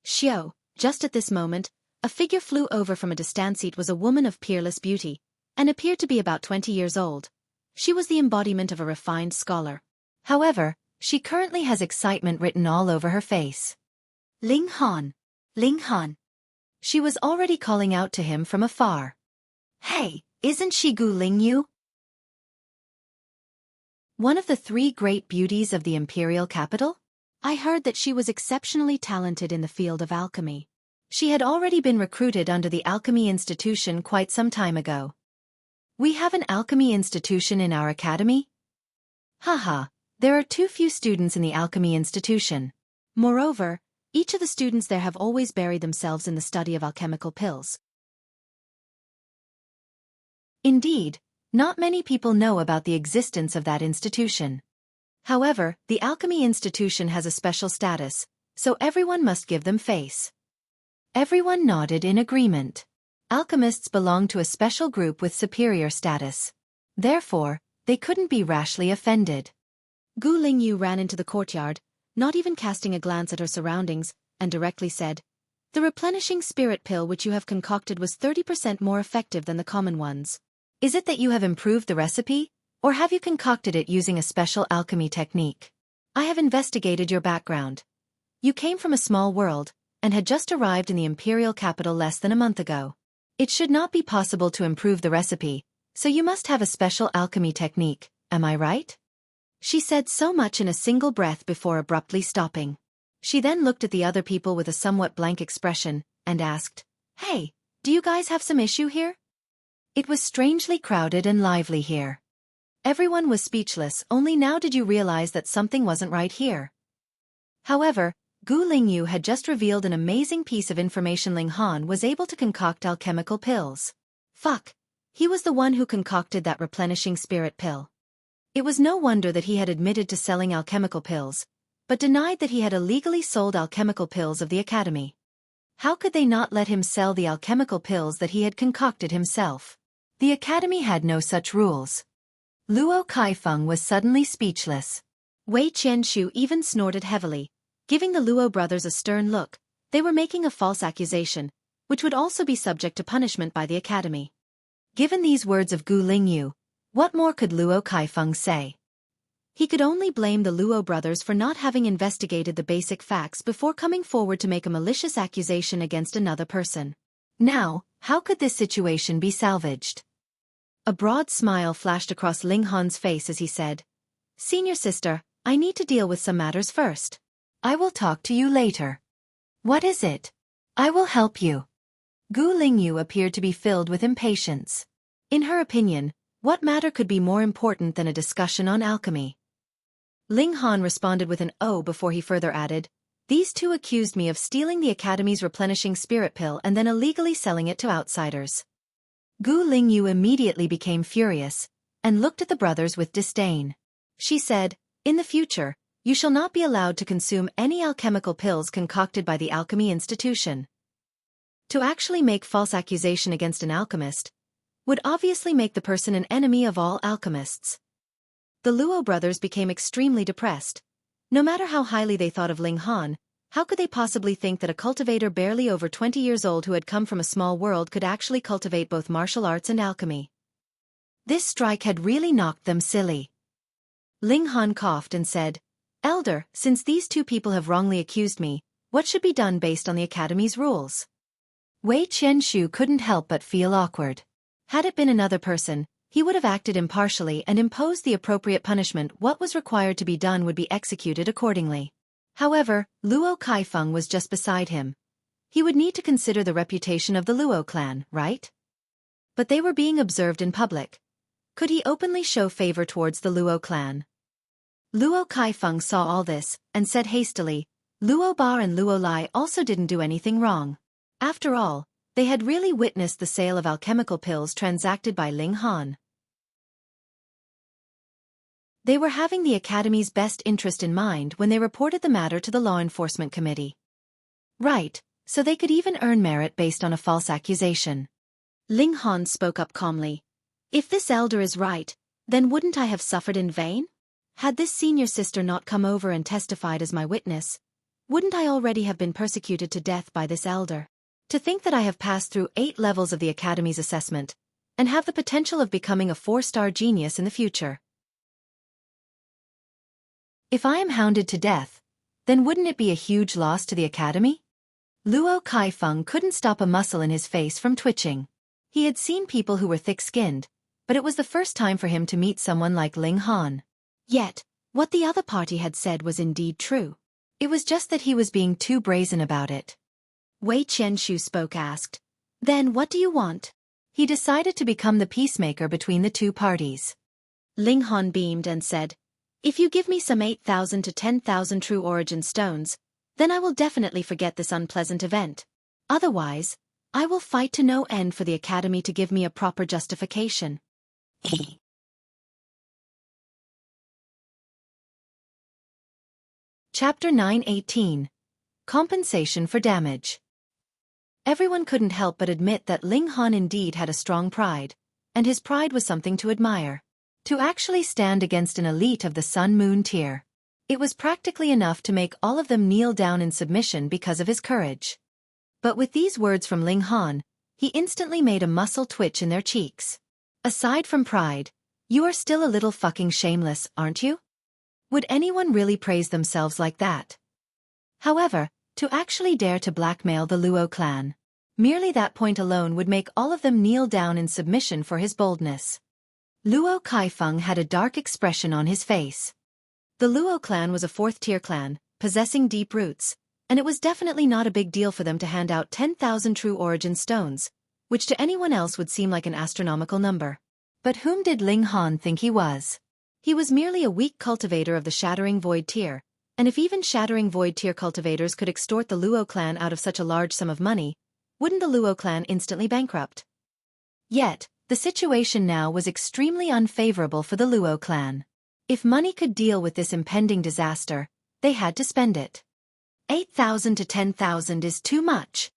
Xiao, just at this moment, a figure flew over from a distant seat. Was a woman of peerless beauty, and appeared to be about 20 years old. She was the embodiment of a refined scholar. However, she currently has excitement written all over her face. Ling Han. Ling Han. She was already calling out to him from afar. Hey, isn't she Gu Lingyu? One of the 3 great beauties of the imperial capital? I heard that she was exceptionally talented in the field of alchemy. She had already been recruited under the Alchemy Institution quite some time ago. We have an Alchemy Institution in our academy? Haha, there are too few students in the Alchemy Institution. Moreover, each of the students there have always buried themselves in the study of alchemical pills. Indeed, not many people know about the existence of that institution. However, the Alchemy Institution has a special status, so everyone must give them face. Everyone nodded in agreement. Alchemists belong to a special group with superior status. Therefore, they couldn't be rashly offended. Gu Lingyu ran into the courtyard, not even casting a glance at her surroundings, and directly said, "The replenishing spirit pill which you have concocted was 30% more effective than the common ones. Is it that you have improved the recipe, or have you concocted it using a special alchemy technique? I have investigated your background. You came from a small world, and had just arrived in the imperial capital less than a month ago. It should not be possible to improve the recipe, so you must have a special alchemy technique, am I right?" She said so much in a single breath before abruptly stopping. She then looked at the other people with a somewhat blank expression, and asked, "Hey, do you guys have some issue here?" It was strangely crowded and lively here. Everyone was speechless, only now did you realize that something wasn't right here. However, Gu Lingyu had just revealed an amazing piece of information. Ling Han was able to concoct alchemical pills. Fuck. He was the one who concocted that replenishing spirit pill. It was no wonder that he had admitted to selling alchemical pills, but denied that he had illegally sold alchemical pills of the academy. How could they not let him sell the alchemical pills that he had concocted himself? The academy had no such rules. Luo Kaifeng was suddenly speechless. Wei Qianshu even snorted heavily, giving the Luo brothers a stern look. They were making a false accusation, which would also be subject to punishment by the academy. Given these words of Gu Lingyu, what more could Luo Kaifeng say? He could only blame the Luo brothers for not having investigated the basic facts before coming forward to make a malicious accusation against another person. Now, how could this situation be salvaged? A broad smile flashed across Ling Han's face as he said, "Senior sister, I need to deal with some matters first. I will talk to you later." "What is it?" "I will help you." Gu Lingyu appeared to be filled with impatience. In her opinion, what matter could be more important than a discussion on alchemy? Ling Han responded with an "oh" before he further added, "These 2 accused me of stealing the academy's replenishing spirit pill and then illegally selling it to outsiders." Gu Lingyu immediately became furious, and looked at the brothers with disdain. She said, "In the future, you shall not be allowed to consume any alchemical pills concocted by the Alchemy Institution." To actually make false accusation against an alchemist would obviously make the person an enemy of all alchemists. The Luo brothers became extremely depressed. No matter how highly they thought of Ling Han, how could they possibly think that a cultivator barely over 20 years old who had come from a small world could actually cultivate both martial arts and alchemy? This strike had really knocked them silly. Ling Han coughed and said, "Elder, since these 2 people have wrongly accused me, what should be done based on the academy's rules?" Wei Qianshu couldn't help but feel awkward. Had it been another person, he would have acted impartially and imposed the appropriate punishment. What was required to be done would be executed accordingly. However, Luo Kaifeng was just beside him. He would need to consider the reputation of the Luo clan, right? But they were being observed in public. Could he openly show favor towards the Luo clan? Luo Kaifeng saw all this, and said hastily, "Luo Ba and Luo Lai also didn't do anything wrong. After all, they had really witnessed the sale of alchemical pills transacted by Ling Han. They were having the academy's best interest in mind when they reported the matter to the Law Enforcement Committee. Right, so they could even earn merit based on a false accusation." Ling Han spoke up calmly. "If this elder is right, then wouldn't I have suffered in vain? Had this senior sister not come over and testified as my witness, wouldn't I already have been persecuted to death by this elder? To think that I have passed through 8 levels of the academy's assessment, and have the potential of becoming a 4-star genius in the future. If I am hounded to death, then wouldn't it be a huge loss to the academy? Luo Kaifeng couldn't stop a muscle in his face from twitching. He had seen people who were thick-skinned, but it was the first time for him to meet someone like Ling Han. Yet, what the other party had said was indeed true. It was just that he was being too brazen about it. Wei Qianshu spoke asked, "Then what do you want?" He decided to become the peacemaker between the two parties. Ling Han beamed and said, "If you give me some 8,000 to 10,000 true origin stones, then I will definitely forget this unpleasant event. Otherwise, I will fight to no end for the academy to give me a proper justification." Chapter 9:18. Compensation for Damage. Everyone couldn't help but admit that Ling Han indeed had a strong pride, and his pride was something to admire. To actually stand against an elite of the Sun-Moon tier. It was practically enough to make all of them kneel down in submission because of his courage. But with these words from Ling Han, he instantly made a muscle twitch in their cheeks. Aside from pride, you are still a little fucking shameless, aren't you? Would anyone really praise themselves like that? However, to actually dare to blackmail the Luo clan, merely that point alone would make all of them kneel down in submission for his boldness. Luo Kaifeng had a dark expression on his face. The Luo clan was a fourth-tier clan, possessing deep roots, and it was definitely not a big deal for them to hand out 10,000 true origin stones, which to anyone else would seem like an astronomical number. But whom did Ling Han think he was? He was merely a weak cultivator of the Shattering Void tier, and if even Shattering Void tier cultivators could extort the Luo clan out of such a large sum of money, wouldn't the Luo clan instantly bankrupt? Yet, the situation now was extremely unfavorable for the Luo clan. If money could deal with this impending disaster, they had to spend it. 8,000 to 10,000 is too much.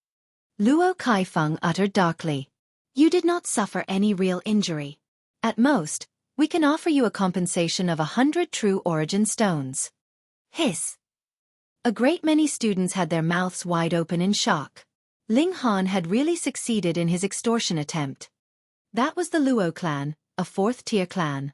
Luo Kaifeng uttered darkly. You did not suffer any real injury. At most, we can offer you a compensation of 100 true origin stones. Hiss. A great many students had their mouths wide open in shock. Ling Han had really succeeded in his extortion attempt. That was the Luo clan, a fourth-tier clan.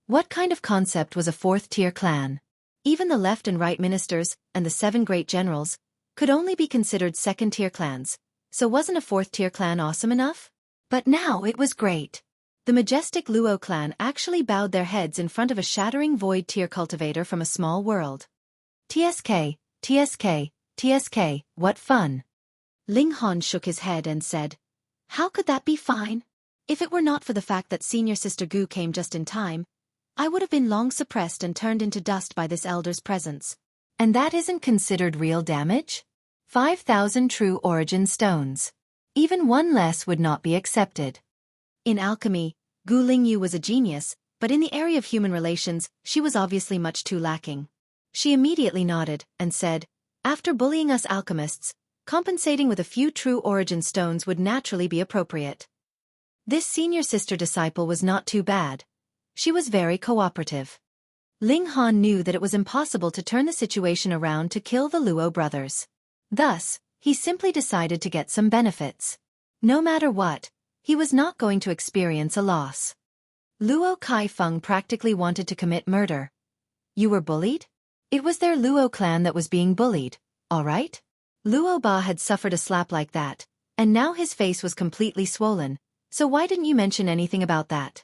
What kind of concept was a fourth-tier clan? Even the left and right ministers, and the 7 great generals, could only be considered second-tier clans, so wasn't a fourth-tier clan awesome enough? But now it was great. The majestic Luo clan actually bowed their heads in front of a Shattering Void tier cultivator from a small world. TSK, TSK, TSK, what fun. Ling Han shook his head and said, "How could that be fine? If it were not for the fact that Senior Sister Gu came just in time, I would have been long suppressed and turned into dust by this elder's presence." And that isn't considered real damage? 5,000 true origin stones. Even one less would not be accepted. In alchemy, Gu Lingyu was a genius, but in the area of human relations, she was obviously much too lacking. She immediately nodded and said, "After bullying us alchemists, compensating with a few true origin stones would naturally be appropriate." This senior sister disciple was not too bad. She was very cooperative. Ling Han knew that it was impossible to turn the situation around to kill the Luo brothers. Thus, he simply decided to get some benefits. No matter what, he was not going to experience a loss. Luo Kaifeng practically wanted to commit murder. You were bullied? It was their Luo clan that was being bullied, all right? Luo Ba had suffered a slap like that, and now his face was completely swollen, so why didn't you mention anything about that?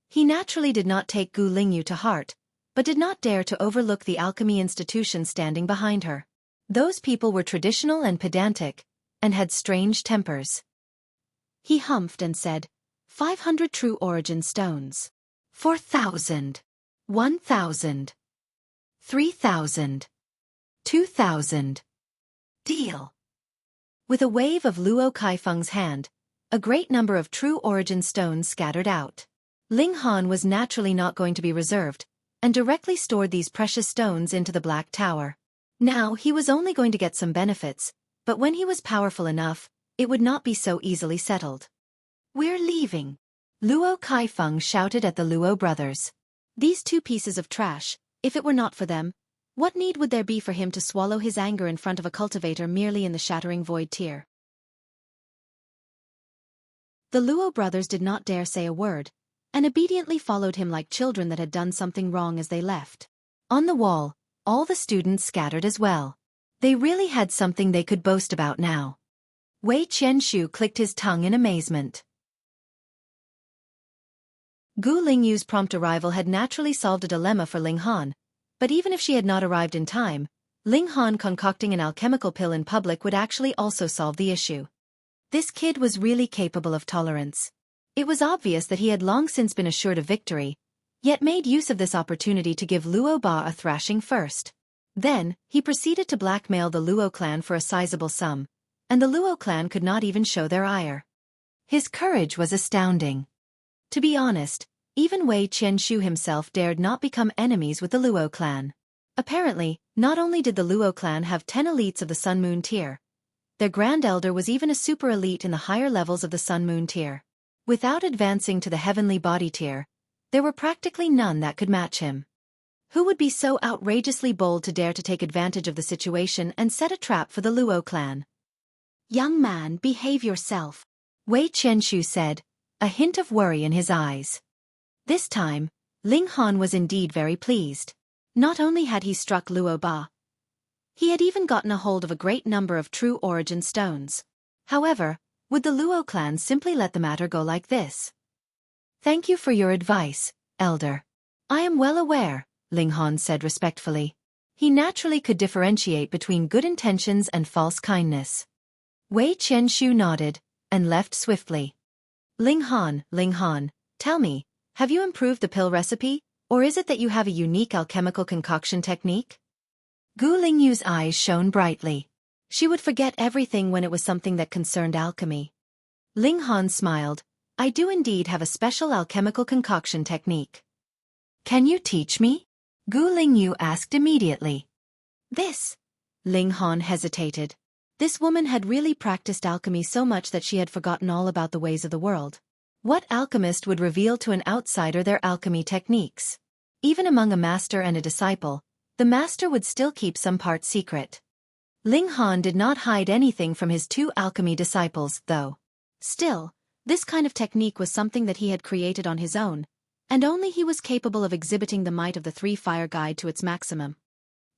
He naturally did not take Gu Lingyu to heart, but did not dare to overlook the alchemy institution standing behind her. Those people were traditional and pedantic, and had strange tempers. He humphed and said, 500 true origin stones. 4,000. 1,000. 3,000. 2,000. Deal. With a wave of Luo Kaifeng's hand, a great number of true origin stones scattered out. Ling Han was naturally not going to be reserved, and directly stored these precious stones into the Black Tower. Now he was only going to get some benefits, but when he was powerful enough, it would not be so easily settled. We're leaving. Luo Kaifeng shouted at the Luo brothers. These two pieces of trash, if it were not for them, what need would there be for him to swallow his anger in front of a cultivator merely in the Shattering Void tier? The Luo brothers did not dare say a word, and obediently followed him like children that had done something wrong as they left. On the wall, all the students scattered as well. They really had something they could boast about now. Wei Qianshu clicked his tongue in amazement. Gu Lingyu's prompt arrival had naturally solved a dilemma for Ling Han, but even if she had not arrived in time, Ling Han concocting an alchemical pill in public would actually also solve the issue. This kid was really capable of tolerance. It was obvious that he had long since been assured of victory, yet made use of this opportunity to give Luo Ba a thrashing first. Then, he proceeded to blackmail the Luo clan for a sizable sum, and the Luo clan could not even show their ire. His courage was astounding. To be honest, even Wei Qianshu himself dared not become enemies with the Luo clan. Apparently, not only did the Luo clan have 10 elites of the Sun Moon tier, their Grand Elder was even a super elite in the higher levels of the Sun Moon tier. Without advancing to the Heavenly Body tier, there were practically none that could match him. Who would be so outrageously bold to dare to take advantage of the situation and set a trap for the Luo clan? Young man, behave yourself, Wei Qianshu said, a hint of worry in his eyes. This time, Ling Han was indeed very pleased. Not only had he struck Luo Ba, he had even gotten a hold of a great number of true origin stones. However, would the Luo clan simply let the matter go like this? Thank you for your advice, Elder. I am well aware, Ling Han said respectfully. He naturally could differentiate between good intentions and false kindness. Wei Qianshu nodded, and left swiftly. Ling Han, tell me, have you improved the pill recipe, or is it that you have a unique alchemical concoction technique? Gu Lingyu's eyes shone brightly. She would forget everything when it was something that concerned alchemy. Ling Han smiled. I do indeed have a special alchemical concoction technique. Can you teach me? Gu Lingyu asked immediately. This? Ling Han hesitated. This woman had really practiced alchemy so much that she had forgotten all about the ways of the world. What alchemist would reveal to an outsider their alchemy techniques? Even among a master and a disciple, the master would still keep some part secret. Ling Han did not hide anything from his 2 alchemy disciples, though. Still, this kind of technique was something that he had created on his own, and only he was capable of exhibiting the might of the 3 Fire Guide to its maximum.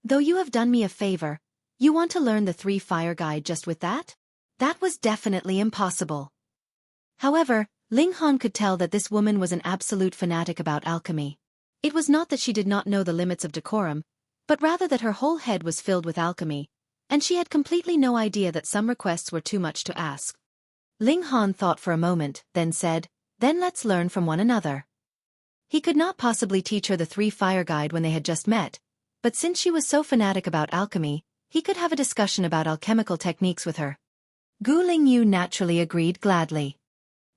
Though you have done me a favor, you want to learn the 3 Fire Guide just with that? That was definitely impossible. However, Ling Han could tell that this woman was an absolute fanatic about alchemy. It was not that she did not know the limits of decorum, but rather that her whole head was filled with alchemy, and she had completely no idea that some requests were too much to ask. Ling Han thought for a moment, then said, then let's learn from one another. He could not possibly teach her the 3 Fire Guide when they had just met, but since she was so fanatic about alchemy, he could have a discussion about alchemical techniques with her. Gu Lingyu naturally agreed gladly.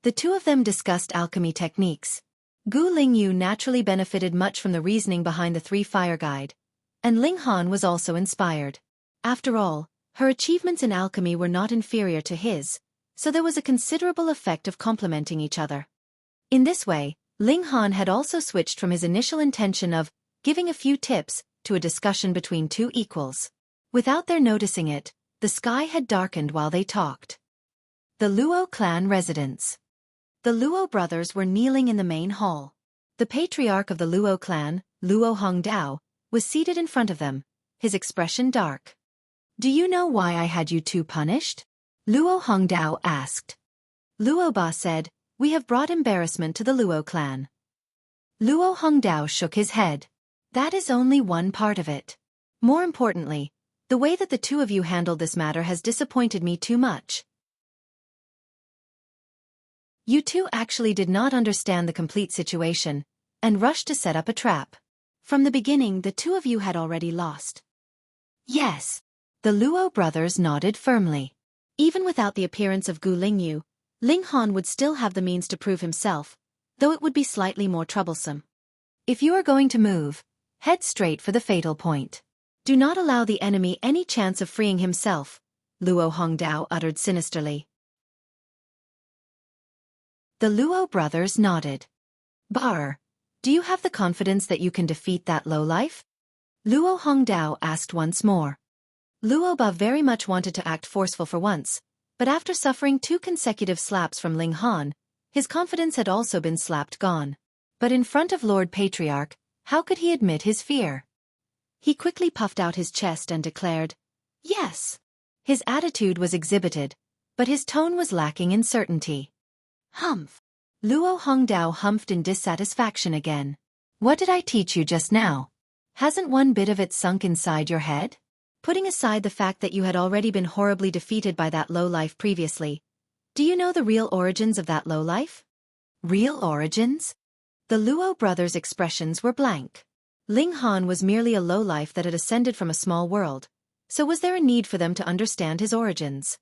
The 2 of them discussed alchemy techniques. Gu Lingyu naturally benefited much from the reasoning behind the 3 Fire Guide, and Ling Han was also inspired. After all, her achievements in alchemy were not inferior to his, so there was a considerable effect of complementing each other. In this way, Ling Han had also switched from his initial intention of giving a few tips to a discussion between 2 equals. Without their noticing it, the sky had darkened while they talked. The Luo clan residence. The Luo brothers were kneeling in the main hall. The patriarch of the Luo clan, Luo Hongdao, was seated in front of them, his expression dark. Do you know why I had you 2 punished? Luo Hongdao asked. Luo Ba said, we have brought embarrassment to the Luo clan. Luo Hongdao shook his head. That is only one part of it. More importantly, the way that the 2 of you handled this matter has disappointed me too much. You 2 actually did not understand the complete situation, and rushed to set up a trap. From the beginning, the 2 of you had already lost. Yes. The Luo brothers nodded firmly. Even without the appearance of Gu Lingyu, Ling Han would still have the means to prove himself, though it would be slightly more troublesome. If you are going to move, head straight for the fatal point. Do not allow the enemy any chance of freeing himself, Luo Hongdao uttered sinisterly. The Luo brothers nodded. Bar, do you have the confidence that you can defeat that lowlife? Luo Hongdao asked once more. Luo Ba very much wanted to act forceful for once, but after suffering 2 consecutive slaps from Ling Han, his confidence had also been slapped gone. But in front of Lord Patriarch, how could he admit his fear? He quickly puffed out his chest and declared, "Yes." His attitude was exhibited, but his tone was lacking in certainty. Humph. Luo Hongdao humphed in dissatisfaction again. What did I teach you just now? Hasn't one bit of it sunk inside your head? Putting aside the fact that you had already been horribly defeated by that lowlife previously, do you know the real origins of that lowlife? Real origins? The Luo brothers' expressions were blank. Ling Han was merely a lowlife that had ascended from a small world, so was there a need for them to understand his origins?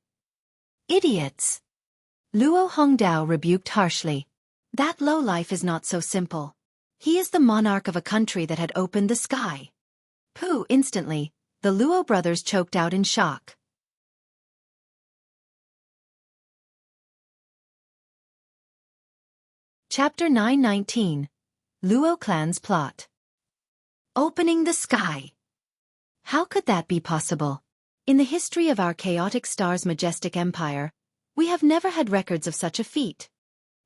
Idiots! Luo Hongdao rebuked harshly. That lowlife is not so simple. He is the monarch of a country that had opened the sky. Pooh! Instantly, the Luo brothers choked out in shock. Chapter 919. Luo Clan's Plot. Opening the sky. How could that be possible? In the history of our chaotic star's majestic empire, we have never had records of such a feat.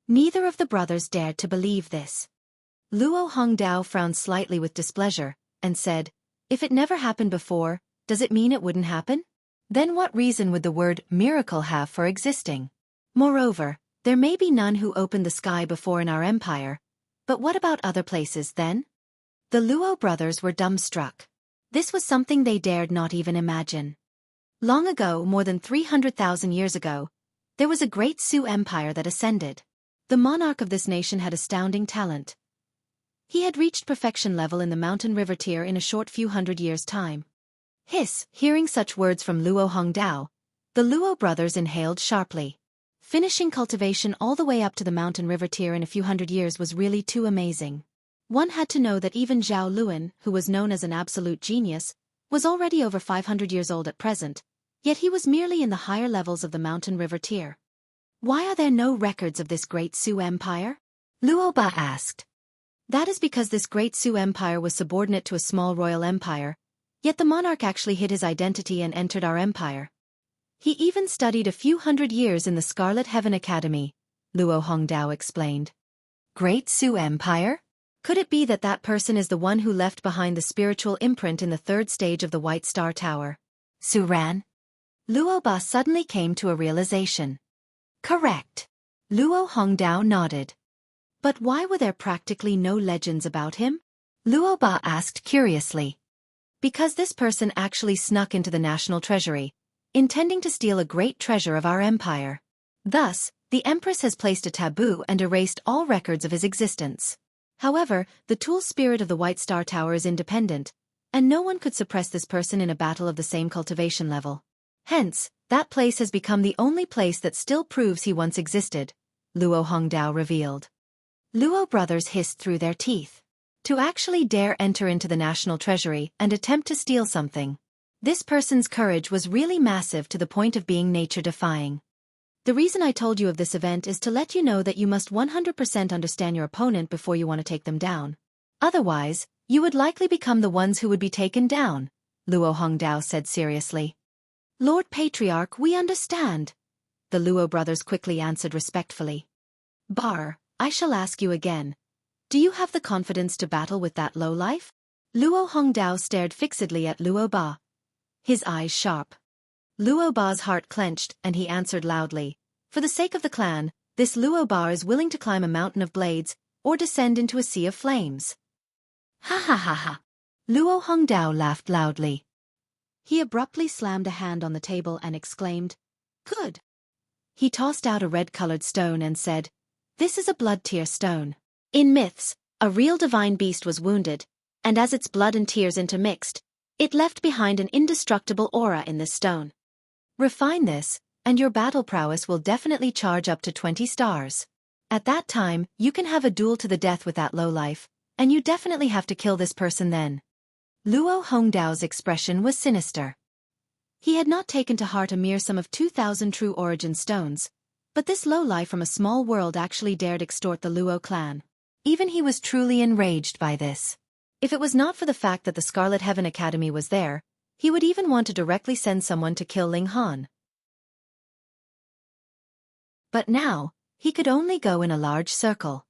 Neither of the brothers dared to believe this. Luo Hongdao frowned slightly with displeasure, and said, "If it never happened before, does it mean it wouldn't happen? Then what reason would the word miracle have for existing? Moreover, there may be none who opened the sky before in our empire, but what about other places then?" The Luo brothers were dumbstruck. This was something they dared not even imagine. Long ago, more than 300,000 years ago, there was a great Su empire that ascended. The monarch of this nation had astounding talent. He had reached perfection level in the mountain river tier in a short few hundred years' time. Hiss! Hearing such words from Luo Hongdao, the Luo brothers inhaled sharply. Finishing cultivation all the way up to the mountain river tier in a few hundred years was really too amazing. One had to know that even Zhao Luan, who was known as an absolute genius, was already over 500 years old at present, yet he was merely in the higher levels of the mountain river tier. Why are there no records of this great Su empire? Luo Ba asked. That is because this great Su empire was subordinate to a small royal empire, yet the monarch actually hid his identity and entered our empire. He even studied a few hundred years in the Scarlet Heaven Academy, Luo Hongdao explained. Great Su empire? Could it be that that person is the one who left behind the spiritual imprint in the third stage of the White Star Tower? Su Ran? Luo Ba suddenly came to a realization. Correct. Luo Hongdao nodded. But why were there practically no legends about him? Luo Ba asked curiously. Because this person actually snuck into the national treasury, intending to steal a great treasure of our empire. Thus, the Empress has placed a taboo and erased all records of his existence. However, the tool spirit of the White Star Tower is independent, and no one could suppress this person in a battle of the same cultivation level. Hence, that place has become the only place that still proves he once existed, Luo Hongdao revealed. Luo brothers hissed through their teeth. To actually dare enter into the national treasury and attempt to steal something. This person's courage was really massive to the point of being nature-defying. The reason I told you of this event is to let you know that you must 100% understand your opponent before you want to take them down. Otherwise, you would likely become the ones who would be taken down, Luo Hongdao said seriously. Lord Patriarch, we understand, the Luo brothers quickly answered respectfully. Bar, I shall ask you again. Do you have the confidence to battle with that lowlife? Luo Hongdao stared fixedly at Luo Ba, his eyes sharp. Luo Ba's heart clenched and he answered loudly. For the sake of the clan, this Luo Ba is willing to climb a mountain of blades, or descend into a sea of flames. Ha ha ha ha. Luo Hongdao laughed loudly. He abruptly slammed a hand on the table and exclaimed, "Good." He tossed out a red-colored stone and said, "This is a blood tear stone. In myths, a real divine beast was wounded, and as its blood and tears intermixed, it left behind an indestructible aura in this stone. Refine this, and your battle prowess will definitely charge up to 20 stars. At that time, you can have a duel to the death with that lowlife, and you definitely have to kill this person then." Luo Hongdao's expression was sinister. He had not taken to heart a mere sum of 2,000 true origin stones, but this lowlife from a small world actually dared extort the Luo clan. Even he was truly enraged by this. If it was not for the fact that the Scarlet Heaven Academy was there, he would even want to directly send someone to kill Ling Han. But now, he could only go in a large circle.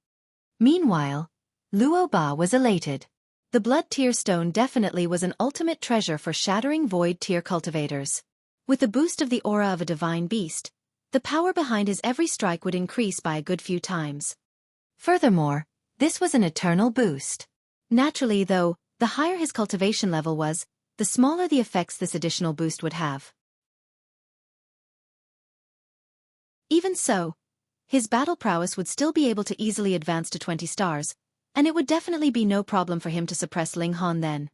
Meanwhile, Luo Ba was elated. The blood tear stone definitely was an ultimate treasure for shattering void tear cultivators. With the boost of the aura of a divine beast, the power behind his every strike would increase by a good few times. Furthermore, this was an eternal boost. Naturally, though, the higher his cultivation level was, the smaller the effects this additional boost would have. Even so, his battle prowess would still be able to easily advance to 20 stars, and it would definitely be no problem for him to suppress Ling Han then.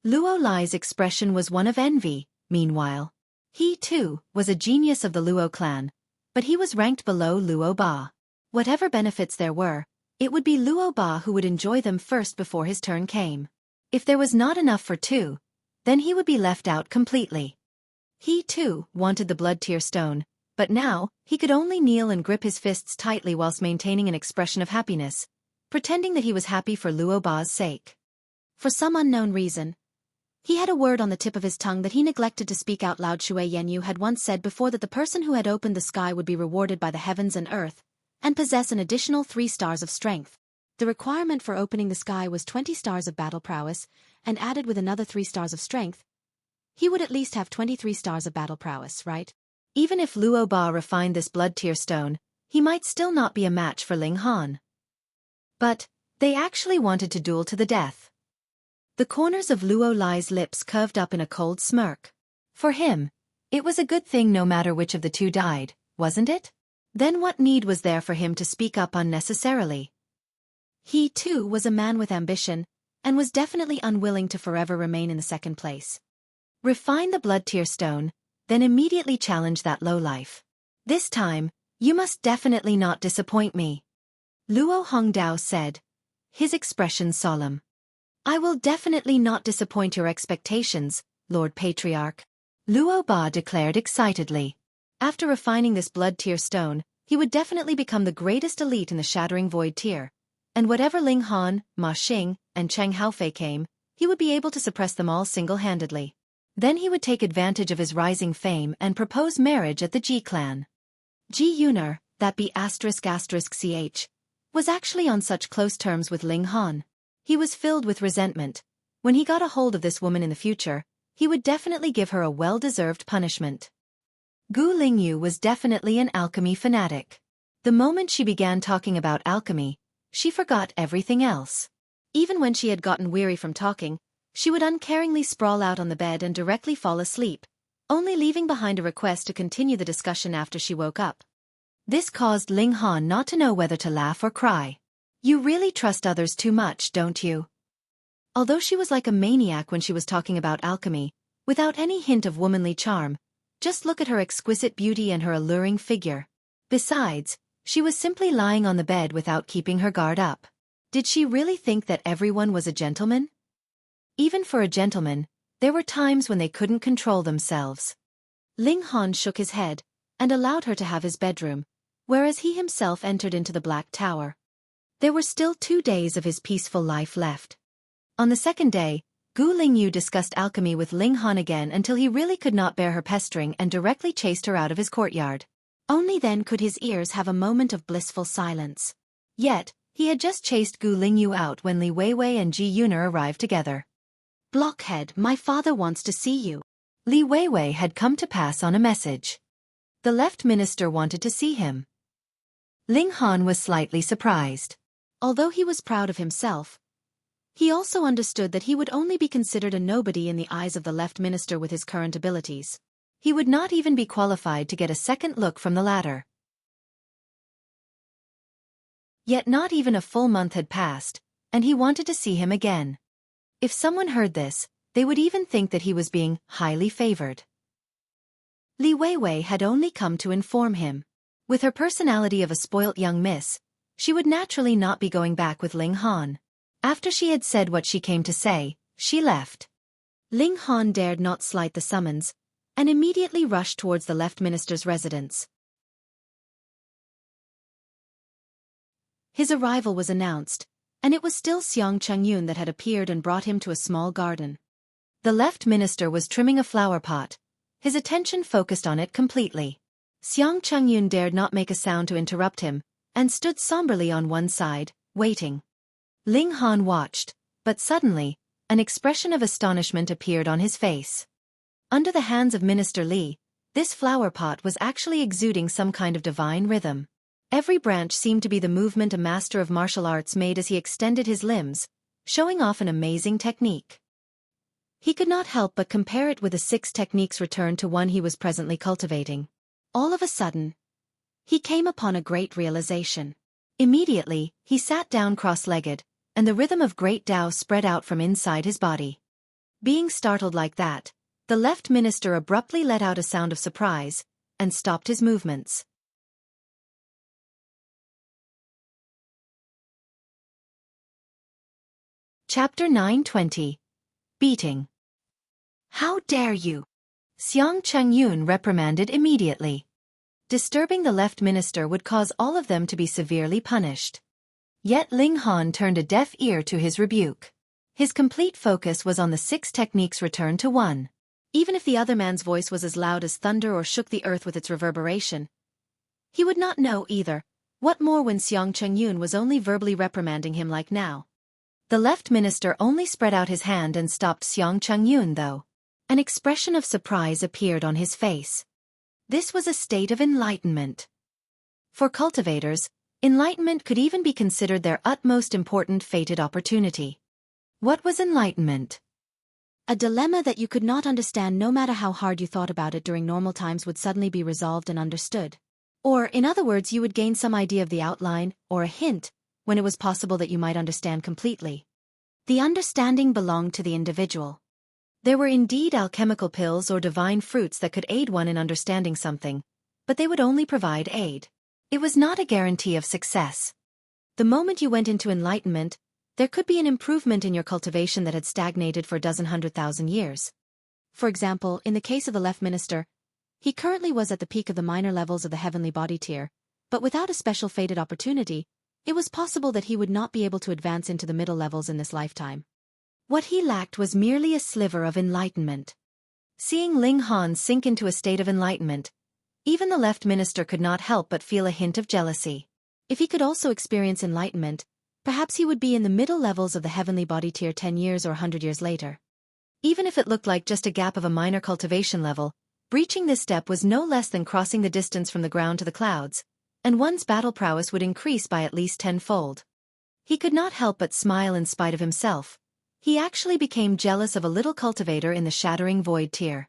Luo Lai's expression was one of envy, meanwhile. He, too, was a genius of the Luo clan, but he was ranked below Luo Ba. Whatever benefits there were, it would be Luo Ba who would enjoy them first before his turn came. If there was not enough for two, then he would be left out completely. He, too, wanted the blood tear stone, but now, he could only kneel and grip his fists tightly whilst maintaining an expression of happiness, pretending that he was happy for Luo Ba's sake. For some unknown reason, he had a word on the tip of his tongue that he neglected to speak out loud. Shui Yanyu had once said before that the person who had opened the sky would be rewarded by the heavens and earth, and possess an additional 3 stars of strength. The requirement for opening the sky was 20 stars of battle prowess, and added with another 3 stars of strength, he would at least have 23 stars of battle prowess, right? Even if Luo Ba refined this blood tear stone, he might still not be a match for Ling Han. But, they actually wanted to duel to the death. The corners of Luo Lai's lips curved up in a cold smirk. For him, it was a good thing no matter which of the two died, wasn't it? Then what need was there for him to speak up unnecessarily? He, too, was a man with ambition, and was definitely unwilling to forever remain in the second place. Refine the blood tear stone, then immediately challenge that lowlife. This time, you must definitely not disappoint me. Luo Hongdao said, his expression solemn. I will definitely not disappoint your expectations, Lord Patriarch. Luo Ba declared excitedly. After refining this blood tear stone, he would definitely become the greatest elite in the shattering void tier, and whatever Ling Han, Ma Xing, and Cheng Haofei came, he would be able to suppress them all single-handedly. Then he would take advantage of his rising fame and propose marriage at the Ji clan. Ji Yuner, that be **ch, was actually on such close terms with Ling Han. He was filled with resentment. When he got a hold of this woman in the future, he would definitely give her a well-deserved punishment. Gu Lingyu was definitely an alchemy fanatic. The moment she began talking about alchemy, she forgot everything else. Even when she had gotten weary from talking, she would uncaringly sprawl out on the bed and directly fall asleep, only leaving behind a request to continue the discussion after she woke up. This caused Ling Han not to know whether to laugh or cry. You really trust others too much, don't you? Although she was like a maniac when she was talking about alchemy, without any hint of womanly charm, just look at her exquisite beauty and her alluring figure. Besides, she was simply lying on the bed without keeping her guard up. Did she really think that everyone was a gentleman? Even for a gentleman, there were times when they couldn't control themselves. Ling Han shook his head, and allowed her to have his bedroom, whereas he himself entered into the Black Tower. There were still 2 days of his peaceful life left. On the second day, Gu Lingyu discussed alchemy with Ling Han again until he really could not bear her pestering and directly chased her out of his courtyard. Only then could his ears have a moment of blissful silence. Yet, he had just chased Gu Lingyu out when Li Weiwei and Ji Yuner arrived together. Blockhead, my father wants to see you. Li Weiwei had come to pass on a message. The left minister wanted to see him. Ling Han was slightly surprised. Although he was proud of himself, he also understood that he would only be considered a nobody in the eyes of the left minister with his current abilities. He would not even be qualified to get a second look from the latter. Yet not even a full month had passed, and he wanted to see him again. If someone heard this, they would even think that he was being highly favored. Li Weiwei had only come to inform him. With her personality of a spoilt young miss, she would naturally not be going back with Ling Han. After she had said what she came to say, she left. Ling Han dared not slight the summons, and immediately rushed towards the left minister's residence. His arrival was announced, and it was still Xiang Chengyun that had appeared and brought him to a small garden. The left minister was trimming a flower pot, his attention focused on it completely. Xiang Chengyun dared not make a sound to interrupt him, and stood somberly on one side, waiting. Ling Han watched, But suddenly, an expression of astonishment appeared on his face. Under the hands of Minister Li, this flower pot was actually exuding some kind of divine rhythm. Every branch seemed to be the movement a master of martial arts made as he extended his limbs, showing off an amazing technique. He could not help but compare it with the 6 techniques returned to one he was presently cultivating. All of a sudden, he came upon a great realization. Immediately, he sat down cross-legged, and the rhythm of great Tao spread out from inside his body. Being startled like that, the left minister abruptly let out a sound of surprise, and stopped his movements. Chapter 920. Beating. How dare you! Xiang Chengyun reprimanded immediately. Disturbing the left minister would cause all of them to be severely punished. Yet Ling Han turned a deaf ear to his rebuke. His complete focus was on the 6 techniques returned to 1. Even if the other man's voice was as loud as thunder or shook the earth with its reverberation, he would not know either. What more when Xiang Chengyun was only verbally reprimanding him like now? The left minister only spread out his hand and stopped Xiang Chengyun though. An expression of surprise appeared on his face. This was a state of enlightenment. For cultivators, enlightenment could even be considered their utmost important fated opportunity. What was enlightenment? A dilemma that you could not understand no matter how hard you thought about it during normal times would suddenly be resolved and understood. Or, in other words, you would gain some idea of the outline, or a hint, when it was possible that you might understand completely. The understanding belonged to the individual. There were indeed alchemical pills or divine fruits that could aid one in understanding something, but they would only provide aid. It was not a guarantee of success. The moment you went into enlightenment, there could be an improvement in your cultivation that had stagnated for 100,000 years. For example, in the case of the left minister, he currently was at the peak of the minor levels of the heavenly body tier, but without a special fated opportunity, it was possible that he would not be able to advance into the middle levels in this lifetime. What he lacked was merely a sliver of enlightenment. Seeing Ling Han sink into a state of enlightenment, even the left minister could not help but feel a hint of jealousy. If he could also experience enlightenment, perhaps he would be in the middle levels of the heavenly body tier 10 years or 100 years later. Even if it looked like just a gap of a minor cultivation level, breaching this step was no less than crossing the distance from the ground to the clouds, and one's battle prowess would increase by at least 10-fold. He could not help but smile in spite of himself. He actually became jealous of a little cultivator in the shattering void tier.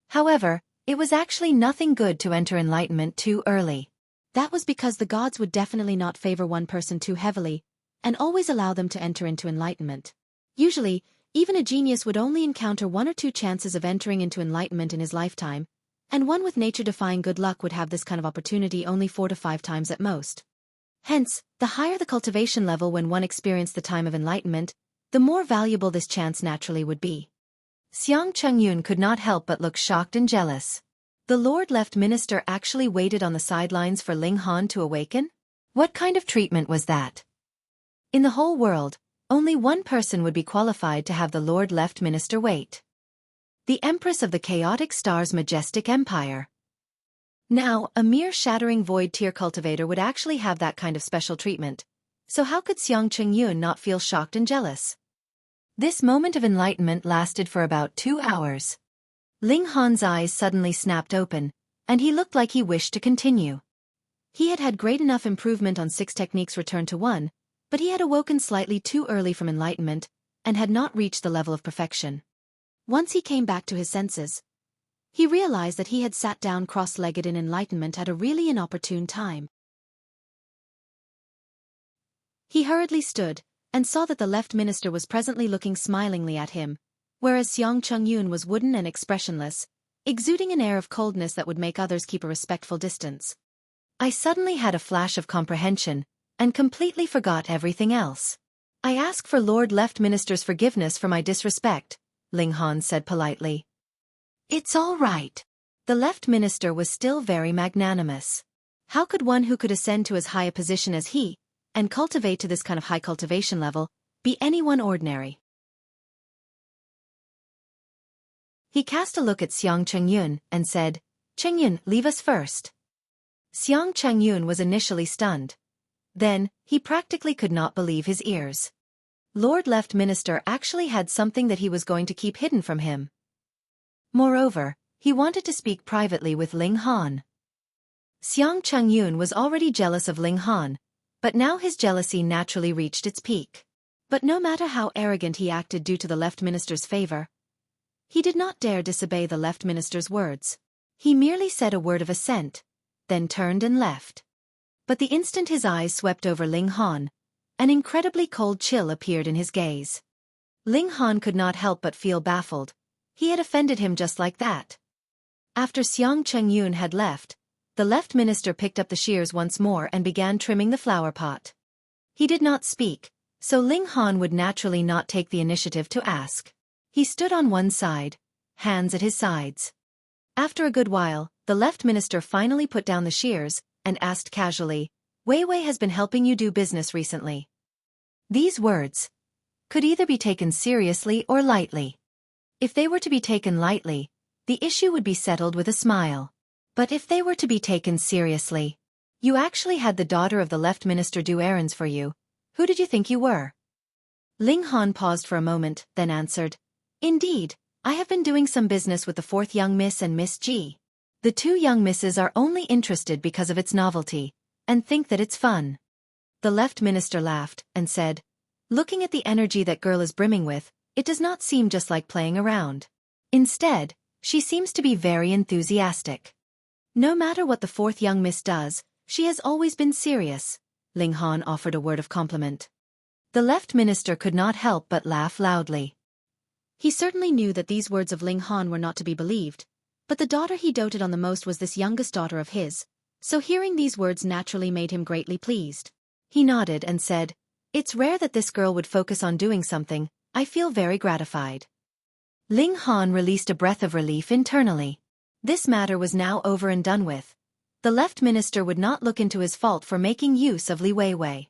However, it was actually nothing good to enter enlightenment too early. That was because the gods would definitely not favor one person too heavily, and always allow them to enter into enlightenment. Usually, even a genius would only encounter 1 or 2 chances of entering into enlightenment in his lifetime, and one with nature-defying good luck would have this kind of opportunity only 4 to 5 times at most. Hence, the higher the cultivation level when one experienced the time of enlightenment, the more valuable this chance naturally would be. Xiang Chengyun could not help but look shocked and jealous. The Lord Left Minister actually waited on the sidelines for Ling Han to awaken? What kind of treatment was that? In the whole world, only one person would be qualified to have the Lord Left Minister wait. The Empress of the Chaotic Star's majestic empire. Now, a mere shattering void tier cultivator would actually have that kind of special treatment, so how could Xiang Chengyun not feel shocked and jealous? This moment of enlightenment lasted for about 2 hours. Ling Han's eyes suddenly snapped open, and he looked like he wished to continue. He had had great enough improvement on 6 techniques returned to 1, but he had awoken slightly too early from enlightenment, and had not reached the level of perfection. Once he came back to his senses, he realized that he had sat down cross-legged in enlightenment at a really inopportune time. He hurriedly stood, and saw that the left minister was presently looking smilingly at him, whereas Xiang Chengyun was wooden and expressionless, exuding an air of coldness that would make others keep a respectful distance. I suddenly had a flash of comprehension, and completely forgot everything else. I ask for Lord Left Minister's forgiveness for my disrespect, Ling Han said politely. It's all right. The left minister was still very magnanimous. How could one who could ascend to as high a position as he, and cultivate to this kind of high cultivation level, be anyone ordinary? He cast a look at Xiang Chengyun and said, Chengyun, leave us first. Xiang Chengyun was initially stunned. Then, he practically could not believe his ears. Lord Left Minister actually had something that he was going to keep hidden from him. Moreover, he wanted to speak privately with Ling Han. Xiang Chengyun was already jealous of Ling Han, but now his jealousy naturally reached its peak. But no matter how arrogant he acted due to the Left Minister's favor, he did not dare disobey the Left Minister's words. He merely said a word of assent, then turned and left. But the instant his eyes swept over Ling Han, an incredibly cold chill appeared in his gaze. Ling Han could not help but feel baffled. He had offended him just like that. After Xiang Chengyun had left, the Left Minister picked up the shears once more and began trimming the flower pot. He did not speak, so Ling Han would naturally not take the initiative to ask. He stood on one side, hands at his sides. After a good while, the Left Minister finally put down the shears and asked casually, "Wei Wei has been helping you do business recently." These words could either be taken seriously or lightly. If they were to be taken lightly, the issue would be settled with a smile. But if they were to be taken seriously, "You actually had the daughter of the Left Minister do errands for you. Who did you think you were?" Ling Han paused for a moment, then answered, "Indeed, I have been doing some business with the fourth young Miss and Miss G. The two young misses are only interested because of its novelty, and think that it's fun." The Left Minister laughed, and said, "Looking at the energy that girl is brimming with, it does not seem just like playing around. Instead, she seems to be very enthusiastic. No matter what the fourth young miss does, she has always been serious." Ling Han offered a word of compliment. The Left Minister could not help but laugh loudly. He certainly knew that these words of Ling Han were not to be believed, but the daughter he doted on the most was this youngest daughter of his, so hearing these words naturally made him greatly pleased. He nodded and said, "It's rare that this girl would focus on doing something. I feel very gratified." Ling Han released a breath of relief internally. This matter was now over and done with. The Left Minister would not look into his fault for making use of Li Weiwei.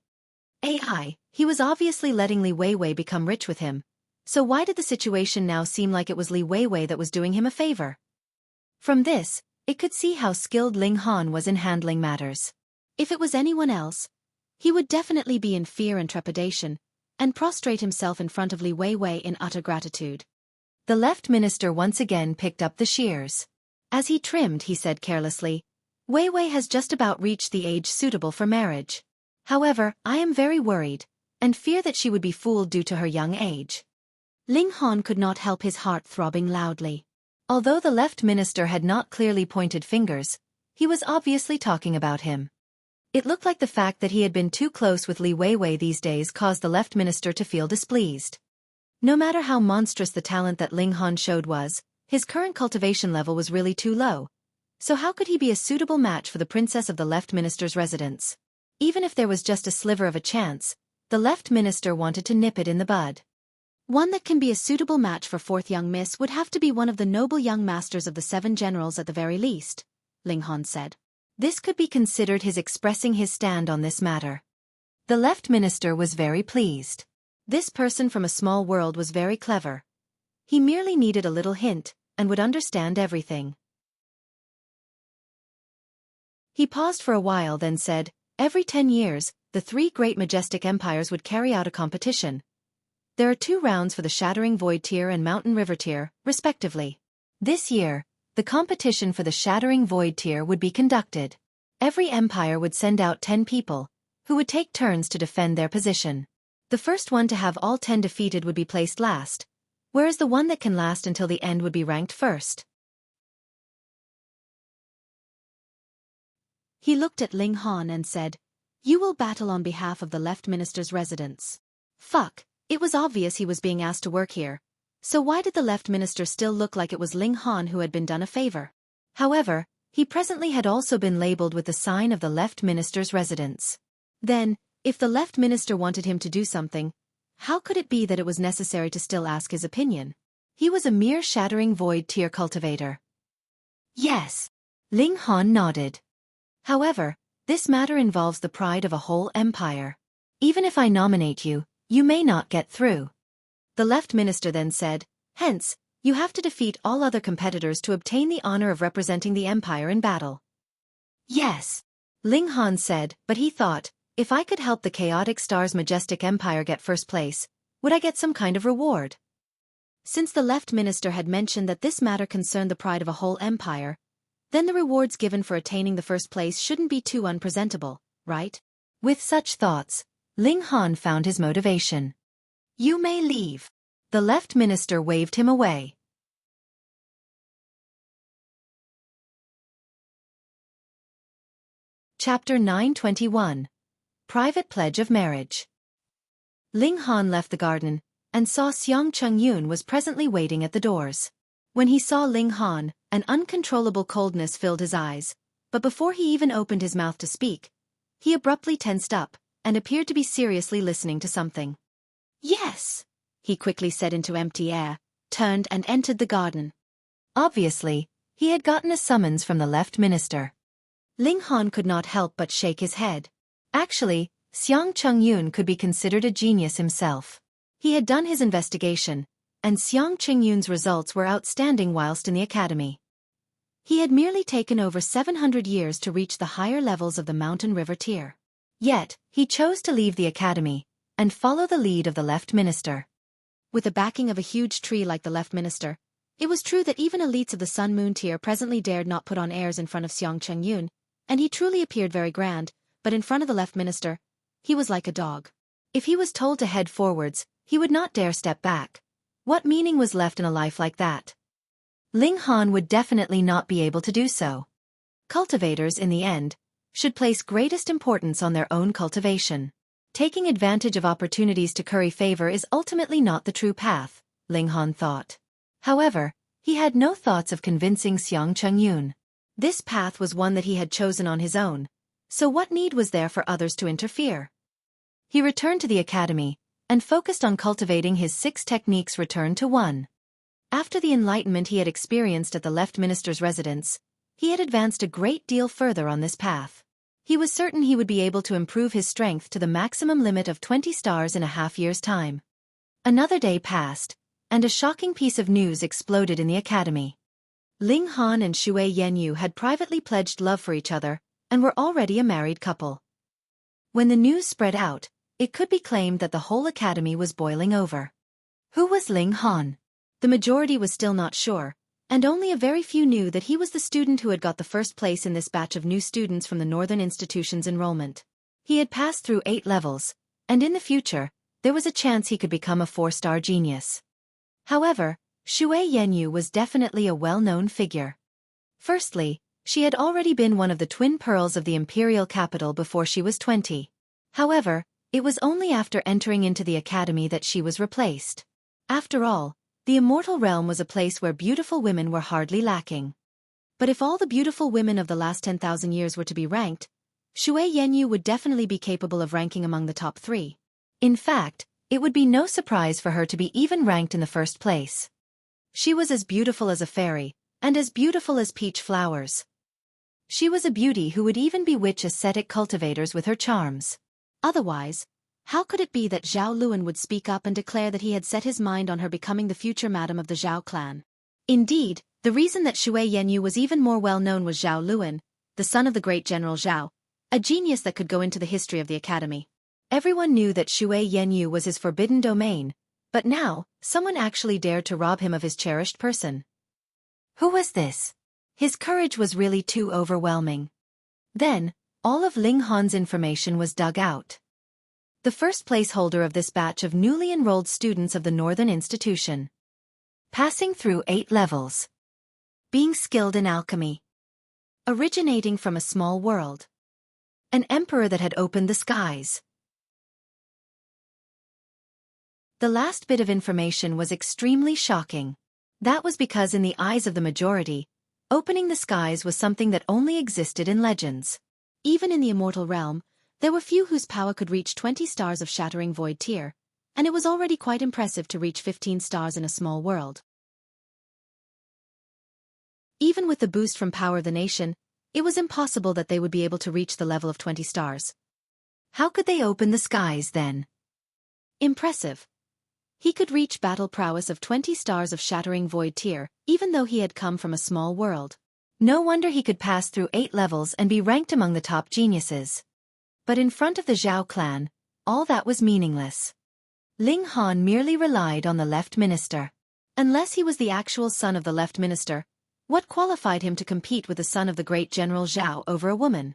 He was obviously letting Li Weiwei become rich with him, so why did the situation now seem like it was Li Weiwei that was doing him a favor? From this, it could see how skilled Ling Han was in handling matters. If it was anyone else, he would definitely be in fear and trepidation, and prostrate himself in front of Li Weiwei in utter gratitude. The Left Minister once again picked up the shears. As he trimmed, he said carelessly, "Wei Wei has just about reached the age suitable for marriage. However, I am very worried, and fear that she would be fooled due to her young age." Ling Han could not help his heart throbbing loudly. Although the Left Minister had not clearly pointed fingers, he was obviously talking about him. It looked like the fact that he had been too close with Li Weiwei these days caused the Left Minister to feel displeased. No matter how monstrous the talent that Ling Han showed was, his current cultivation level was really too low. So how could he be a suitable match for the princess of the Left Minister's residence? Even if there was just a sliver of a chance, the Left Minister wanted to nip it in the bud. One that can be a suitable match for fourth young miss would have to be one of the noble young masters of the 7 generals at the very least, Ling Han said. This could be considered his expressing his stand on this matter. The Left Minister was very pleased. This person from a small world was very clever. He merely needed a little hint, and would understand everything. He paused for a while, then said, "Every 10 years, the 3 great majestic empires would carry out a competition. There are 2 rounds for the Shattering Void Tier and Mountain River Tier, respectively. This year, the competition for the Shattering Void Tier would be conducted. Every empire would send out 10 people, who would take turns to defend their position. The first one to have all 10 defeated would be placed last, whereas the one that can last until the end would be ranked first." He looked at Ling Han and said, "You will battle on behalf of the Left Minister's residence." Fuck, it was obvious he was being asked to work here. So why did the Left Minister still look like it was Ling Han who had been done a favor? However, he presently had also been labeled with the sign of the Left Minister's residence. Then, if the Left Minister wanted him to do something, how could it be that it was necessary to still ask his opinion? He was a mere Shattering Void Tier cultivator. Yes. Ling Han nodded. However, this matter involves the pride of a whole empire. Even if I nominate you, you may not get through. The Left Minister then said, "Hence, you have to defeat all other competitors to obtain the honor of representing the empire in battle." Yes. Ling Han said, but he thought, if I could help the Chaotic Star's majestic empire get first place, Would I get some kind of reward? Since the left minister had mentioned that this matter concerned the pride of a whole empire, then the rewards given for attaining the first place shouldn't be too unpresentable, right? With such thoughts, Ling Han found his motivation. You may leave. The left minister waved him away. Chapter 921. Private Pledge of Marriage. Ling Han left the garden, and saw Xiang Chengyun was presently waiting at the doors. When he saw Ling Han, an uncontrollable coldness filled his eyes, but before he even opened his mouth to speak, he abruptly tensed up, and appeared to be seriously listening to something. Yes, he quickly said into empty air, turned and entered the garden. Obviously, he had gotten a summons from the left minister. Ling Han could not help but shake his head. Actually, Xiang Chengyun could be considered a genius himself. He had done his investigation, and Xiang Chengyun's results were outstanding whilst in the academy. He had merely taken over 700 years to reach the higher levels of the mountain river tier. Yet, he chose to leave the academy, and follow the lead of the left minister. With the backing of a huge tree like the left minister, it was true that even elites of the sun-moon tier presently dared not put on airs in front of Xiang Chengyun, and he truly appeared very grand, but in front of the left minister, he was like a dog. If he was told to head forwards, he would not dare step back. What meaning was left in a life like that? Ling Han would definitely not be able to do so. Cultivators, in the end, should place greatest importance on their own cultivation. Taking advantage of opportunities to curry favor is ultimately not the true path, Ling Han thought. However, he had no thoughts of convincing Xiang Chengyun. This path was one that he had chosen on his own, so what need was there for others to interfere? He returned to the academy, and focused on cultivating his 6 techniques return to 1. After the enlightenment he had experienced at the left minister's residence, he had advanced a great deal further on this path. He was certain he would be able to improve his strength to the maximum limit of 20 stars in a half-year's time. Another day passed, and a shocking piece of news exploded in the academy. Ling Han and Xue Yanyu had privately pledged love for each other, and were already a married couple. When the news spread out, it could be claimed that the whole academy was boiling over. Who was Ling Han? The majority was still not sure, and only a very few knew that he was the student who had got the first place in this batch of new students from the Northern Institution's enrollment. He had passed through 8 levels, and in the future, there was a chance he could become a 4-star genius. However, Xue Yanyu was definitely a well-known figure. Firstly, she had already been one of the twin pearls of the imperial capital before she was 20. However, it was only after entering into the academy that she was replaced. After all, the immortal realm was a place where beautiful women were hardly lacking. But if all the beautiful women of the last 10,000 years were to be ranked, Xue Yanyu would definitely be capable of ranking among the top 3. In fact, it would be no surprise for her to be even ranked in the first place. She was as beautiful as a fairy, and as beautiful as peach flowers. She was a beauty who would even bewitch ascetic cultivators with her charms. Otherwise, how could it be that Zhao Luan would speak up and declare that he had set his mind on her becoming the future madam of the Zhao clan? Indeed, the reason that Xue Yanyu was even more well-known was Zhao Luan, the son of the great General Zhao, a genius that could go into the history of the academy. Everyone knew that Xue Yanyu was his forbidden domain, but now, someone actually dared to rob him of his cherished person. Who was this? His courage was really too overwhelming. Then, all of Ling Han's information was dug out. The first placeholder of this batch of newly enrolled students of the Northern Institution. Passing through 8 levels. Being skilled in alchemy. Originating from a small world. An emperor that had opened the skies. The last bit of information was extremely shocking. That was because in the eyes of the majority, opening the skies was something that only existed in legends. Even in the immortal realm, there were few whose power could reach 20 stars of shattering void tier, and it was already quite impressive to reach 15 stars in a small world. Even with the boost from Power of the Nation, it was impossible that they would be able to reach the level of 20 stars. How could they open the skies then? Impressive. He could reach battle prowess of 20 stars of shattering void tier, even though he had come from a small world. No wonder he could pass through 8 levels and be ranked among the top geniuses. But in front of the Zhao clan, all that was meaningless. Ling Han merely relied on the left minister. Unless he was the actual son of the left minister, what qualified him to compete with the son of the great General Zhao over a woman?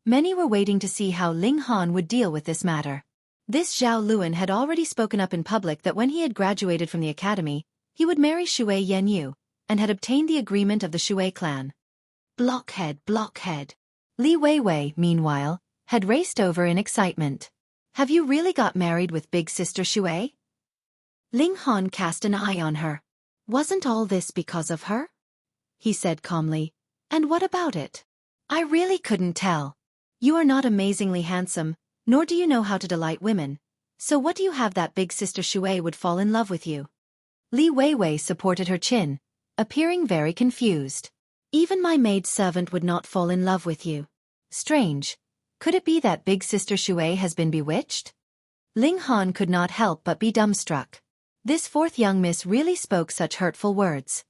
Many were waiting to see how Ling Han would deal with this matter. This Zhao Luan had already spoken up in public that when he had graduated from the academy, he would marry Shui Yanyu, and had obtained the agreement of the Shui clan. Blockhead, blockhead. Li Weiwei, meanwhile, had raced over in excitement. Have you really got married with big sister Shui? Ling Han cast an eye on her. Wasn't all this because of her? He said calmly. And what about it? I really couldn't tell. You are not amazingly handsome, nor do you know how to delight women. So what do you have that big sister Shui would fall in love with you? Li Weiwei supported her chin, appearing very confused. Even my maid-servant would not fall in love with you. Strange. Could it be that big sister Shui has been bewitched? Ling Han could not help but be dumbstruck. This fourth young miss really spoke such hurtful words.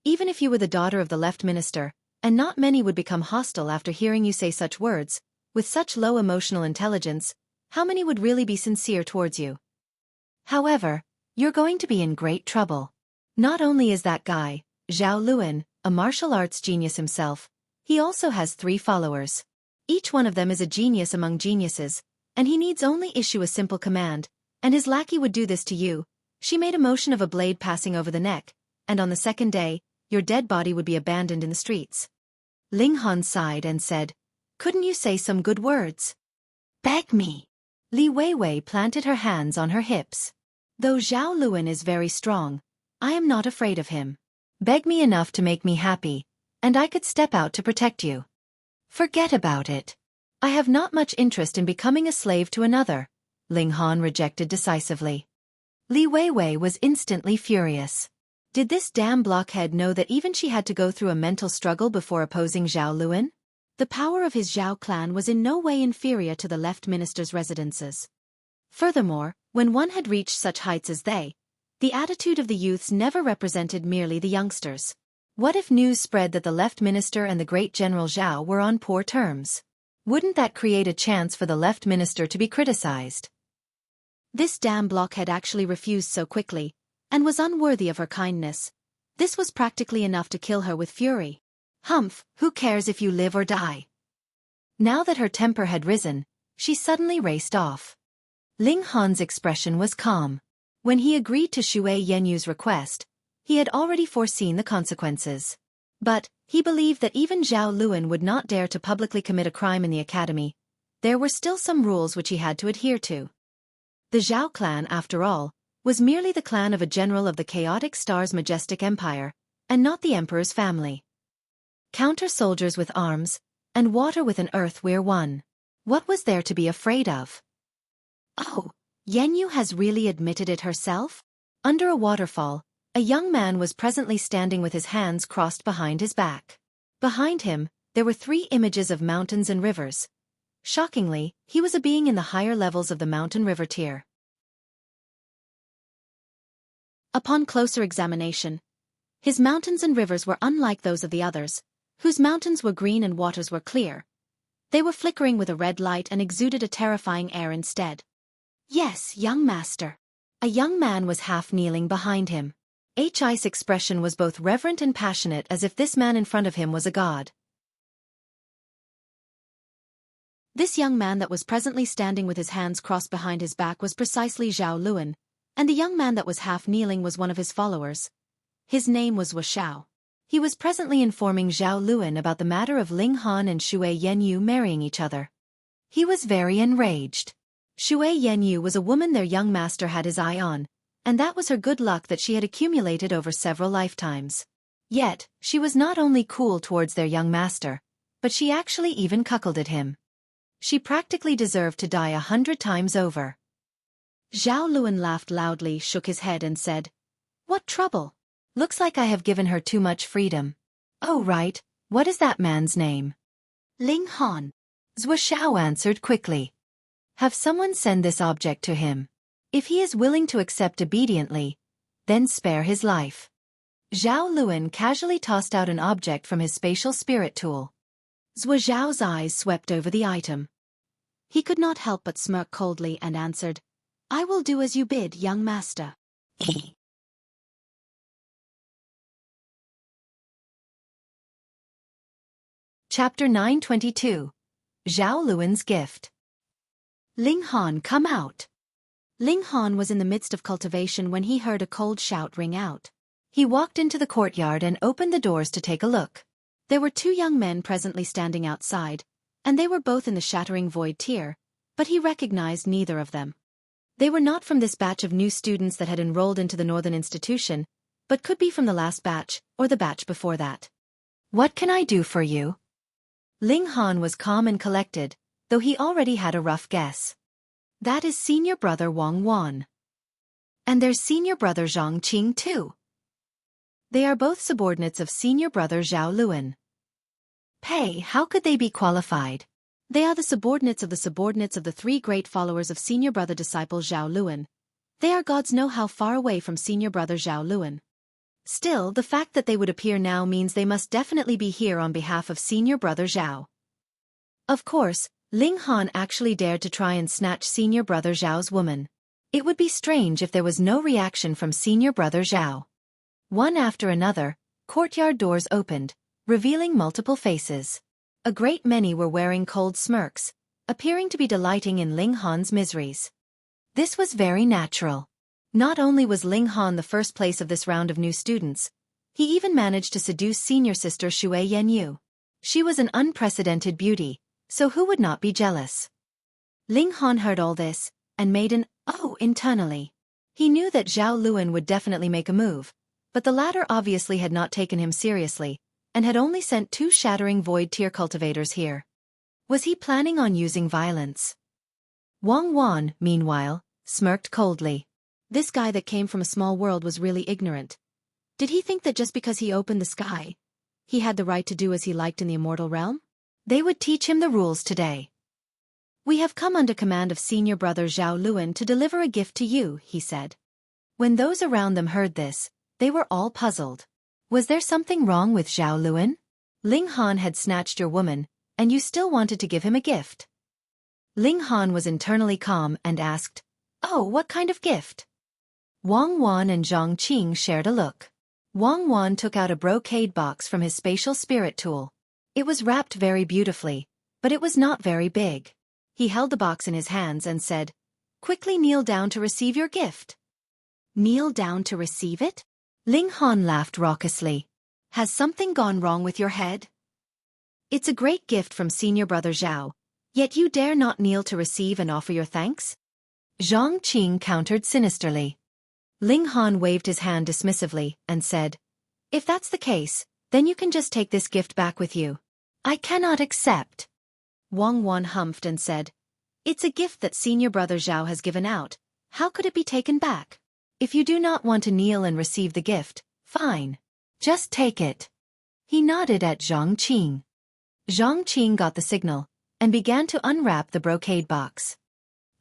Even if you were the daughter of the left minister, and not many would become hostile after hearing you say such words, with such low emotional intelligence, how many would really be sincere towards you? However, you're going to be in great trouble. Not only is that guy, Zhao Luan, a martial arts genius himself, he also has 3 followers. Each one of them is a genius among geniuses, and he needs only issue a simple command, and his lackey would do this to you. She made a motion of a blade passing over the neck, and on the second day, your dead body would be abandoned in the streets. Ling Han sighed and said, Couldn't you say some good words? Beg me. Li Weiwei planted her hands on her hips. Though Zhao Luan is very strong, I am not afraid of him. Beg me enough to make me happy, and I could step out to protect you. Forget about it. I have not much interest in becoming a slave to another, Ling Han rejected decisively. Li Weiwei was instantly furious. Did this damn blockhead know that even she had to go through a mental struggle before opposing Zhao Luan? The power of his Zhao clan was in no way inferior to the left minister's residences. Furthermore, when one had reached such heights as they, the attitude of the youths never represented merely the youngsters. What if news spread that the left minister and the great General Zhao were on poor terms? Wouldn't that create a chance for the left minister to be criticized? This damn blockhead actually refused so quickly, and was unworthy of her kindness. This was practically enough to kill her with fury. Humph, who cares if you live or die? Now that her temper had risen, she suddenly raced off. Ling Han's expression was calm. When he agreed to Shui Yenyu's request, he had already foreseen the consequences. But, he believed that even Zhao Luan would not dare to publicly commit a crime in the academy. There were still some rules which he had to adhere to. The Zhao clan, after all, was merely the clan of a general of the chaotic star's majestic empire, and not the emperor's family. Counter-soldiers with arms, and water with an earth we're one. What was there to be afraid of? Oh, Yenyu has really admitted it herself? Under a waterfall, a young man was presently standing with his hands crossed behind his back. Behind him, there were 3 images of mountains and rivers. Shockingly, he was a being in the higher levels of the mountain river tier. Upon closer examination, his mountains and rivers were unlike those of the others, whose mountains were green and waters were clear. They were flickering with a red light and exuded a terrifying air instead. Yes, young master. A young man was half kneeling behind him. Hi's expression was both reverent and passionate, as if this man in front of him was a god. This young man that was presently standing with his hands crossed behind his back was precisely Zhao Luan, and the young man that was half kneeling was one of his followers. His name was Wuxia. He was presently informing Zhao Luan about the matter of Ling Han and Shui Yanyu marrying each other. He was very enraged. Shui Yanyu was a woman their young master had his eye on, and that was her good luck that she had accumulated over several lifetimes. Yet, she was not only cool towards their young master, but she actually even cuckolded him. She practically deserved to die 100 times over. Zhao Luan laughed loudly, shook his head and said, "What trouble? Looks like I have given her too much freedom." "Oh right, what is that man's name?" "Ling Han." Zhuo answered quickly. "Have someone send this object to him. If he is willing to accept obediently, then spare his life." Zhao Luan casually tossed out an object from his spatial spirit tool. Zhuo's eyes swept over the item. He could not help but smirk coldly and answered, I will do as you bid, young master. Chapter 922. Zhao Luan's Gift. Ling Han, come out. Ling Han was in the midst of cultivation when he heard a cold shout ring out. He walked into the courtyard and opened the doors to take a look. There were two young men presently standing outside, and they were both in the shattering void tier, but he recognized neither of them. They were not from this batch of new students that had enrolled into the Northern Institution, but could be from the last batch or the batch before that. What can I do for you? Ling Han was calm and collected, though he already had a rough guess. That is senior brother Wang Wan. And there's senior brother Zhang Qing too. They are both subordinates of senior brother Zhao Luan. Pei, how could they be qualified? They are the subordinates of the three great followers of senior brother disciple Zhao Luan. They are gods know how far away from senior brother Zhao Luan. Still, the fact that they would appear now means they must definitely be here on behalf of senior brother Zhao. Of course, Ling Han actually dared to try and snatch senior brother Zhao's woman. It would be strange if there was no reaction from senior brother Zhao. One after another, courtyard doors opened, revealing multiple faces. A great many were wearing cold smirks, appearing to be delighting in Ling Han's miseries. This was very natural. Not only was Ling Han the first place of this round of new students, he even managed to seduce senior sister Shui Yanyu. She was an unprecedented beauty, so who would not be jealous? Ling Han heard all this, and made an "oh" internally. He knew that Zhao Luan would definitely make a move, but the latter obviously had not taken him seriously, and had only sent two shattering void tier cultivators here. Was he planning on using violence? Wang Wan, meanwhile, smirked coldly. This guy that came from a small world was really ignorant. Did he think that just because he opened the sky, he had the right to do as he liked in the immortal realm? They would teach him the rules today. We have come under command of senior brother Zhao Luan to deliver a gift to you, he said. When those around them heard this, they were all puzzled. Was there something wrong with Zhao Luan? Ling Han had snatched your woman, and you still wanted to give him a gift. Ling Han was internally calm and asked, "Oh, what kind of gift?" Wang Wan and Zhang Qing shared a look. Wang Wan took out a brocade box from his spatial spirit tool. It was wrapped very beautifully, but it was not very big. He held the box in his hands and said, "Quickly kneel down to receive your gift." Kneel down to receive it? Ling Han laughed raucously. Has something gone wrong with your head? It's a great gift from senior brother Zhao, yet you dare not kneel to receive and offer your thanks? Zhang Qing countered sinisterly. Ling Han waved his hand dismissively and said, "If that's the case, then you can just take this gift back with you." "I cannot accept." Wang Wan humphed and said, "It's a gift that senior brother Zhao has given out. How could it be taken back?" "If you do not want to kneel and receive the gift, fine. Just take it." He nodded at Zhang Qing. Zhang Qing got the signal, and began to unwrap the brocade box.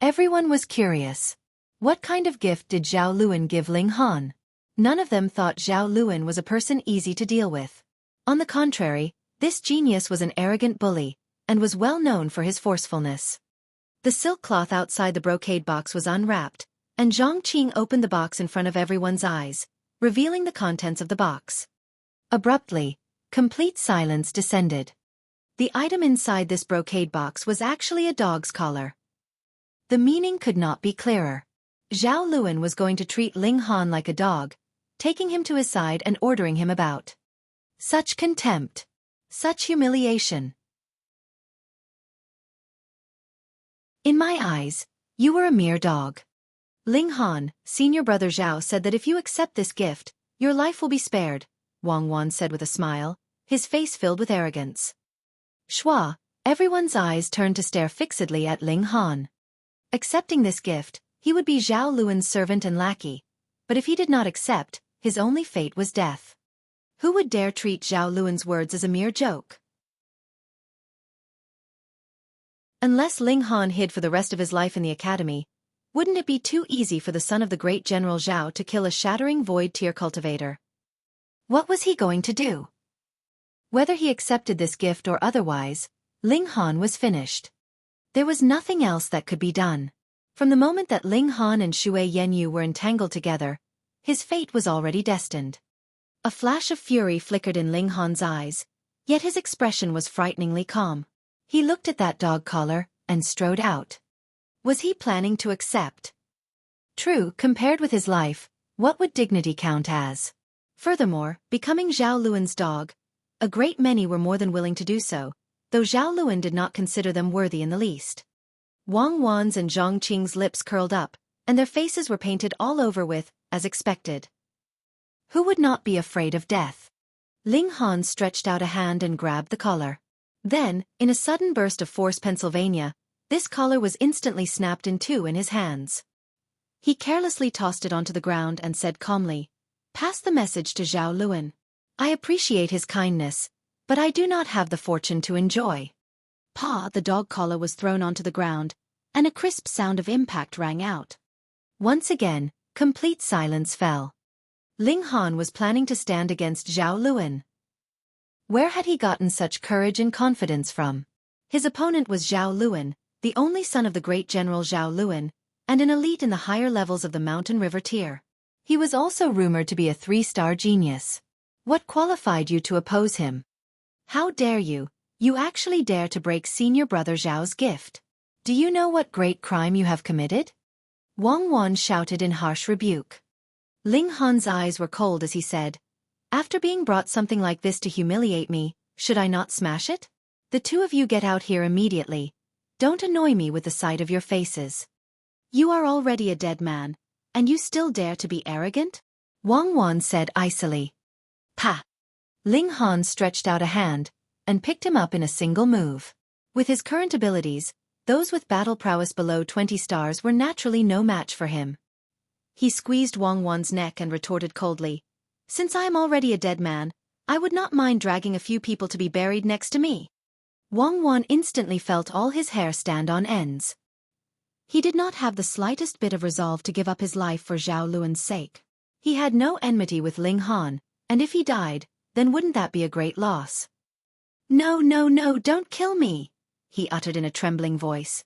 Everyone was curious. What kind of gift did Zhao Luan give Ling Han? None of them thought Zhao Luan was a person easy to deal with. On the contrary, this genius was an arrogant bully, and was well known for his forcefulness. The silk cloth outside the brocade box was unwrapped, and Zhang Qing opened the box in front of everyone's eyes, revealing the contents of the box. Abruptly, complete silence descended. The item inside this brocade box was actually a dog's collar. The meaning could not be clearer. Zhao Luan was going to treat Ling Han like a dog, taking him to his side and ordering him about. Such contempt. Such humiliation. In my eyes, you were a mere dog. Ling Han, senior brother Zhao said that if you accept this gift, your life will be spared, Wang Wan said with a smile, his face filled with arrogance. Shua, everyone's eyes turned to stare fixedly at Ling Han. Accepting this gift, he would be Zhao Luan's servant and lackey, but if he did not accept, his only fate was death. Who would dare treat Zhao Luan's words as a mere joke? Unless Ling Han hid for the rest of his life in the academy, wouldn't it be too easy for the son of the great General Zhao to kill a shattering void tier cultivator? What was he going to do? Whether he accepted this gift or otherwise, Ling Han was finished. There was nothing else that could be done. From the moment that Ling Han and Shui Yenyu were entangled together, his fate was already destined. A flash of fury flickered in Ling Han's eyes, yet his expression was frighteningly calm. He looked at that dog collar and strode out. Was he planning to accept? True, compared with his life, what would dignity count as? Furthermore, becoming Zhao Luan's dog, a great many were more than willing to do so, though Zhao Luan did not consider them worthy in the least. Wang Wan's and Zhang Qing's lips curled up, and their faces were painted all over with, as expected. Who would not be afraid of death? Ling Han stretched out a hand and grabbed the collar. Then, in a sudden burst of force Pennsylvania, this collar was instantly snapped in two in his hands. He carelessly tossed it onto the ground and said calmly, "Pass the message to Zhao Luan. I appreciate his kindness, but I do not have the fortune to enjoy." Pa, the dog collar was thrown onto the ground, and a crisp sound of impact rang out. Once again, complete silence fell. Ling Han was planning to stand against Zhao Luan. Where had he gotten such courage and confidence from? His opponent was Zhao Luan, the only son of the great general Zhao Luan, and an elite in the higher levels of the mountain river tier. He was also rumored to be a 3-star genius. What qualified you to oppose him? How dare you? You actually dare to break senior brother Zhao's gift. Do you know what great crime you have committed? Wang Wan shouted in harsh rebuke. Ling Han's eyes were cold as he said, "After being brought something like this to humiliate me, should I not smash it? The two of you get out here immediately. Don't annoy me with the sight of your faces. You are already a dead man, and you still dare to be arrogant?" Wang Wan said icily. "Pa!" Ling Han stretched out a hand, and picked him up in a single move. With his current abilities, those with battle prowess below 20 stars were naturally no match for him. He squeezed Wang Wan's neck and retorted coldly, "Since I am already a dead man, I would not mind dragging a few people to be buried next to me." Wang Wan instantly felt all his hair stand on ends. He did not have the slightest bit of resolve to give up his life for Zhao Luan's sake. He had no enmity with Ling Han, and if he died, then wouldn't that be a great loss? "No, no, no, don't kill me," he uttered in a trembling voice.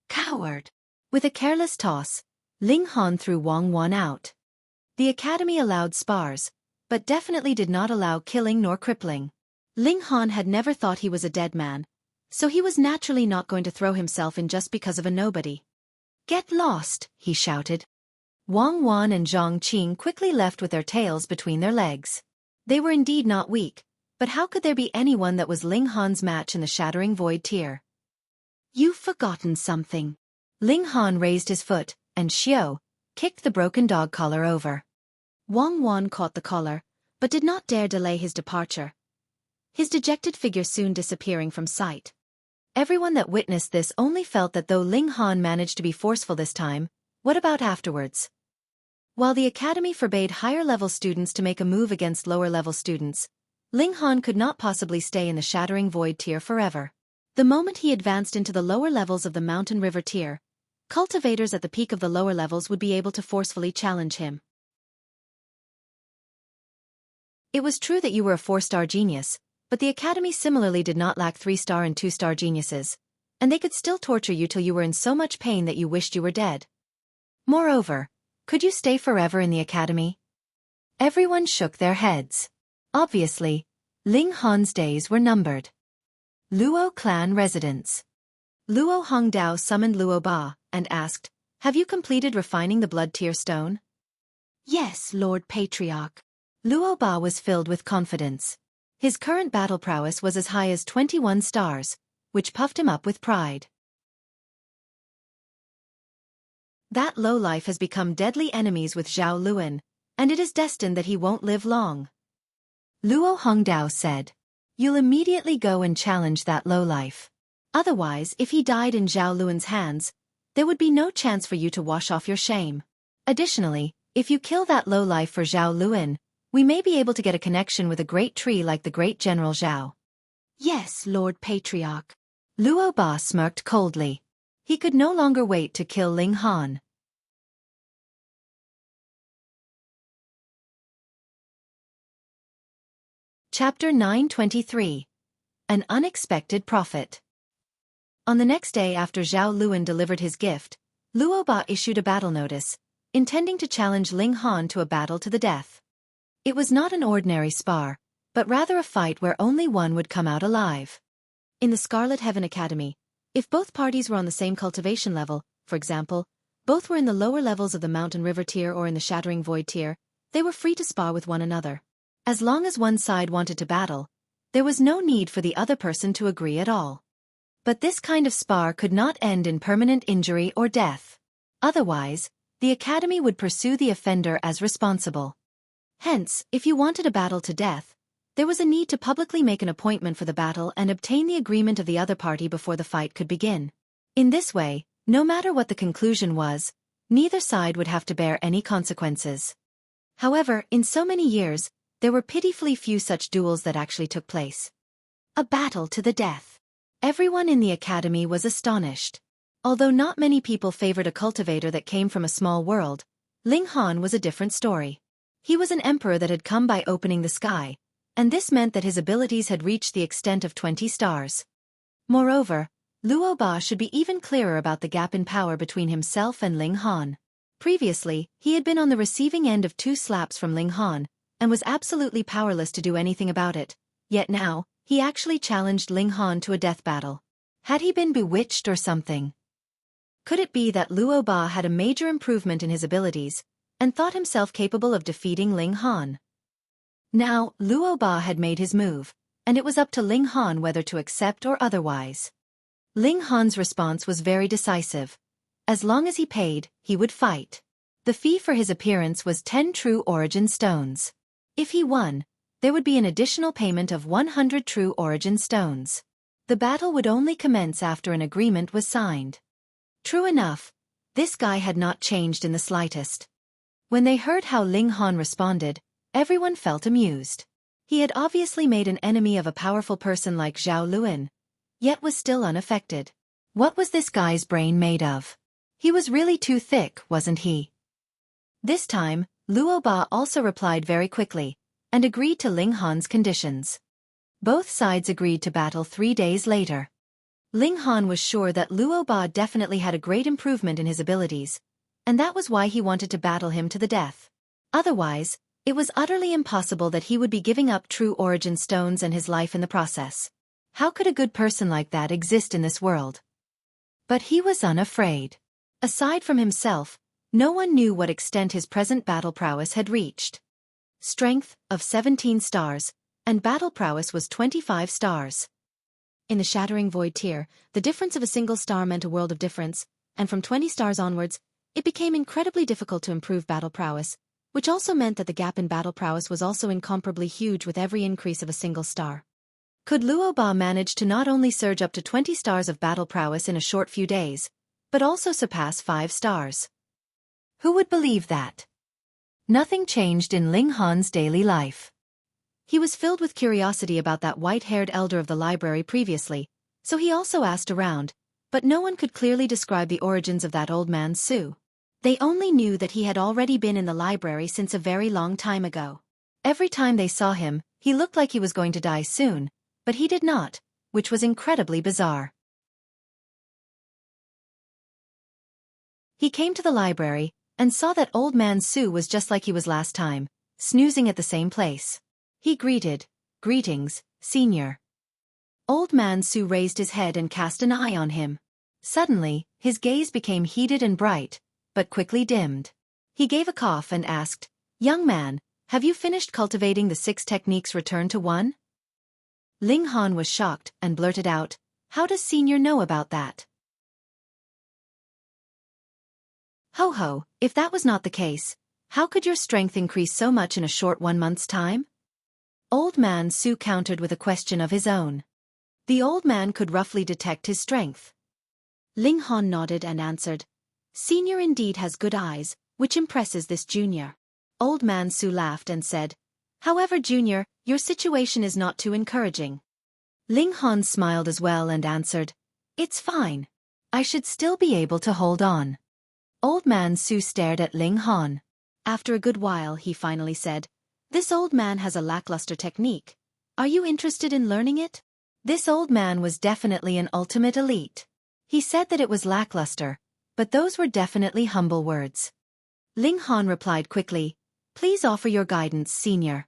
"Coward!" With a careless toss, Ling Han threw Wang Wan out. The academy allowed spars, but definitely did not allow killing nor crippling. Ling Han had never thought he was a dead man, so he was naturally not going to throw himself in just because of a nobody. "Get lost," he shouted. Wang Wan and Zhang Qing quickly left with their tails between their legs. They were indeed not weak, but how could there be anyone that was Ling Han's match in the Shattering Void tier? "You've forgotten something." Ling Han raised his foot, and Xiao kicked the broken dog collar over. Wang Wan caught the collar, but did not dare delay his departure, his dejected figure soon disappearing from sight. Everyone that witnessed this only felt that though Ling Han managed to be forceful this time, what about afterwards? While the academy forbade higher-level students to make a move against lower-level students, Ling Han could not possibly stay in the Shattering Void tier forever. The moment he advanced into the lower levels of the Mountain River tier, cultivators at the peak of the lower levels would be able to forcefully challenge him. It was true that you were a 4-star genius, but the academy similarly did not lack 3-star and 2-star geniuses, and they could still torture you till you were in so much pain that you wished you were dead. Moreover, could you stay forever in the academy? Everyone shook their heads. Obviously, Ling Han's days were numbered. Luo clan residence. Luo Hongdao summoned Luo Ba, and asked, "Have you completed refining the blood tier stone?" "Yes, Lord Patriarch." Luo Ba was filled with confidence. His current battle prowess was as high as 21 stars, which puffed him up with pride. That lowlife has become deadly enemies with Zhao Luan, and it is destined that he won't live long. Luo Hongdao said, "You'll immediately go and challenge that lowlife. Otherwise, if he died in Zhao Luan's hands, there would be no chance for you to wash off your shame. Additionally, if you kill that lowlife for Zhao Luan, we may be able to get a connection with a great tree like the great General Zhao." "Yes, Lord Patriarch." Luo Ba smirked coldly. He could no longer wait to kill Ling Han. Chapter 923. An Unexpected Profit. On the next day after Zhao Luan delivered his gift, Luo Ba issued a battle notice, intending to challenge Ling Han to a battle to the death. It was not an ordinary spar, but rather a fight where only one would come out alive. In the Scarlet Heaven Academy, if both parties were on the same cultivation level, for example, both were in the lower levels of the Mountain River tier or in the Shattering Void tier, they were free to spar with one another. As long as one side wanted to battle, there was no need for the other person to agree at all. But this kind of spar could not end in permanent injury or death. Otherwise, the Academy would pursue the offender as responsible. Hence, if you wanted a battle to death, there was a need to publicly make an appointment for the battle and obtain the agreement of the other party before the fight could begin. In this way, no matter what the conclusion was, neither side would have to bear any consequences. However, in so many years, there were pitifully few such duels that actually took place. A battle to the death. Everyone in the Academy was astonished. Although not many people favored a cultivator that came from a small world, Ling Han was a different story. He was an emperor that had come by opening the sky, and this meant that his abilities had reached the extent of 20 stars. Moreover, Luo Ba should be even clearer about the gap in power between himself and Ling Han. Previously, he had been on the receiving end of 2 slaps from Ling Han, and was absolutely powerless to do anything about it. Yet now, he actually challenged Ling Han to a death battle. Had he been bewitched or something? Could it be that Luo Ba had a major improvement in his abilities, and thought himself capable of defeating Ling Han? Now, Luo Ba had made his move, and it was up to Ling Han whether to accept or otherwise. Ling Han's response was very decisive. As long as he paid, he would fight. The fee for his appearance was 10 true origin stones. If he won, there would be an additional payment of 100 true origin stones. The battle would only commence after an agreement was signed. True enough, this guy had not changed in the slightest. When they heard how Ling Han responded, everyone felt amused. He had obviously made an enemy of a powerful person like Zhao Luan, yet was still unaffected. What was this guy's brain made of? He was really too thick, wasn't he? This time, Luo Ba also replied very quickly, and agreed to Ling Han's conditions. Both sides agreed to battle 3 days later. Ling Han was sure that Luo Ba definitely had a great improvement in his abilities, and that was why he wanted to battle him to the death. Otherwise, it was utterly impossible that he would be giving up true origin stones and his life in the process. How could a good person like that exist in this world? But he was unafraid. Aside from himself, no one knew what extent his present battle prowess had reached. Strength, of 17 stars, and battle prowess was 25 stars. In the Shattering Void tier, the difference of a single star meant a world of difference, and from 20 stars onwards, it became incredibly difficult to improve battle prowess, which also meant that the gap in battle prowess was also incomparably huge with every increase of a single star. Could Luo Ba manage to not only surge up to 20 stars of battle prowess in a short few days, but also surpass 5 stars? Who would believe that? Nothing changed in Ling Han's daily life. He was filled with curiosity about that white-haired elder of the library previously, so he also asked around, but no one could clearly describe the origins of that old man Su. They only knew that he had already been in the library since a very long time ago. Every time they saw him, he looked like he was going to die soon, but he did not, which was incredibly bizarre. He came to the library, and saw that old man Su was just like he was last time, snoozing at the same place. He greeted, "Greetings, senior." Old man Su raised his head and cast an eye on him. Suddenly, his gaze became heated and bright, but quickly dimmed. He gave a cough and asked, "Young man, have you finished cultivating the 6 techniques Return to 1? Ling Han was shocked and blurted out, "How does senior know about that?" Ho ho, if that was not the case, how could your strength increase so much in a short 1 month's time? Old man Su countered with a question of his own. The old man could roughly detect his strength. Ling Han nodded and answered, "Senior indeed has good eyes, which impresses this junior." Old man Su laughed and said, "However, junior, your situation is not too encouraging." Ling Han smiled as well and answered, "It's fine. I should still be able to hold on." Old man Su stared at Ling Han. After a good while, he finally said, "This old man has a lackluster technique. Are you interested in learning it?" This old man was definitely an ultimate elite. He said that it was lackluster, but those were definitely humble words. Ling Han replied quickly, "Please offer your guidance, senior."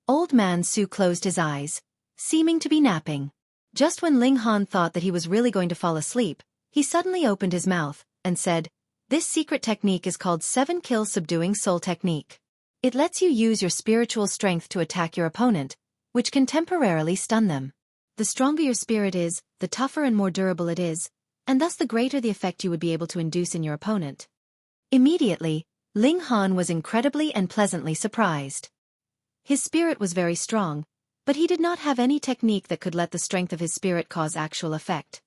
Old Man Su closed his eyes, seeming to be napping. Just when Ling Han thought that he was really going to fall asleep, he suddenly opened his mouth and said, "This secret technique is called 7-Kill Subduing Soul Technique. It lets you use your spiritual strength to attack your opponent, which can temporarily stun them. The stronger your spirit is, the tougher and more durable it is, and thus the greater the effect you would be able to induce in your opponent." Immediately, Ling Han was incredibly and pleasantly surprised. His spirit was very strong, but he did not have any technique that could let the strength of his spirit cause actual effect.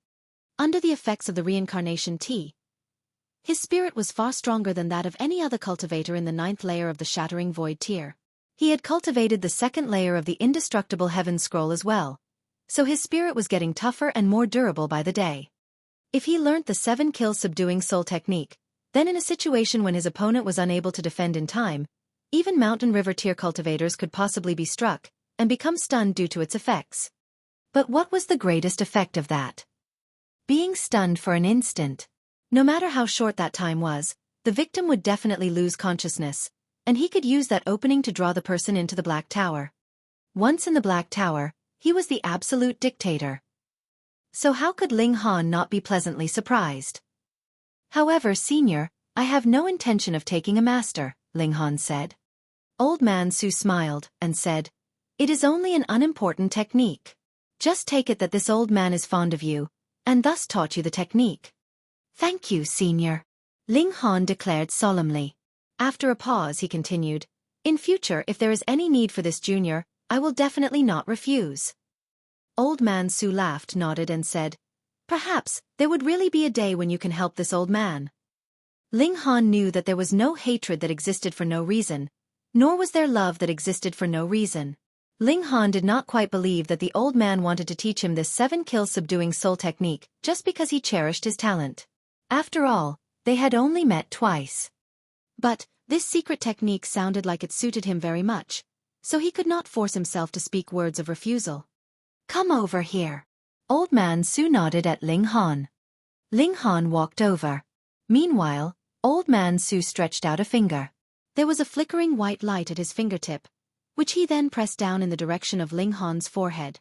Under the effects of the reincarnation tea, his spirit was far stronger than that of any other cultivator in the 9th layer of the Shattering Void tier. He had cultivated the 2nd layer of the Indestructible Heaven Scroll as well, so his spirit was getting tougher and more durable by the day. If he learnt the 7-Kill Subduing Soul technique, then in a situation when his opponent was unable to defend in time, even Mountain River tier cultivators could possibly be struck and become stunned due to its effects. But what was the greatest effect of that? Being stunned for an instant. No matter how short that time was, the victim would definitely lose consciousness, and he could use that opening to draw the person into the Black Tower. Once in the Black Tower, he was the absolute dictator. So how could Ling Han not be pleasantly surprised? "However, senior, I have no intention of taking a master," Ling Han said. Old Man Su smiled and said, "It is only an unimportant technique. Just take it that this old man is fond of you, and thus taught you the technique." "Thank you, senior," Ling Han declared solemnly. After a pause he continued, "In future if there is any need for this junior, I will definitely not refuse." Old Man Su laughed, nodded and said, "Perhaps there would really be a day when you can help this old man." Ling Han knew that there was no hatred that existed for no reason, nor was there love that existed for no reason. Ling Han did not quite believe that the old man wanted to teach him this 7-Kill Subduing Soul technique just because he cherished his talent. After all, they had only met twice. But this secret technique sounded like it suited him very much, so he could not force himself to speak words of refusal. "Come over here." Old Man Su nodded at Ling Han. Ling Han walked over. Meanwhile, Old Man Su stretched out a finger. There was a flickering white light at his fingertip, which he then pressed down in the direction of Ling Han's forehead.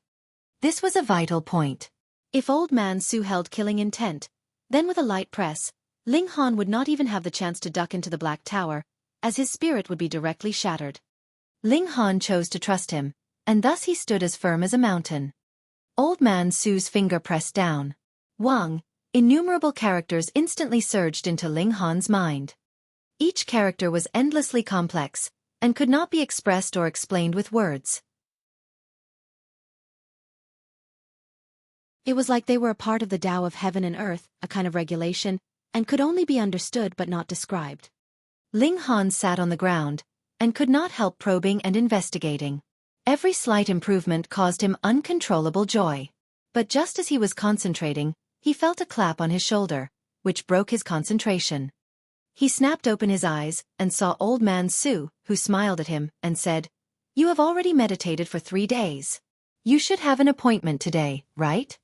This was a vital point. If Old Man Su held killing intent, then with a light press, Ling Han would not even have the chance to duck into the Black Tower, as his spirit would be directly shattered. Ling Han chose to trust him, and thus he stood as firm as a mountain. Old Man Su's finger pressed down. Wang, innumerable characters instantly surged into Ling Han's mind. Each character was endlessly complex, and could not be expressed or explained with words. It was like they were a part of the Tao of heaven and earth, a kind of regulation, and could only be understood but not described. Ling Han sat on the ground, and could not help probing and investigating. Every slight improvement caused him uncontrollable joy. But just as he was concentrating, he felt a clap on his shoulder, which broke his concentration. He snapped open his eyes and saw Old Man Su, who smiled at him and said, "You have already meditated for 3 days. You should have an appointment today, right?"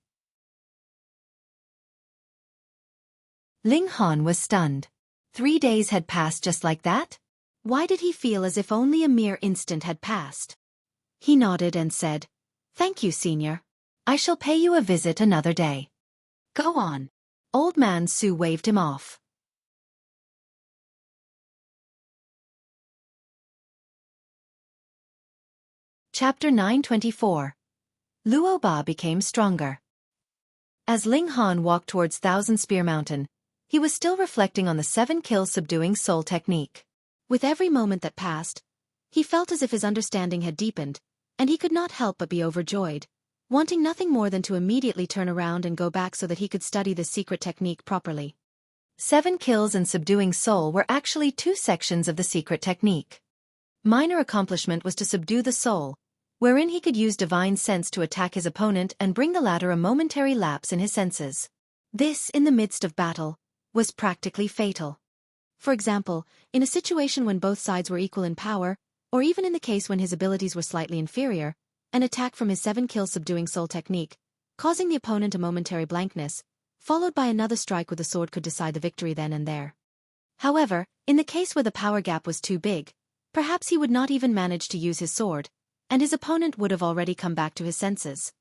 Ling Han was stunned. 3 days had passed just like that? Why did he feel as if only a mere instant had passed? He nodded and said, "Thank you, senior. I shall pay you a visit another day. Go on." Old Man Su waved him off. Chapter 924. Luo Ba became stronger. As Ling Han walked towards Thousand Spear Mountain, he was still reflecting on the 7-Kill Subduing Soul technique. With every moment that passed, he felt as if his understanding had deepened, and he could not help but be overjoyed, wanting nothing more than to immediately turn around and go back so that he could study this secret technique properly. 7 kills and subduing soul were actually 2 sections of the secret technique. Minor accomplishment was to subdue the soul, wherein he could use divine sense to attack his opponent and bring the latter a momentary lapse in his senses. This, in the midst of battle, was practically fatal. For example, in a situation when both sides were equal in power, or even in the case when his abilities were slightly inferior, an attack from his 7-kill subduing soul technique, causing the opponent a momentary blankness, followed by another strike with the sword could decide the victory then and there. However, in the case where the power gap was too big, perhaps he would not even manage to use his sword, and his opponent would have already come back to his senses.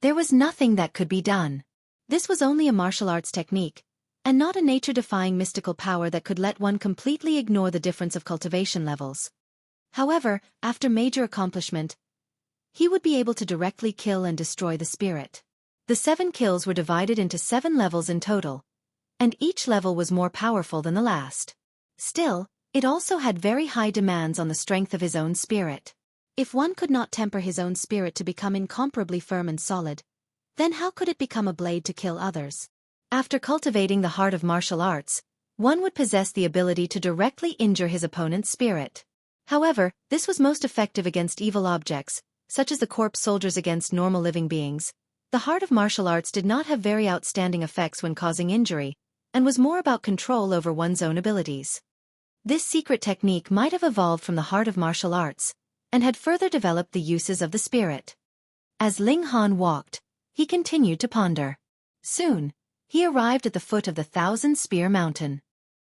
There was nothing that could be done. This was only a martial arts technique, and not a nature-defying mystical power that could let one completely ignore the difference of cultivation levels. However, after major accomplishment, he would be able to directly kill and destroy the spirit. The 7 kills were divided into 7 levels in total, and each level was more powerful than the last. Still, it also had very high demands on the strength of his own spirit. If one could not temper his own spirit to become incomparably firm and solid, then how could it become a blade to kill others? After cultivating the heart of martial arts, one would possess the ability to directly injure his opponent's spirit. However, this was most effective against evil objects, such as the corpse soldiers against normal living beings. The heart of martial arts did not have very outstanding effects when causing injury, and was more about control over one's own abilities. This secret technique might have evolved from the heart of martial arts, and had further developed the uses of the spirit. As Ling Han walked, he continued to ponder. Soon, he arrived at the foot of the 1,000-Spear Mountain.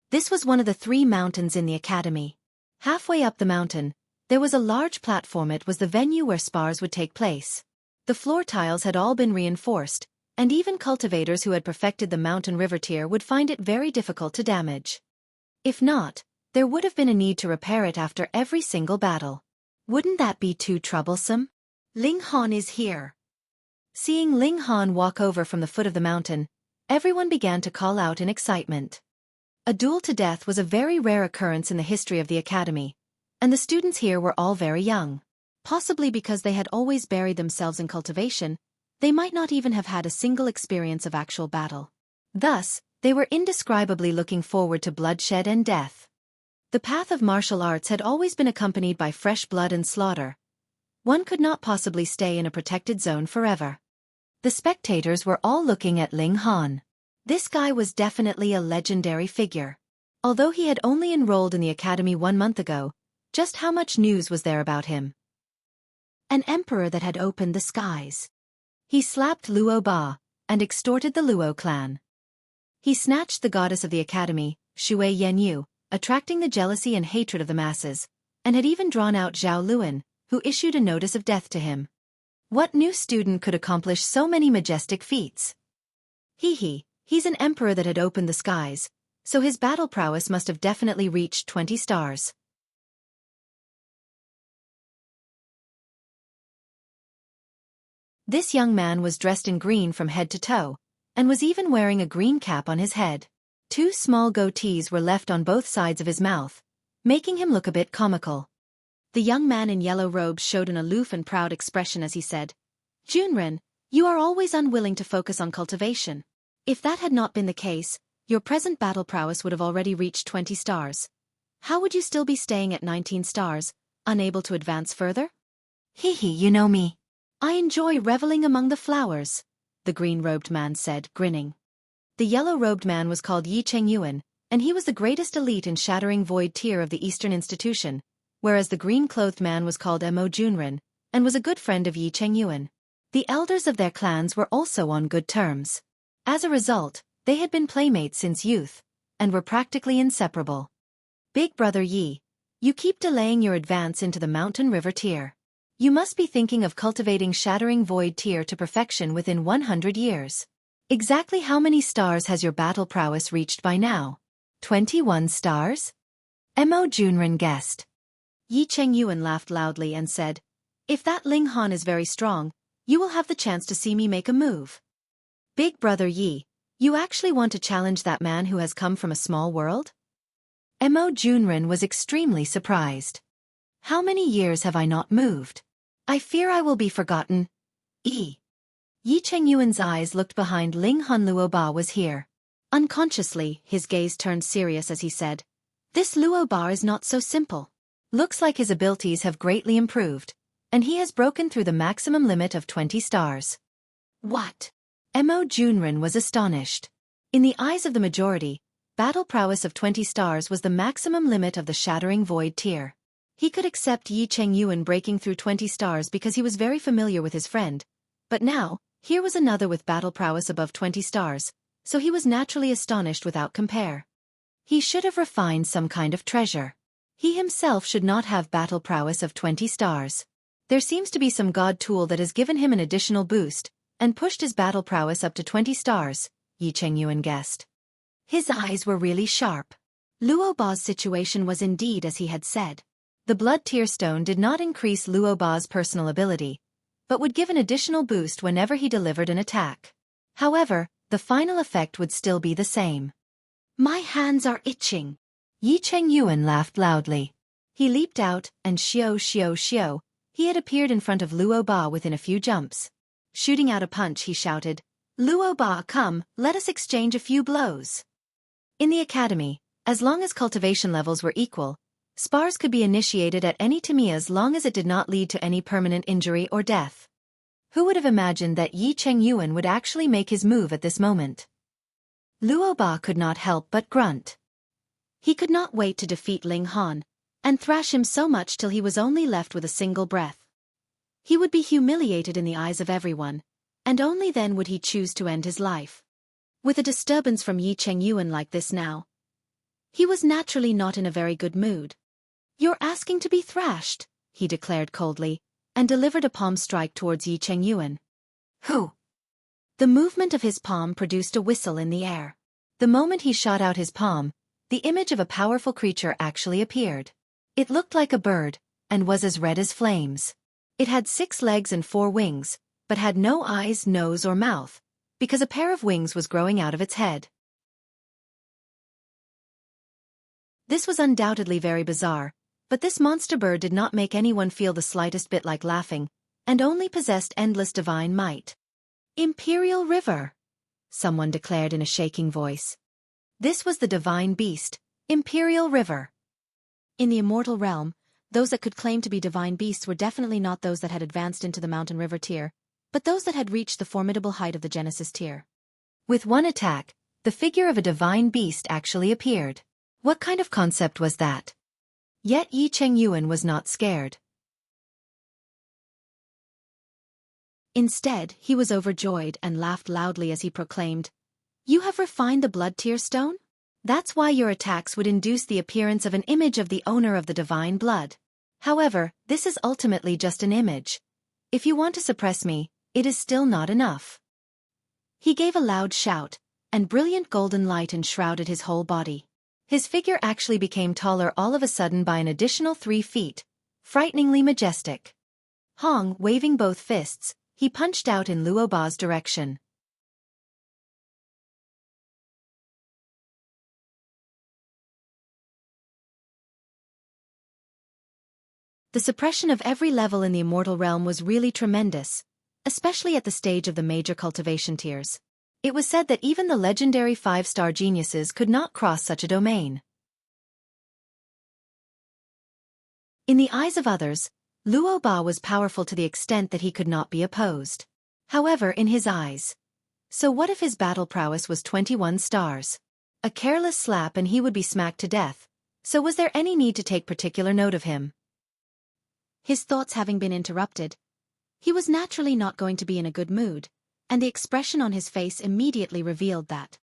This was one of the 3 mountains in the academy. Halfway up the mountain, there was a large platform. It was the venue where spars would take place. The floor tiles had all been reinforced, and even cultivators who had perfected the mountain river tier would find it very difficult to damage. If not, there would have been a need to repair it after every single battle. Wouldn't that be too troublesome? Ling Han is here. Seeing Ling Han walk over from the foot of the mountain, everyone began to call out in excitement. A duel to death was a very rare occurrence in the history of the academy, and the students here were all very young. Possibly because they had always buried themselves in cultivation, they might not even have had a single experience of actual battle. Thus, they were indescribably looking forward to bloodshed and death. The path of martial arts had always been accompanied by fresh blood and slaughter. One could not possibly stay in a protected zone forever. The spectators were all looking at Ling Han. This guy was definitely a legendary figure. Although he had only enrolled in the academy 1 month ago, just how much news was there about him? An emperor that had opened the skies. He slapped Luo Ba, and extorted the Luo clan. He snatched the goddess of the academy, Shui Yanyu, attracting the jealousy and hatred of the masses, and had even drawn out Zhao Luan, who issued a notice of death to him. What new student could accomplish so many majestic feats? He's an emperor that had opened the skies, so his battle prowess must have definitely reached 20 stars. This young man was dressed in green from head to toe, and was even wearing a green cap on his head. 2 small goatees were left on both sides of his mouth, making him look a bit comical. The young man in yellow robes showed an aloof and proud expression as he said, "Junren, you are always unwilling to focus on cultivation. If that had not been the case, your present battle prowess would have already reached 20 stars. How would you still be staying at 19 stars, unable to advance further?" You know me. "I enjoy reveling among the flowers," the green-robed man said, grinning. The yellow-robed man was called Yi Chengyuan, and he was the greatest elite in Shattering Void tier of the Eastern Institution, whereas the green-clothed man was called Mo Junren, and was a good friend of Yi Chengyuan. The elders of their clans were also on good terms. As a result, they had been playmates since youth, and were practically inseparable. "Big brother Yi, you keep delaying your advance into the Mountain River tier. You must be thinking of cultivating Shattering Void tier to perfection within 100 years. Exactly how many stars has your battle prowess reached by now?" 21 stars? Mo Junren guessed. Yi Chengyuan laughed loudly and said, "If that Ling Han is very strong, you will have the chance to see me make a move." "Big brother Yi, you actually want to challenge that man who has come from a small world?" Mo Junren was extremely surprised. "How many years have I not moved? I fear I will be forgotten." Yi Chengyuan's eyes looked behind Ling Han. Luo Ba was here. Unconsciously, his gaze turned serious as he said, "This Luo Ba is not so simple. Looks like his abilities have greatly improved, and he has broken through the maximum limit of 20 stars. "What?" Mo Junren was astonished. In the eyes of the majority, battle prowess of 20 stars was the maximum limit of the Shattering Void tier. He could accept Yi Chengyuan breaking through 20 stars because he was very familiar with his friend, but now, here was another with battle prowess above 20 stars, so he was naturally astonished without compare. He should have refined some kind of treasure. He himself should not have battle prowess of 20 stars. There seems to be some god tool that has given him an additional boost, and pushed his battle prowess up to 20 stars, Yi Chengyuan guessed. His eyes were really sharp. Luo Ba's situation was indeed as he had said. The blood tear stone did not increase Luo Ba's personal ability, but would give an additional boost whenever he delivered an attack. However, the final effect would still be the same. My hands are itching. Yi Chengyuan laughed loudly. He leaped out, and xiao, he had appeared in front of Luo Ba within a few jumps. Shooting out a punch, he shouted, Luo Ba, come, let us exchange a few blows. In the academy, as long as cultivation levels were equal, spars could be initiated at any time as long as it did not lead to any permanent injury or death. Who would have imagined that Yi Chengyuan would actually make his move at this moment? Luo Ba could not help but grunt. He could not wait to defeat Ling Han, and thrash him so much till he was only left with a single breath. He would be humiliated in the eyes of everyone, and only then would he choose to end his life. With a disturbance from Yi Chengyuan like this now, he was naturally not in a very good mood. You're asking to be thrashed, he declared coldly, and delivered a palm strike towards Yi Chengyuan. Who? The movement of his palm produced a whistle in the air. The moment he shot out his palm, the image of a powerful creature actually appeared. It looked like a bird, and was as red as flames. It had 6 legs and 4 wings, but had no eyes, nose or mouth, because a pair of wings was growing out of its head. This was undoubtedly very bizarre, but this monster bird did not make anyone feel the slightest bit like laughing, and only possessed endless divine might. Imperial River, someone declared in a shaking voice. This was the divine beast, Imperial River. In the immortal realm, those that could claim to be divine beasts were definitely not those that had advanced into the mountain river tier, but those that had reached the formidable height of the Genesis tier. With one attack, the figure of a divine beast actually appeared. What kind of concept was that? Yet Yi Chengyuan was not scared. Instead, he was overjoyed and laughed loudly as he proclaimed, You have refined the blood tear stone? That's why your attacks would induce the appearance of an image of the owner of the divine blood. However, this is ultimately just an image. If you want to suppress me, it is still not enough. He gave a loud shout, and brilliant golden light enshrouded his whole body. His figure actually became taller all of a sudden by an additional 3 feet, frighteningly majestic. Hong, waving both fists, he punched out in Luo Ba's direction. The suppression of every level in the immortal realm was really tremendous, especially at the stage of the major cultivation tiers. It was said that even the legendary 5-star geniuses could not cross such a domain. In the eyes of others, Luo Ba was powerful to the extent that he could not be opposed. However, in his eyes. So what if his battle prowess was 21 stars? A careless slap and he would be smacked to death, so was there any need to take particular note of him? His thoughts having been interrupted, he was naturally not going to be in a good mood, and the expression on his face immediately revealed that.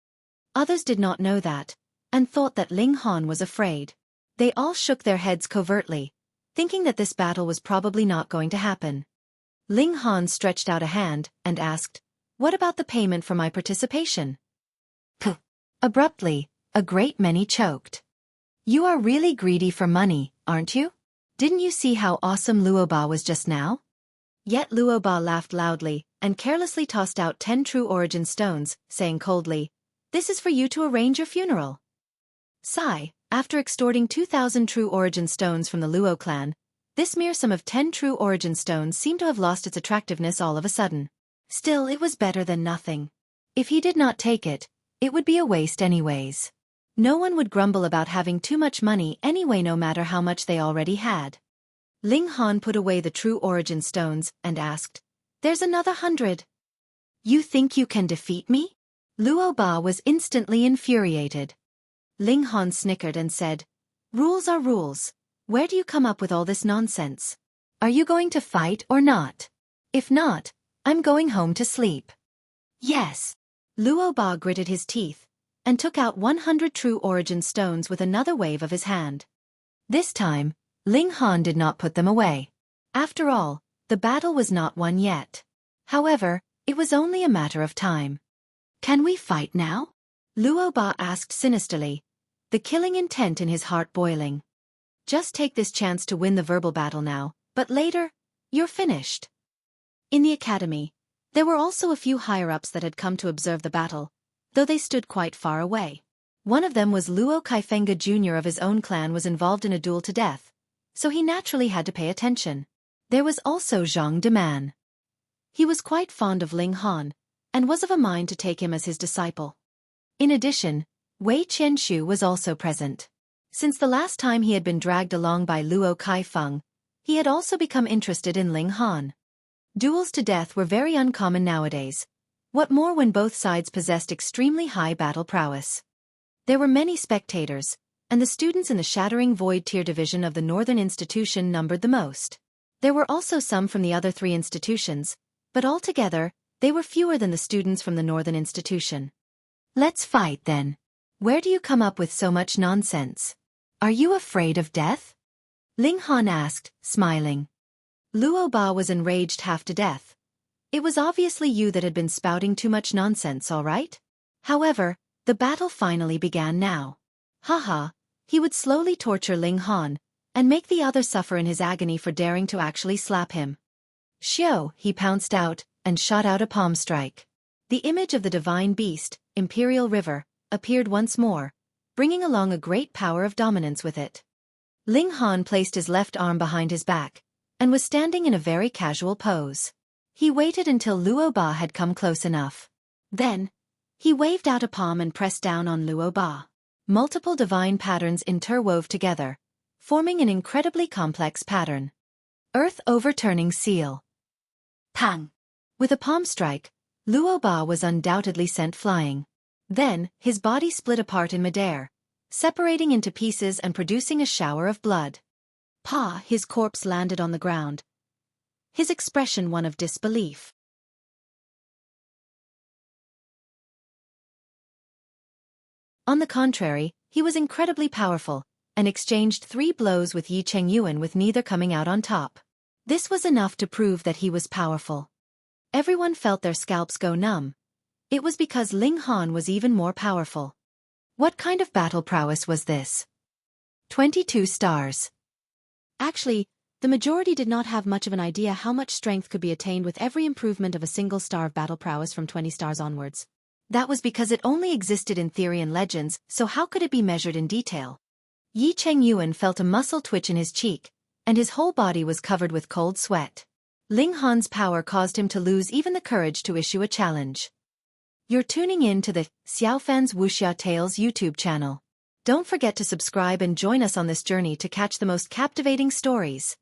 Others did not know that, and thought that Ling Han was afraid. They all shook their heads covertly, thinking that this battle was probably not going to happen. Ling Han stretched out a hand and asked, What about the payment for my participation? Puh. Abruptly, a great many choked. You are really greedy for money, aren't you? Didn't you see how awesome Luo Ba was just now? Yet Luo Ba laughed loudly, and carelessly tossed out 10 true origin stones, saying coldly, This is for you to arrange your funeral. Sigh, after extorting 2,000 true origin stones from the Luo clan, this mere sum of 10 true origin stones seemed to have lost its attractiveness all of a sudden. Still, it was better than nothing. If he did not take it, it would be a waste anyways. No one would grumble about having too much money anyway, no matter how much they already had. Ling Han put away the true origin stones and asked, There's another 100. You think you can defeat me? Luo Ba was instantly infuriated. Ling Han snickered and said, Rules are rules. Where do you come up with all this nonsense? Are you going to fight or not? If not, I'm going home to sleep. Yes. Luo Ba gritted his teeth and took out 100 true origin stones with another wave of his hand. This time, Ling Han did not put them away. After all, the battle was not won yet. However, it was only a matter of time. Can we fight now? Luo Ba asked sinisterly, the killing intent in his heart boiling. Just take this chance to win the verbal battle now, but later, you're finished. In the academy, there were also a few higher-ups that had come to observe the battle, though they stood quite far away. One of them was Luo Kaifenga Jr. of his own clan was involved in a duel to death, so he naturally had to pay attention. There was also Zhang Deman. He was quite fond of Ling Han, and was of a mind to take him as his disciple. In addition, Wei Qianshu was also present. Since the last time he had been dragged along by Luo Kaifeng, he had also become interested in Ling Han. Duels to death were very uncommon nowadays. What more when both sides possessed extremely high battle prowess. There were many spectators, and the students in the Shattering Void Tier division of the Northern Institution numbered the most. There were also some from the other 3 institutions, but altogether, they were fewer than the students from the Northern Institution. Let's fight then. Where do you come up with so much nonsense? Are you afraid of death? Ling Han asked, smiling. Luo Ba was enraged half to death. It was obviously you that had been spouting too much nonsense, all right? However, the battle finally began now. Haha, he would slowly torture Ling Han, and make the other suffer in his agony for daring to actually slap him. Xiao, he pounced out, and shot out a palm strike. The image of the divine beast, Imperial River, appeared once more, bringing along a great power of dominance with it. Ling Han placed his left arm behind his back, and was standing in a very casual pose. He waited until Luo Ba had come close enough. Then, he waved out a palm and pressed down on Luo Ba. Multiple divine patterns interwove together, forming an incredibly complex pattern. Earth overturning seal. Pang! With a palm strike, Luo Ba was undoubtedly sent flying. Then, his body split apart in midair, separating into pieces and producing a shower of blood. Pa! His corpse landed on the ground. His expression one of disbelief. On the contrary, he was incredibly powerful, and exchanged 3 blows with Yi Chengyuan with neither coming out on top. This was enough to prove that he was powerful. Everyone felt their scalps go numb. It was because Ling Han was even more powerful. What kind of battle prowess was this? 22 stars. Actually, the majority did not have much of an idea how much strength could be attained with every improvement of a single star of battle prowess from 20 stars onwards. That was because it only existed in theory and legends, so how could it be measured in detail? Yi Chengyuan felt a muscle twitch in his cheek, and his whole body was covered with cold sweat. Ling Han's power caused him to lose even the courage to issue a challenge. You're tuning in to the Xiaofan's Wuxia Tales YouTube channel. Don't forget to subscribe and join us on this journey to catch the most captivating stories.